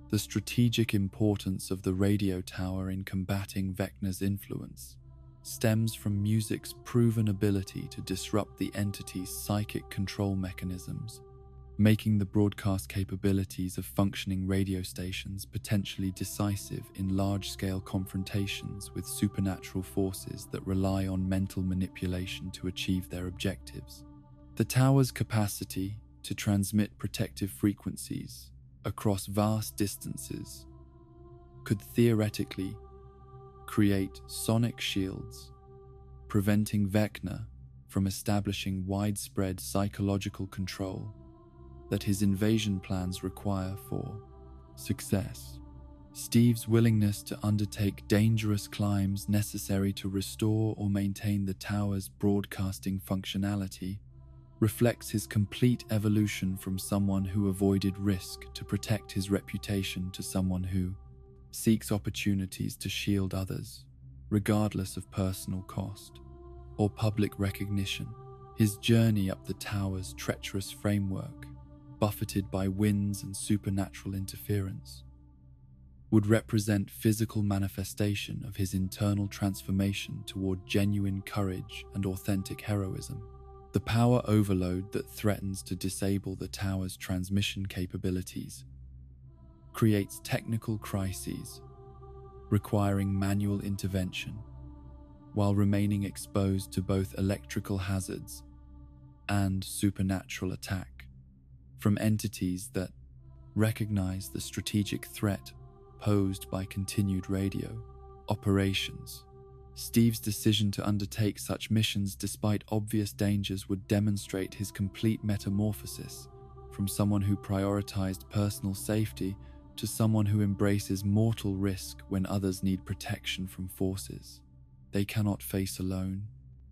A: The strategic importance of the radio tower in combating Vecna's influence stems from music's proven ability to disrupt the entity's psychic control mechanisms, making the broadcast capabilities of functioning radio stations potentially decisive in large-scale confrontations with supernatural forces that rely on mental manipulation to achieve their objectives. The tower's capacity to transmit protective frequencies across vast distances could theoretically create sonic shields, preventing Vecna from establishing widespread psychological control that his invasion plans require for success. Steve's willingness to undertake dangerous climbs necessary to restore or maintain the tower's broadcasting functionality reflects his complete evolution from someone who avoided risk to protect his reputation to someone who seeks opportunities to shield others, regardless of personal cost or public recognition. His journey up the tower's treacherous framework, buffeted by winds and supernatural interference, would represent physical manifestation of his internal transformation toward genuine courage and authentic heroism. The power overload that threatens to disable the tower's transmission capabilities creates technical crises requiring manual intervention while remaining exposed to both electrical hazards and supernatural attack from entities that recognize the strategic threat posed by continued radio operations. Steve's decision to undertake such missions despite obvious dangers would demonstrate his complete metamorphosis from someone who prioritized personal safety to someone who embraces mortal risk when others need protection from forces they cannot face alone.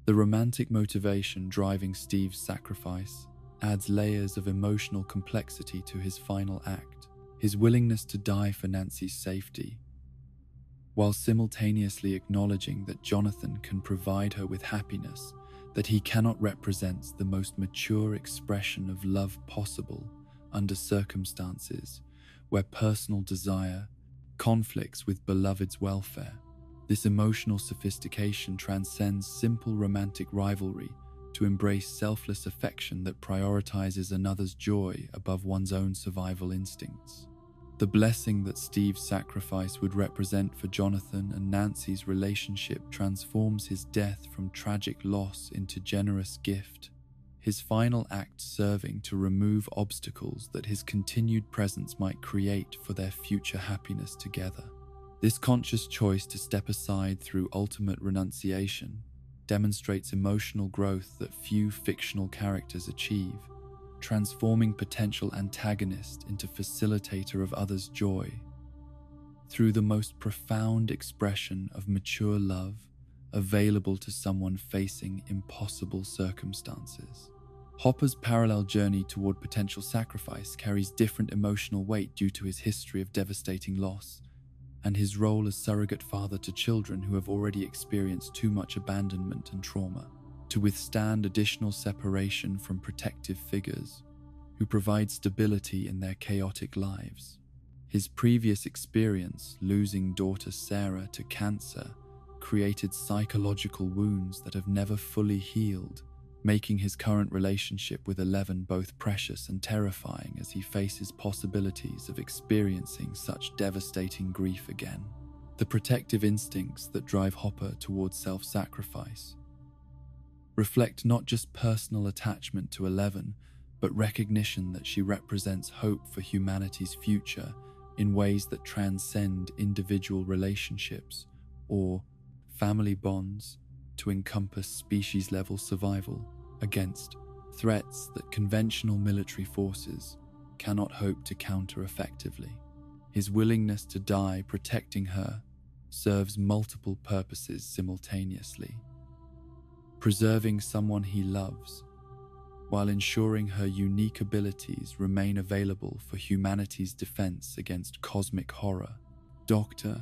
A: The romantic motivation driving Steve's sacrifice adds layers of emotional complexity to his final act. His willingness to die for Nancy's safety, while simultaneously acknowledging that Jonathan can provide her with happiness that he cannot, represents the most mature expression of love possible under circumstances where personal desire conflicts with beloved's welfare. This emotional sophistication transcends simple romantic rivalry to embrace selfless affection that prioritizes another's joy above one's own survival instincts. The blessing that Steve's sacrifice would represent for Jonathan and Nancy's relationship transforms his death from tragic loss into generous gift, his final act serving to remove obstacles that his continued presence might create for their future happiness together. This conscious choice to step aside through ultimate renunciation demonstrates emotional growth that few fictional characters achieve, transforming potential antagonist into facilitator of others' joy through the most profound expression of mature love available to someone facing impossible circumstances. Hopper's parallel journey toward potential sacrifice carries different emotional weight due to his history of devastating loss and his role as surrogate father to children who have already experienced too much abandonment and trauma to withstand additional separation from protective figures who provide stability in their chaotic lives. His previous experience, losing daughter Sarah to cancer, created psychological wounds that have never fully healed, making his current relationship with Eleven both precious and terrifying as he faces possibilities of experiencing such devastating grief again. The protective instincts that drive Hopper towards self-sacrifice reflect not just personal attachment to Eleven, but recognition that she represents hope for humanity's future in ways that transcend individual relationships or family bonds to encompass species-level survival against threats that conventional military forces cannot hope to counter effectively. His willingness to die protecting her serves multiple purposes simultaneously, preserving someone he loves, while ensuring her unique abilities remain available for humanity's defense against cosmic horror. Dr.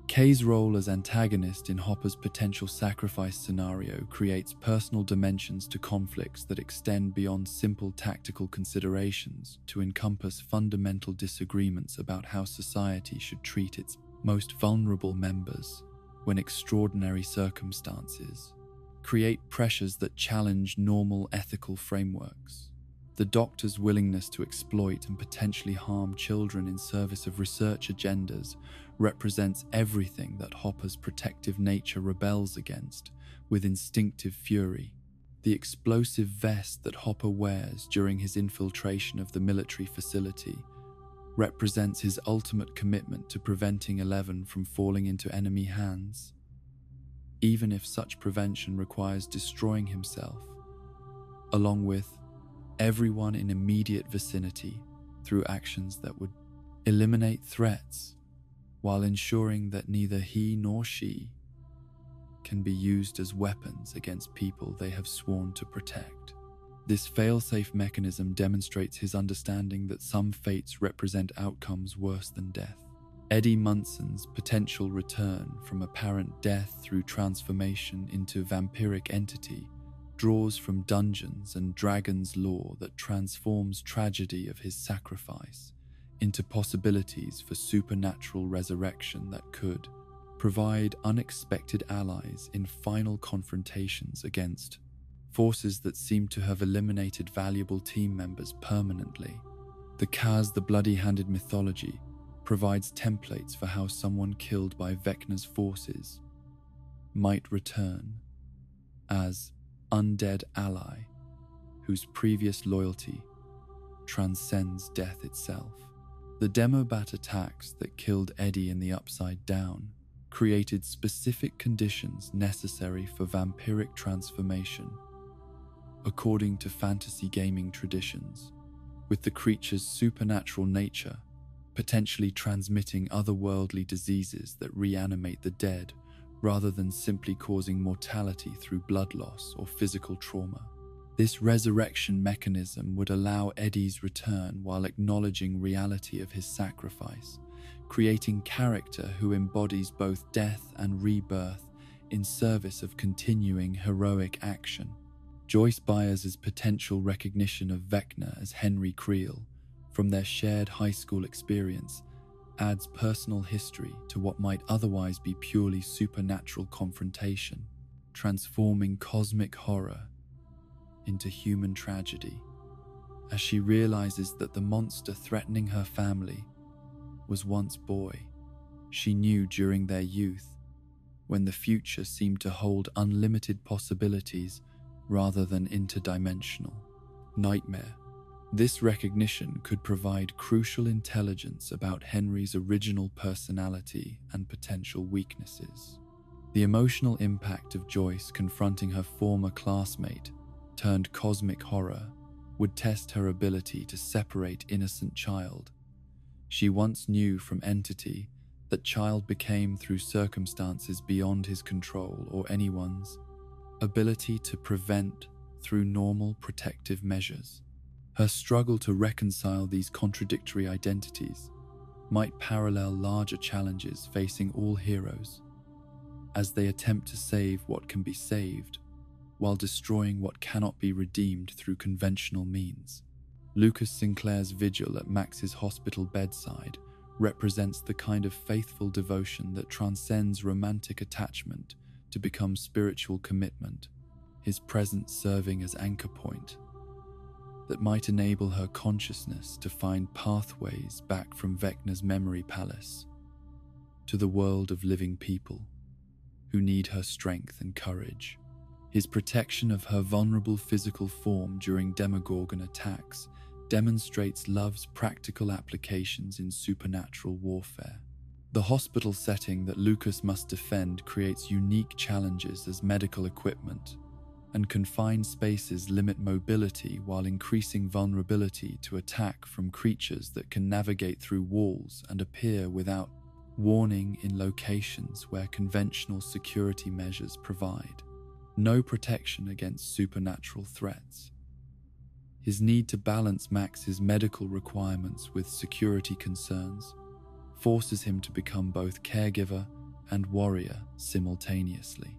A: K's role as antagonist in Hopper's potential sacrifice scenario creates personal dimensions to conflicts that extend beyond simple tactical considerations to encompass fundamental disagreements about how society should treat its most vulnerable members when extraordinary circumstances create pressures that challenge normal ethical frameworks. The Doctor's willingness to exploit and potentially harm children in service of research agendas represents everything that Hopper's protective nature rebels against with instinctive fury. The explosive vest that Hopper wears during his infiltration of the military facility represents his ultimate commitment to preventing Eleven from falling into enemy hands, even if such prevention requires destroying himself along with everyone in immediate vicinity through actions that would eliminate threats while ensuring that neither he nor she can be used as weapons against people they have sworn to protect. This fail-safe mechanism demonstrates his understanding that some fates represent outcomes worse than death. Eddie Munson's potential return from apparent death through transformation into vampiric entity draws from Dungeons and Dragons lore that transforms tragedy of his sacrifice into possibilities for supernatural resurrection that could provide unexpected allies in final confrontations against forces that seem to have eliminated valuable team members permanently. The Kaz the Bloody-Handed mythology provides templates for how someone killed by Vecna's forces might return as undead ally whose previous loyalty transcends death itself. The Demobat attacks that killed Eddie in the Upside Down created specific conditions necessary for vampiric transformation, according to fantasy gaming traditions, with the creature's supernatural nature potentially transmitting otherworldly diseases that reanimate the dead rather than simply causing mortality through blood loss or physical trauma. This resurrection mechanism would allow Eddie's return while acknowledging reality of his sacrifice, creating character who embodies both death and rebirth in service of continuing heroic action. Joyce Byers' potential recognition of Vecna as Henry Creel from their shared high school experience adds personal history to what might otherwise be purely supernatural confrontation, transforming cosmic horror into human tragedy. As she realizes that the monster threatening her family was once boy, she knew during their youth, when the future seemed to hold unlimited possibilities rather than interdimensional nightmare. This recognition could provide crucial intelligence about Henry's original personality and potential weaknesses. The emotional impact of Joyce confronting her former classmate turned cosmic horror would test her ability to separate innocent child. She once knew from Entity that child became through circumstances beyond his control or anyone's ability to prevent through normal protective measures. Her struggle to reconcile these contradictory identities might parallel larger challenges facing all heroes as they attempt to save what can be saved while destroying what cannot be redeemed through conventional means. Lucas Sinclair's vigil at Max's hospital bedside represents the kind of faithful devotion that transcends romantic attachment to become spiritual commitment, his presence serving as anchor point that might enable her consciousness to find pathways back from Vecna's memory palace to the world of living people who need her strength and courage. His protection of her vulnerable physical form during Demogorgon attacks demonstrates love's practical applications in supernatural warfare. The hospital setting that Lucas must defend creates unique challenges as medical equipment and confined spaces limit mobility while increasing vulnerability to attack from creatures that can navigate through walls and appear without warning in locations where conventional security measures provide no protection against supernatural threats. His need to balance Max's medical requirements with security concerns forces him to become both caregiver and warrior simultaneously.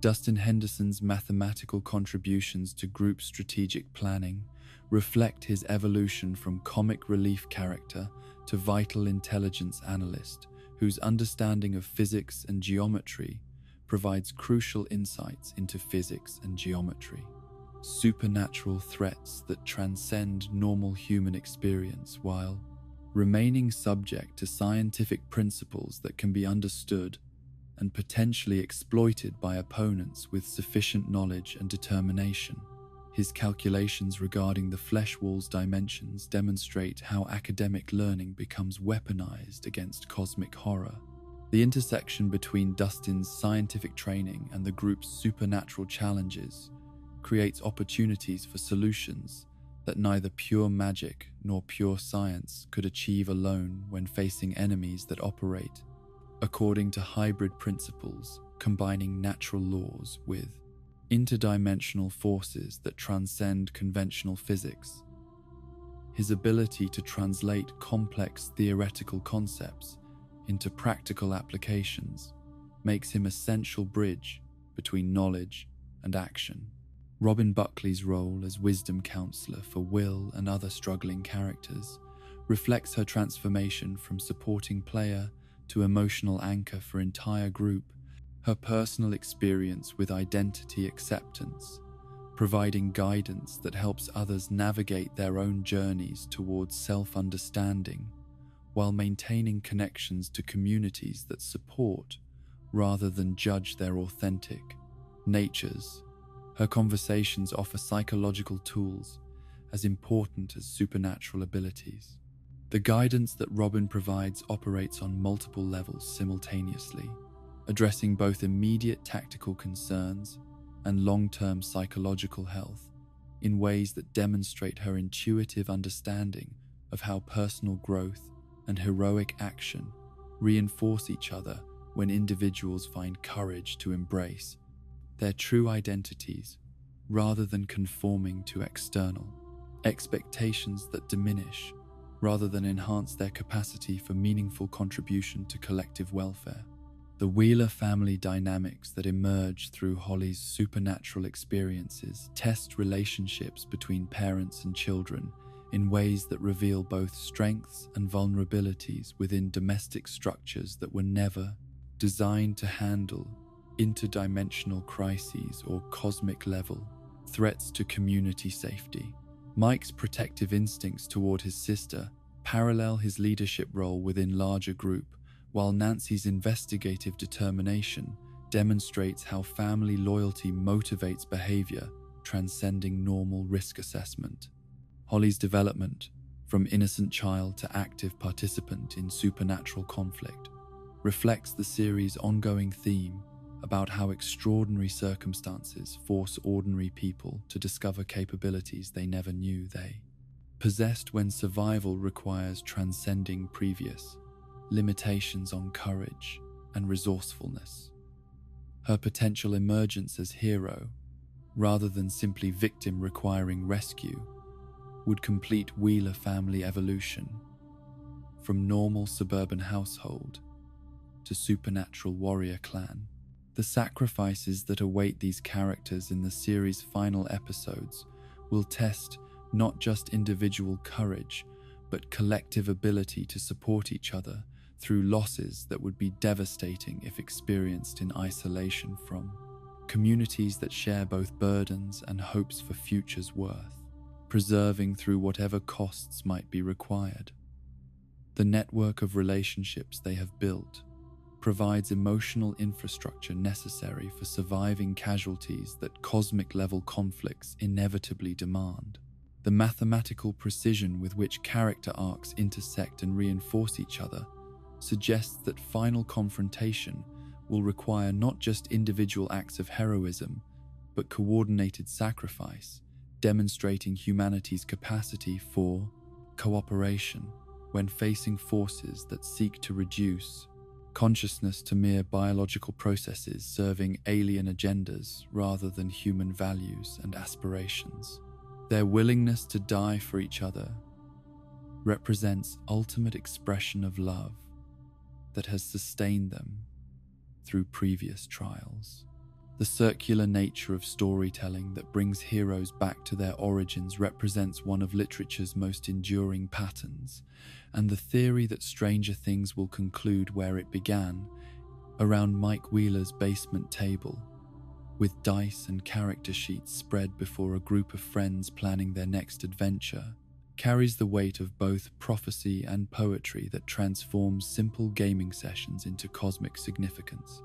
A: Dustin Henderson's mathematical contributions to group strategic planning reflect his evolution from comic relief character to vital intelligence analyst, whose understanding of physics and geometry provides crucial insights into physics and geometry. Supernatural threats that transcend normal human experience while remaining subject to scientific principles that can be understood and potentially exploited by opponents with sufficient knowledge and determination. His calculations regarding the flesh wall's dimensions demonstrate how academic learning becomes weaponized against cosmic horror. The intersection between Dustin's scientific training and the group's supernatural challenges creates opportunities for solutions that neither pure magic nor pure science could achieve alone when facing enemies that operate according to hybrid principles, combining natural laws with interdimensional forces that transcend conventional physics. His ability to translate complex theoretical concepts into practical applications makes him an essential bridge between knowledge and action. Robin Buckley's role as wisdom counselor for Will and other struggling characters reflects her transformation from supporting player to emotional anchor for entire group, her personal experience with identity acceptance, providing guidance that helps others navigate their own journeys towards self-understanding, while maintaining connections to communities that support rather than judge their authentic natures. Her conversations offer psychological tools as important as supernatural abilities. The guidance that Robin provides operates on multiple levels simultaneously, addressing both immediate tactical concerns and long-term psychological health in ways that demonstrate her intuitive understanding of how personal growth and heroic action reinforce each other when individuals find courage to embrace their true identities rather than conforming to external expectations that diminish rather than enhance their capacity for meaningful contribution to collective welfare. The Wheeler family dynamics that emerge through Holly's supernatural experiences test relationships between parents and children in ways that reveal both strengths and vulnerabilities within domestic structures that were never designed to handle interdimensional crises or cosmic-level threats to community safety. Mike's protective instincts toward his sister parallel his leadership role within larger group, while Nancy's investigative determination demonstrates how family loyalty motivates behavior transcending normal risk assessment. Holly's development, from innocent child to active participant in supernatural conflict, reflects the series' ongoing theme about how extraordinary circumstances force ordinary people to discover capabilities they never knew they possessed when survival requires transcending previous limitations on courage and resourcefulness. Her potential emergence as hero, rather than simply victim requiring rescue, would complete Wheeler family evolution from normal suburban household to supernatural warrior clan. The sacrifices that await these characters in the series' final episodes will test not just individual courage, but collective ability to support each other through losses that would be devastating if experienced in isolation from communities that share both burdens and hopes for futures worth, preserving through whatever costs might be required. The network of relationships they have built provides emotional infrastructure necessary for surviving casualties that cosmic-level conflicts inevitably demand. The mathematical precision with which character arcs intersect and reinforce each other suggests that final confrontation will require not just individual acts of heroism, but coordinated sacrifice, demonstrating humanity's capacity for cooperation when facing forces that seek to reduce consciousness to mere biological processes serving alien agendas rather than human values and aspirations. Their willingness to die for each other represents ultimate expression of love that has sustained them through previous trials. The circular nature of storytelling that brings heroes back to their origins represents one of literature's most enduring patterns, and the theory that Stranger Things will conclude where it began, around Mike Wheeler's basement table, with dice and character sheets spread before a group of friends planning their next adventure, carries the weight of both prophecy and poetry that transforms simple gaming sessions into cosmic significance.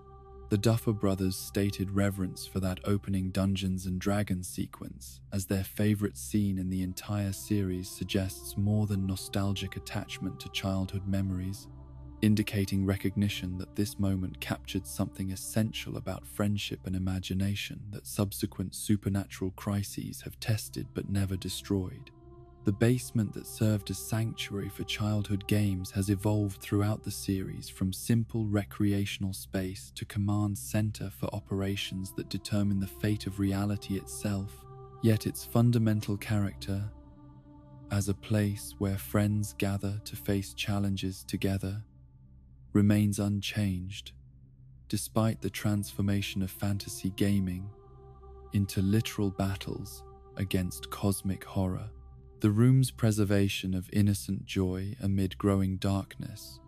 A: The Duffer Brothers' stated reverence for that opening Dungeons and Dragons sequence as their favorite scene in the entire series suggests more than nostalgic attachment to childhood memories. indicating recognition that this moment captured something essential about friendship and imagination that subsequent supernatural crises have tested but never destroyed. The basement that served as sanctuary for childhood games has evolved throughout the series from simple recreational space to command center for operations that determine the fate of reality itself, yet its fundamental character as a place where friends gather to face challenges together remains unchanged, despite the transformation of fantasy gaming into literal battles against cosmic horror. The room's preservation of innocent joy amid growing darkness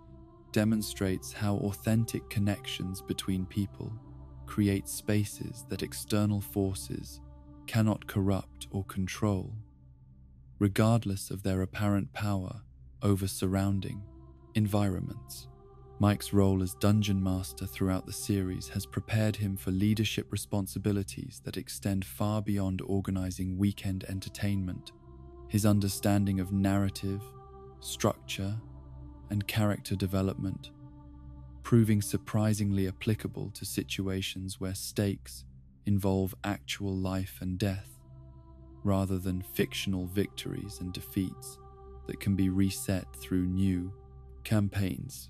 A: demonstrates how authentic connections between people create spaces that external forces cannot corrupt or control, regardless of their apparent power over surrounding environments. Mike's role as Dungeon Master throughout the series has prepared him for leadership responsibilities that extend far beyond organizing weekend entertainment. His understanding of narrative, structure, and character development, proving surprisingly applicable to situations where stakes involve actual life and death, rather than fictional victories and defeats that can be reset through new campaigns.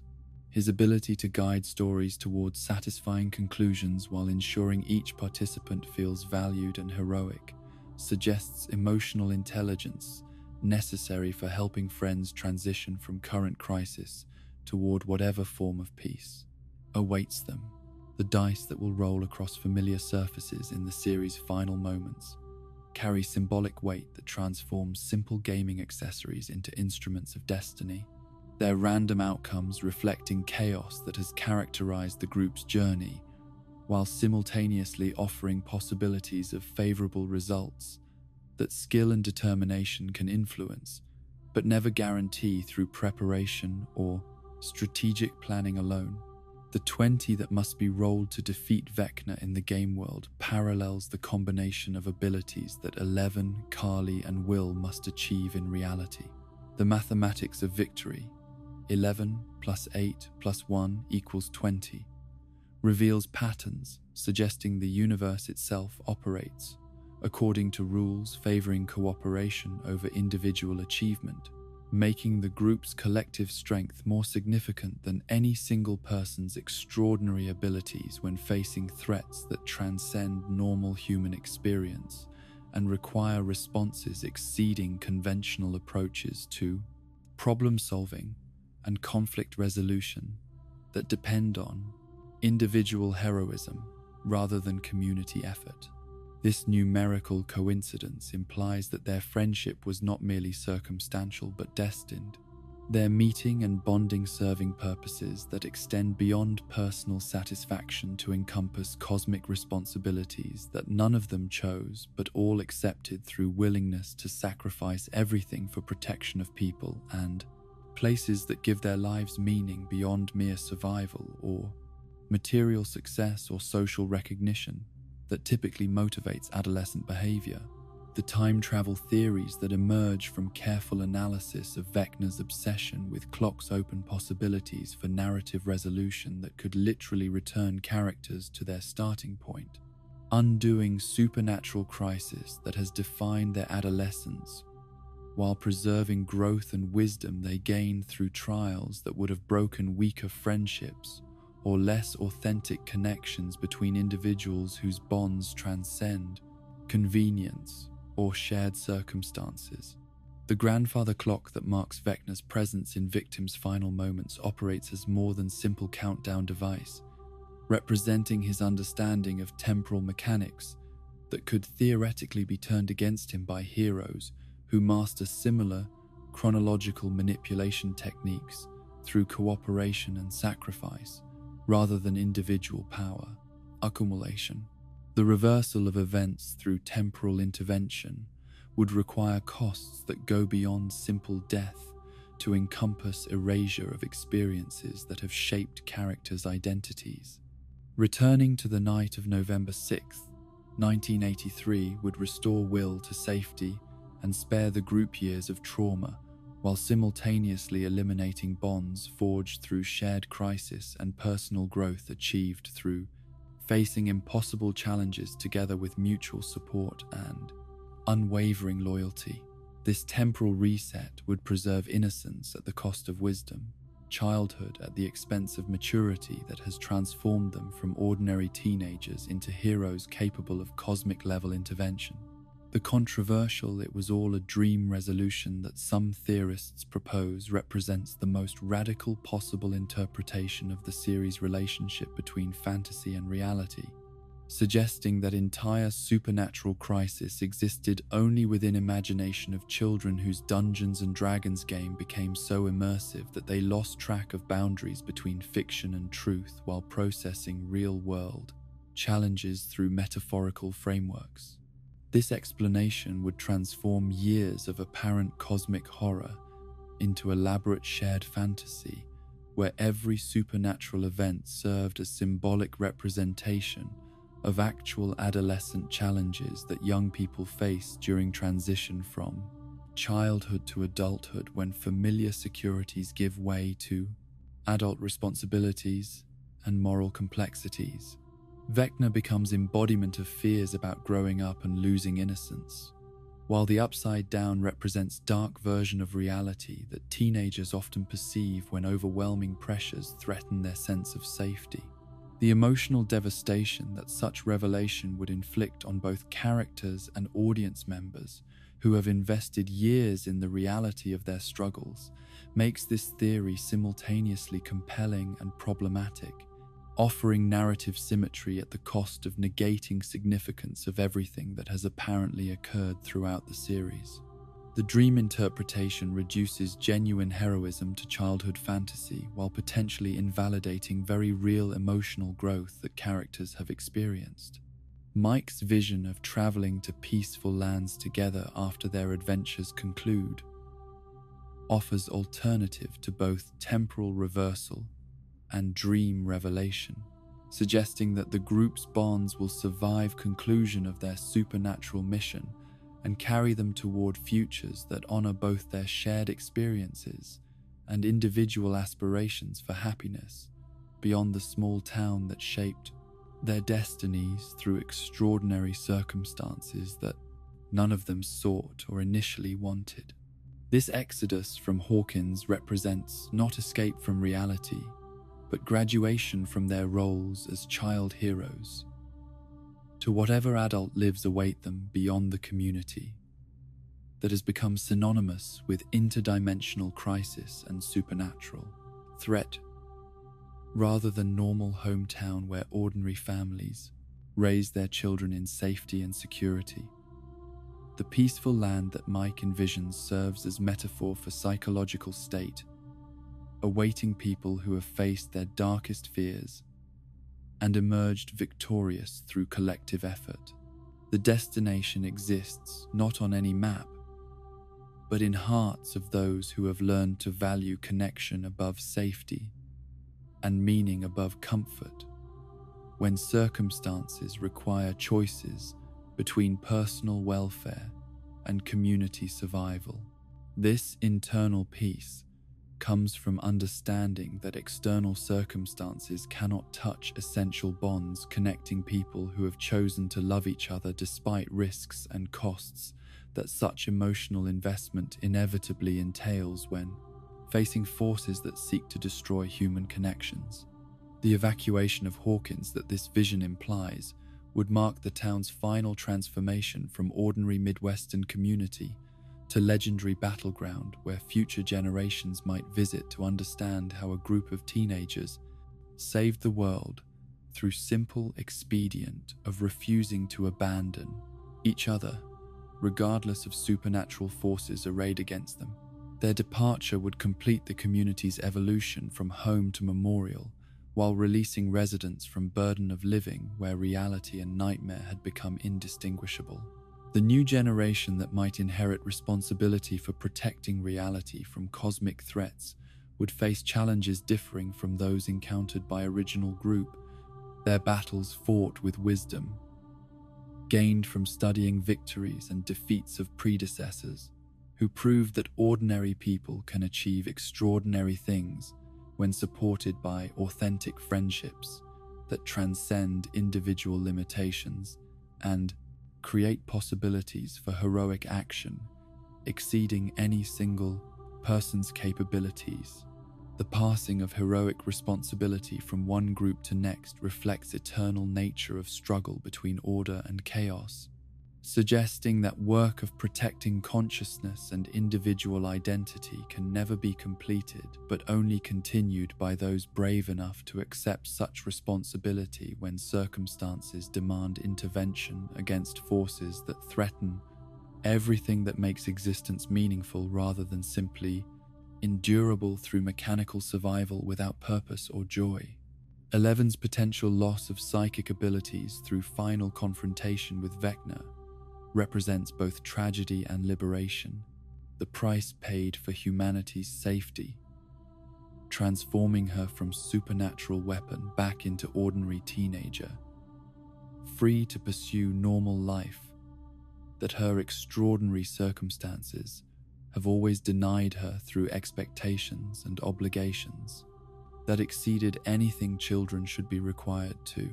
A: His ability to guide stories towards satisfying conclusions while ensuring each participant feels valued and heroic suggests emotional intelligence necessary for helping friends transition from current crisis toward whatever form of peace awaits them. The dice that will roll across familiar surfaces in the series' final moments carry symbolic weight that transforms simple gaming accessories into instruments of destiny, their random outcomes reflecting chaos that has characterized the group's journey, while simultaneously offering possibilities of favorable results that skill and determination can influence, but never guarantee through preparation or strategic planning alone. The 20 that must be rolled to defeat Vecna in the game world parallels the combination of abilities that Eleven, Carly, and Will must achieve in reality. The mathematics of victory, 11 plus 8 plus 1 equals 20, reveals patterns suggesting the universe itself operates according to rules favoring cooperation over individual achievement, making the group's collective strength more significant than any single person's extraordinary abilities when facing threats that transcend normal human experience and require responses exceeding conventional approaches to problem solving and conflict resolution that depend on individual heroism rather than community effort. This numerical coincidence implies that their friendship was not merely circumstantial but destined, their meeting and bonding serving purposes that extend beyond personal satisfaction to encompass cosmic responsibilities that none of them chose but all accepted through willingness to sacrifice everything for protection of people and places that give their lives meaning beyond mere survival or material success or social recognition that typically motivates adolescent behavior. The time travel theories that emerge from careful analysis of Vecna's obsession with clocks open possibilities for narrative resolution that could literally return characters to their starting point, undoing supernatural crisis that has defined their adolescence, while preserving growth and wisdom they gained through trials that would have broken weaker friendships or less authentic connections between individuals whose bonds transcend convenience or shared circumstances. The grandfather clock that marks Vecna's presence in Victim's final moments operates as more than simple countdown device, representing his understanding of temporal mechanics that could theoretically be turned against him by heroes who master similar chronological manipulation techniques through cooperation and sacrifice, rather than individual power accumulation. The reversal of events through temporal intervention would require costs that go beyond simple death to encompass erasure of experiences that have shaped characters' identities. Returning to the night of November 6th, 1983 would restore Will to safety and spare the group years of trauma while simultaneously eliminating bonds forged through shared crisis and personal growth achieved through facing impossible challenges together with mutual support and unwavering loyalty. This temporal reset would preserve innocence at the cost of wisdom, childhood at the expense of maturity that has transformed them from ordinary teenagers into heroes capable of cosmic-level intervention. The controversial "it was all a dream" resolution that some theorists propose represents the most radical possible interpretation of the series' relationship between fantasy and reality, suggesting that entire supernatural crisis existed only within imagination of children whose Dungeons and Dragons game became so immersive that they lost track of boundaries between fiction and truth while processing real-world challenges through metaphorical frameworks. This explanation would transform years of apparent cosmic horror into elaborate shared fantasy, where every supernatural event served as symbolic representation of actual adolescent challenges that young people face during transition from childhood to adulthood, when familiar securities give way to adult responsibilities and moral complexities. Vecna becomes embodiment of fears about growing up and losing innocence, while the Upside Down represents dark version of reality that teenagers often perceive when overwhelming pressures threaten their sense of safety. The emotional devastation that such revelation would inflict on both characters and audience members who have invested years in the reality of their struggles makes this theory simultaneously compelling and problematic, offering narrative symmetry at the cost of negating significance of everything that has apparently occurred throughout the series. The dream interpretation reduces genuine heroism to childhood fantasy while potentially invalidating very real emotional growth that characters have experienced. Mike's vision of traveling to peaceful lands together after their adventures conclude offers alternative to both temporal reversal and dream revelation, suggesting that the group's bonds will survive conclusion of their supernatural mission and carry them toward futures that honor both their shared experiences and individual aspirations for happiness beyond the small town that shaped their destinies through extraordinary circumstances that none of them sought or initially wanted. This exodus from Hawkins represents not escape from reality, but graduation from their roles as child heroes to whatever adult lives await them beyond the community that has become synonymous with interdimensional crisis and supernatural threat, rather than normal hometown where ordinary families raise their children in safety and security. The peaceful land that Mike envisions serves as metaphor for psychological state, awaiting people who have faced their darkest fears and emerged victorious through collective effort. The destination exists not on any map, but in hearts of those who have learned to value connection above safety and meaning above comfort, when circumstances require choices between personal welfare and community survival. This internal peace comes from understanding that external circumstances cannot touch essential bonds connecting people who have chosen to love each other despite risks and costs that such emotional investment inevitably entails when facing forces that seek to destroy human connections. The evacuation of Hawkins that this vision implies would mark the town's final transformation from ordinary Midwestern community to legendary battleground where future generations might visit to understand how a group of teenagers saved the world through simple expedient of refusing to abandon each other, regardless of supernatural forces arrayed against them. Their departure would complete the community's evolution from home to memorial, while releasing residents from burden of living where reality and nightmare had become indistinguishable. The new generation that might inherit responsibility for protecting reality from cosmic threats would face challenges differing from those encountered by original group, their battles fought with wisdom, gained from studying victories and defeats of predecessors who proved that ordinary people can achieve extraordinary things when supported by authentic friendships that transcend individual limitations and create possibilities for heroic action exceeding any single person's capabilities. The passing of heroic responsibility from one group to next reflects eternal nature of struggle between order and chaos, suggesting that work of protecting consciousness and individual identity can never be completed, but only continued by those brave enough to accept such responsibility when circumstances demand intervention against forces that threaten everything that makes existence meaningful rather than simply endurable through mechanical survival without purpose or joy. Eleven's potential loss of psychic abilities through final confrontation with Vecna represents both tragedy and liberation, the price paid for humanity's safety, transforming her from supernatural weapon back into ordinary teenager, free to pursue normal life that her extraordinary circumstances have always denied her through expectations and obligations that exceeded anything children should be required to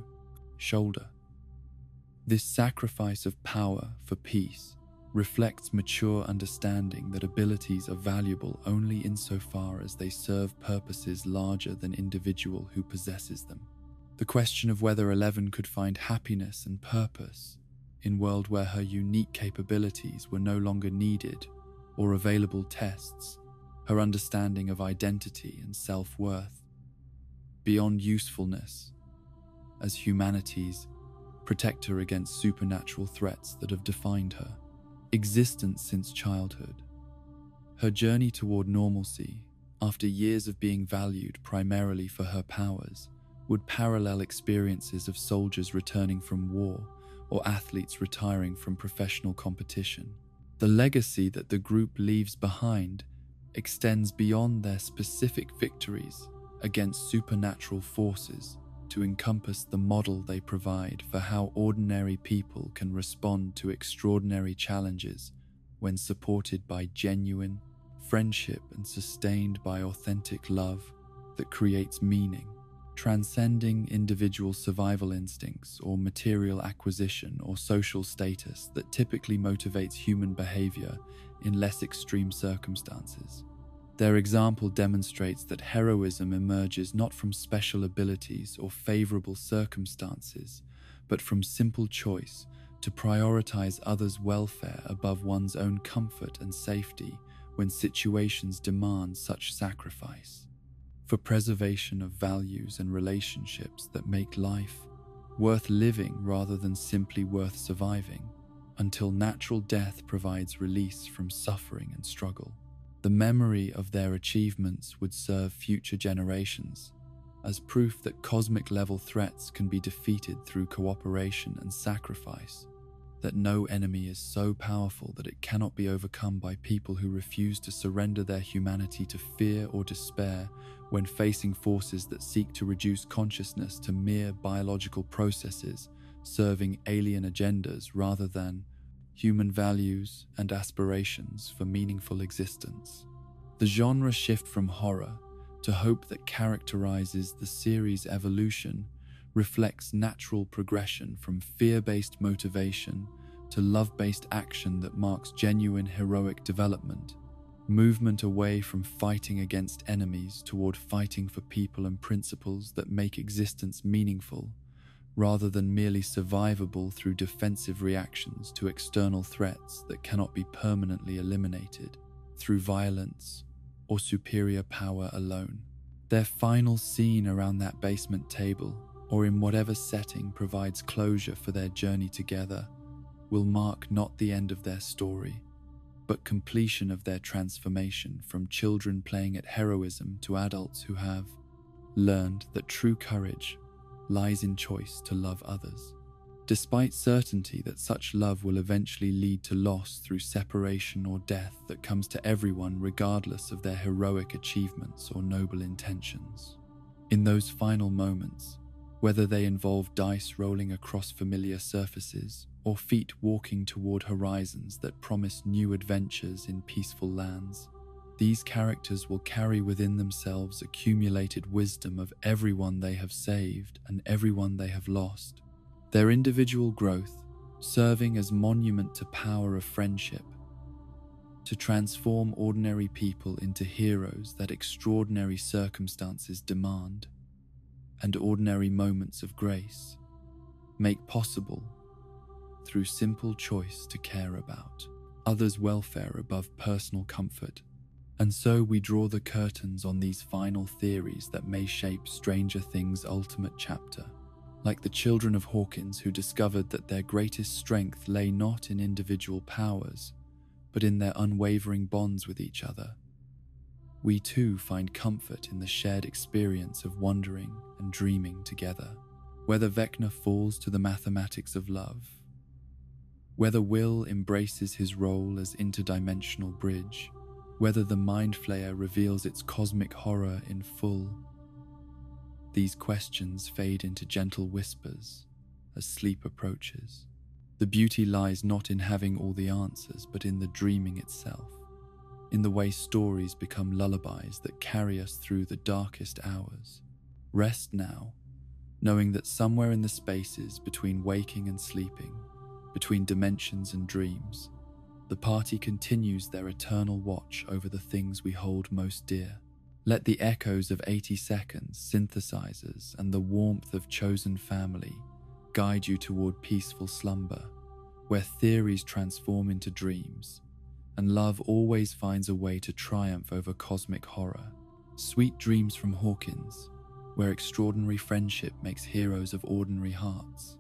A: shoulder. This sacrifice of power for peace reflects mature understanding that abilities are valuable only insofar as they serve purposes larger than individual who possesses them. The question of whether Eleven could find happiness and purpose in a world where her unique capabilities were no longer needed or available tests her understanding of identity and self-worth beyond usefulness as humanity's protector against supernatural threats that have defined her existence since childhood. Her journey toward normalcy, after years of being valued primarily for her powers, would parallel experiences of soldiers returning from war or athletes retiring from professional competition. The legacy that the group leaves behind extends beyond their specific victories against supernatural forces to encompass the model they provide for how ordinary people can respond to extraordinary challenges when supported by genuine friendship and sustained by authentic love that creates meaning, transcending individual survival instincts or material acquisition or social status that typically motivates human behavior in less extreme circumstances. Their example demonstrates that heroism emerges not from special abilities or favorable circumstances, but from simple choice to prioritize others' welfare above one's own comfort and safety when situations demand such sacrifice. For preservation of values and relationships that make life worth living rather than simply worth surviving, until natural death provides release from suffering and struggle. The memory of their achievements would serve future generations as proof that cosmic-level threats can be defeated through cooperation and sacrifice, that no enemy is so powerful that it cannot be overcome by people who refuse to surrender their humanity to fear or despair when facing forces that seek to reduce consciousness to mere biological processes serving alien agendas rather than human values and aspirations for meaningful existence. The genre shift from horror to hope that characterizes the series' evolution reflects natural progression from fear-based motivation to love-based action that marks genuine heroic development, movement away from fighting against enemies toward fighting for people and principles that make existence meaningful, rather than merely survivable through defensive reactions to external threats that cannot be permanently eliminated through violence or superior power alone. Their final scene around that basement table, or in whatever setting provides closure for their journey together, will mark not the end of their story, but completion of their transformation from children playing at heroism to adults who have learned that true courage lies in choice to love others, despite certainty that such love will eventually lead to loss through separation or death that comes to everyone regardless of their heroic achievements or noble intentions. In those final moments, whether they involve dice rolling across familiar surfaces or feet walking toward horizons that promise new adventures in peaceful lands. These characters will carry within themselves accumulated wisdom of everyone they have saved and everyone they have lost. Their individual growth serving as monument to power of friendship, to transform ordinary people into heroes that extraordinary circumstances demand, and ordinary moments of grace make possible through simple choice to care about others' welfare above personal comfort. And so we draw the curtains on these final theories that may shape Stranger Things' ultimate chapter. Like the children of Hawkins who discovered that their greatest strength lay not in individual powers, but in their unwavering bonds with each other, we too find comfort in the shared experience of wondering and dreaming together. Whether Vecna falls to the mathematics of love, whether Will embraces his role as interdimensional bridge, whether the Mind Flayer reveals its cosmic horror in full, these questions fade into gentle whispers as sleep approaches. The beauty lies not in having all the answers, but in the dreaming itself, in the way stories become lullabies that carry us through the darkest hours. Rest now, knowing that somewhere in the spaces between waking and sleeping, between dimensions and dreams, the party continues their eternal watch over the things we hold most dear. Let the echoes of 80 seconds, synthesizers, and the warmth of chosen family guide you toward peaceful slumber, where theories transform into dreams, and love always finds a way to triumph over cosmic horror. Sweet dreams from Hawkins, where extraordinary friendship makes heroes of ordinary hearts.